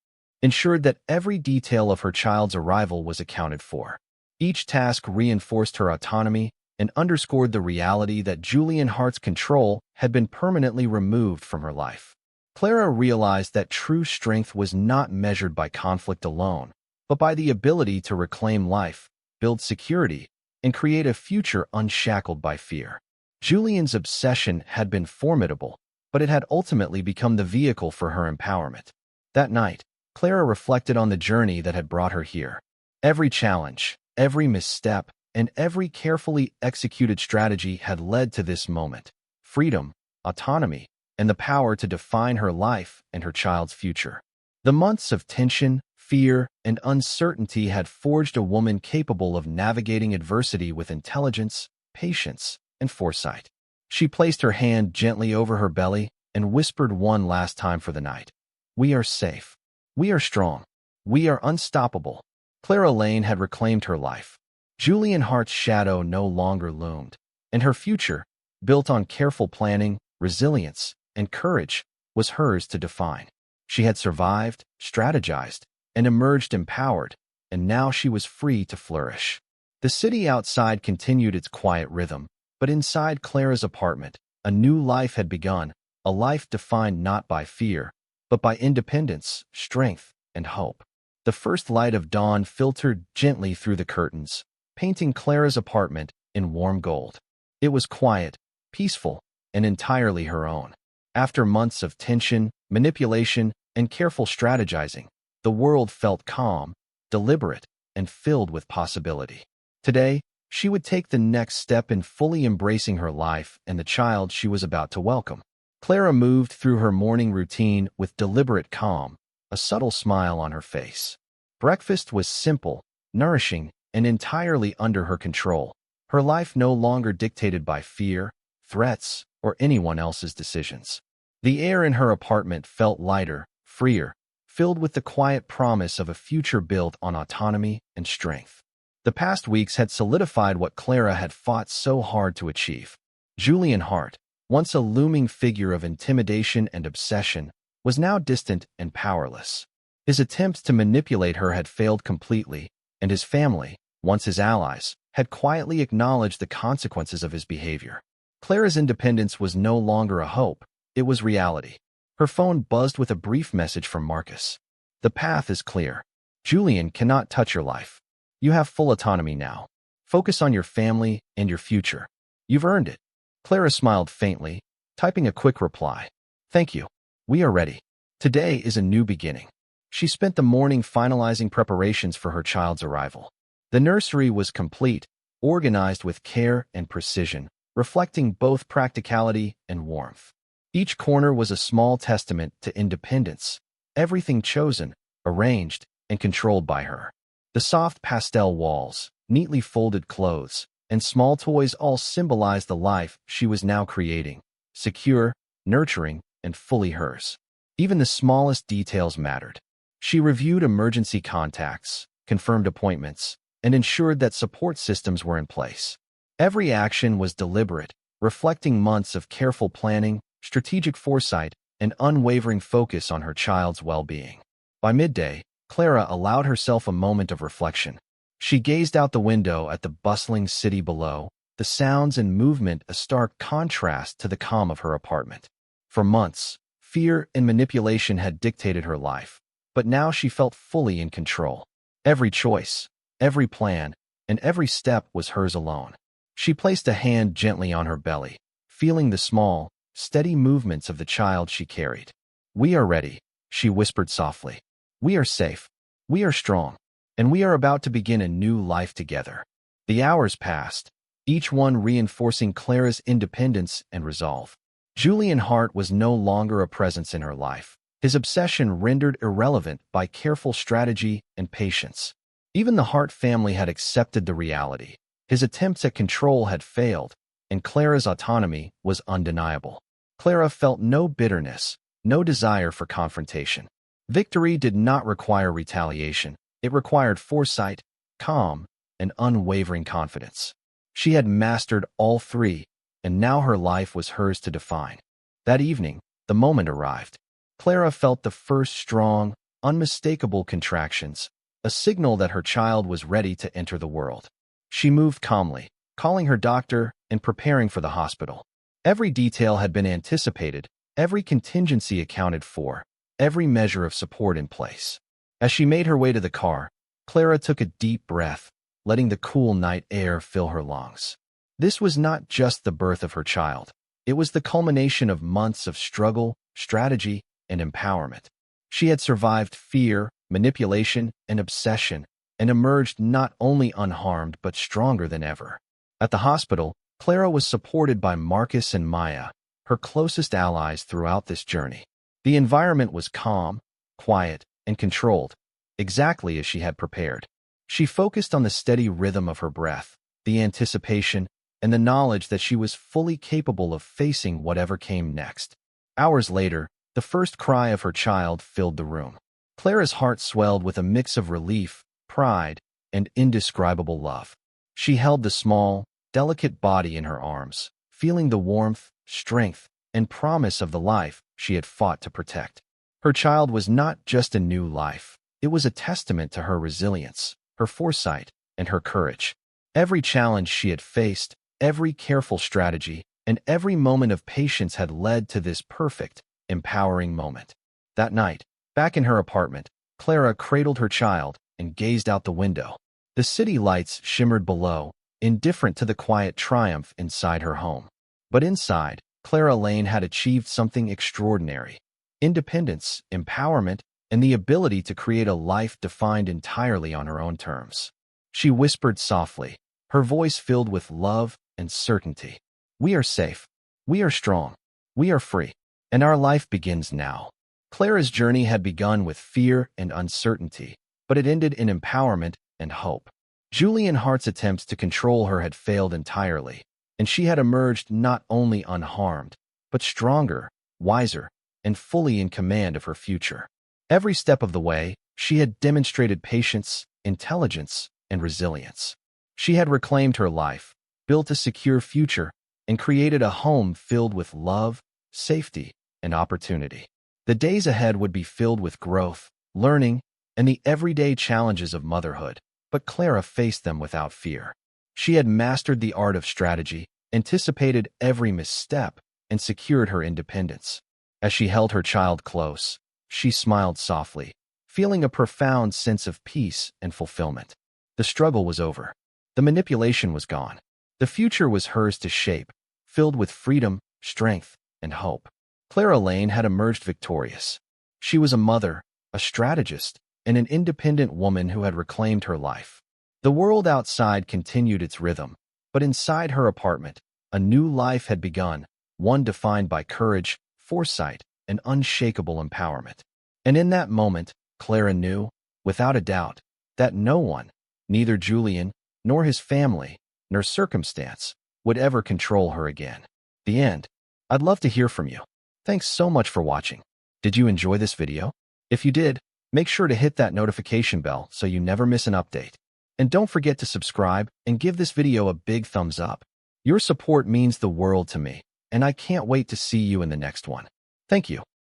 Speaker 1: ensured that every detail of her child's arrival was accounted for. Each task reinforced her autonomy and underscored the reality that Julian Hart's control had been permanently removed from her life. Clara realized that true strength was not measured by conflict alone, but by the ability to reclaim life, build security, and create a future unshackled by fear. Julian's obsession had been formidable, but it had ultimately become the vehicle for her empowerment. That night, Clara reflected on the journey that had brought her here. Every challenge, every misstep, and every carefully executed strategy had led to this moment: freedom, autonomy, and the power to define her life and her child's future. The months of tension, fear, and uncertainty had forged a woman capable of navigating adversity with intelligence, patience, and foresight. She placed her hand gently over her belly and whispered one last time for the night, "We are safe. We are strong. We are unstoppable." Clara Lane had reclaimed her life. Julian Hart's shadow no longer loomed, and her future, built on careful planning, resilience, and courage was hers to define. She had survived, strategized, and emerged empowered, and now she was free to flourish. The city outside continued its quiet rhythm, but inside Clara's apartment, a new life had begun, a life defined not by fear, but by independence, strength, and hope. The first light of dawn filtered gently through the curtains, painting Clara's apartment in warm gold. It was quiet, peaceful, and entirely her own. After months of tension, manipulation, and careful strategizing, the world felt calm, deliberate, and filled with possibility. Today, she would take the next step in fully embracing her life and the child she was about to welcome. Clara moved through her morning routine with deliberate calm, a subtle smile on her face. Breakfast was simple, nourishing, and entirely under her control. Her life no longer dictated by fear, threats, or anyone else's decisions. The air in her apartment felt lighter, freer, filled with the quiet promise of a future built on autonomy and strength. The past weeks had solidified what Clara had fought so hard to achieve. Julian Hart, once a looming figure of intimidation and obsession, was now distant and powerless. His attempts to manipulate her had failed completely, and his family, once his allies, had quietly acknowledged the consequences of his behavior. Clara's independence was no longer a hope, it was reality. Her phone buzzed with a brief message from Marcus. "The path is clear. Julian cannot touch your life. You have full autonomy now. Focus on your family and your future. You've earned it." Clara smiled faintly, typing a quick reply. "Thank you. We are ready. Today is a new beginning." She spent the morning finalizing preparations for her child's arrival. The nursery was complete, organized with care and precision, reflecting both practicality and warmth. Each corner was a small testament to independence, everything chosen, arranged, and controlled by her. The soft pastel walls, neatly folded clothes, and small toys all symbolized the life she was now creating, secure, nurturing, and fully hers. Even the smallest details mattered. She reviewed emergency contacts, confirmed appointments, and ensured that support systems were in place. Every action was deliberate, reflecting months of careful planning, strategic foresight, and unwavering focus on her child's well-being. By midday, Clara allowed herself a moment of reflection. She gazed out the window at the bustling city below, the sounds and movement a stark contrast to the calm of her apartment. For months, fear and manipulation had dictated her life, but now she felt fully in control. Every choice, every plan, and every step was hers alone. She placed a hand gently on her belly, feeling the small, steady movements of the child she carried. "We are ready," she whispered softly. "We are safe. We are strong. And we are about to begin a new life together." The hours passed, each one reinforcing Clara's independence and resolve. Julian Hart was no longer a presence in her life, his obsession rendered irrelevant by careful strategy and patience. Even the Hart family had accepted the reality. His attempts at control had failed, and Clara's autonomy was undeniable. Clara felt no bitterness, no desire for confrontation. Victory did not require retaliation. It required foresight, calm, and unwavering confidence. She had mastered all three, and now her life was hers to define. That evening, the moment arrived. Clara felt the first strong, unmistakable contractions, a signal that her child was ready to enter the world. She moved calmly, calling her doctor and preparing for the hospital. Every detail had been anticipated, every contingency accounted for, every measure of support in place. As she made her way to the car, Clara took a deep breath, letting the cool night air fill her lungs. This was not just the birth of her child. It was the culmination of months of struggle, strategy, and empowerment. She had survived fear, manipulation, and obsession, and emerged not only unharmed but stronger than ever. At the hospital, Clara was supported by Marcus and Maya, her closest allies throughout this journey. The environment was calm, quiet, and controlled, exactly as she had prepared. She focused on the steady rhythm of her breath, the anticipation, and the knowledge that she was fully capable of facing whatever came next. Hours later, the first cry of her child filled the room. Clara's heart swelled with a mix of relief, pride, and indescribable love. She held the small, delicate body in her arms, feeling the warmth, strength, and promise of the life she had fought to protect. Her child was not just a new life. It was a testament to her resilience, her foresight, and her courage. Every challenge she had faced, every careful strategy, and every moment of patience had led to this perfect, empowering moment. That night, back in her apartment, Clara cradled her child and gazed out the window. The city lights shimmered below, indifferent to the quiet triumph inside her home. But inside, Clara Lane had achieved something extraordinary. Independence, empowerment, and the ability to create a life defined entirely on her own terms. She whispered softly, her voice filled with love and certainty. "We are safe. We are strong. We are free. And our life begins now." Clara's journey had begun with fear and uncertainty, but it ended in empowerment and hope. Julian Hart's attempts to control her had failed entirely, and she had emerged not only unharmed, but stronger, wiser, and fully in command of her future. Every step of the way, she had demonstrated patience, intelligence, and resilience. She had reclaimed her life, built a secure future, and created a home filled with love, safety, and opportunity. The days ahead would be filled with growth, learning, and the everyday challenges of motherhood, but Clara faced them without fear. She had mastered the art of strategy, anticipated every misstep, and secured her independence. As she held her child close, she smiled softly, feeling a profound sense of peace and fulfillment. The struggle was over. The manipulation was gone. The future was hers to shape, filled with freedom, strength, and hope. Clara Lane had emerged victorious. She was a mother, a strategist, and an independent woman who had reclaimed her life. The world outside continued its rhythm, but inside her apartment, a new life had begun, one defined by courage, foresight, and unshakable empowerment. And in that moment, Clara knew, without a doubt, that no one, neither Julian, nor his family, nor circumstance, would ever control her again. The end. I'd love to hear from you. Thanks so much for watching. Did you enjoy this video? If you did, make sure to hit that notification bell so you never miss an update. And don't forget to subscribe and give this video a big thumbs up. Your support means the world to me, and I can't wait to see you in the next one. Thank you.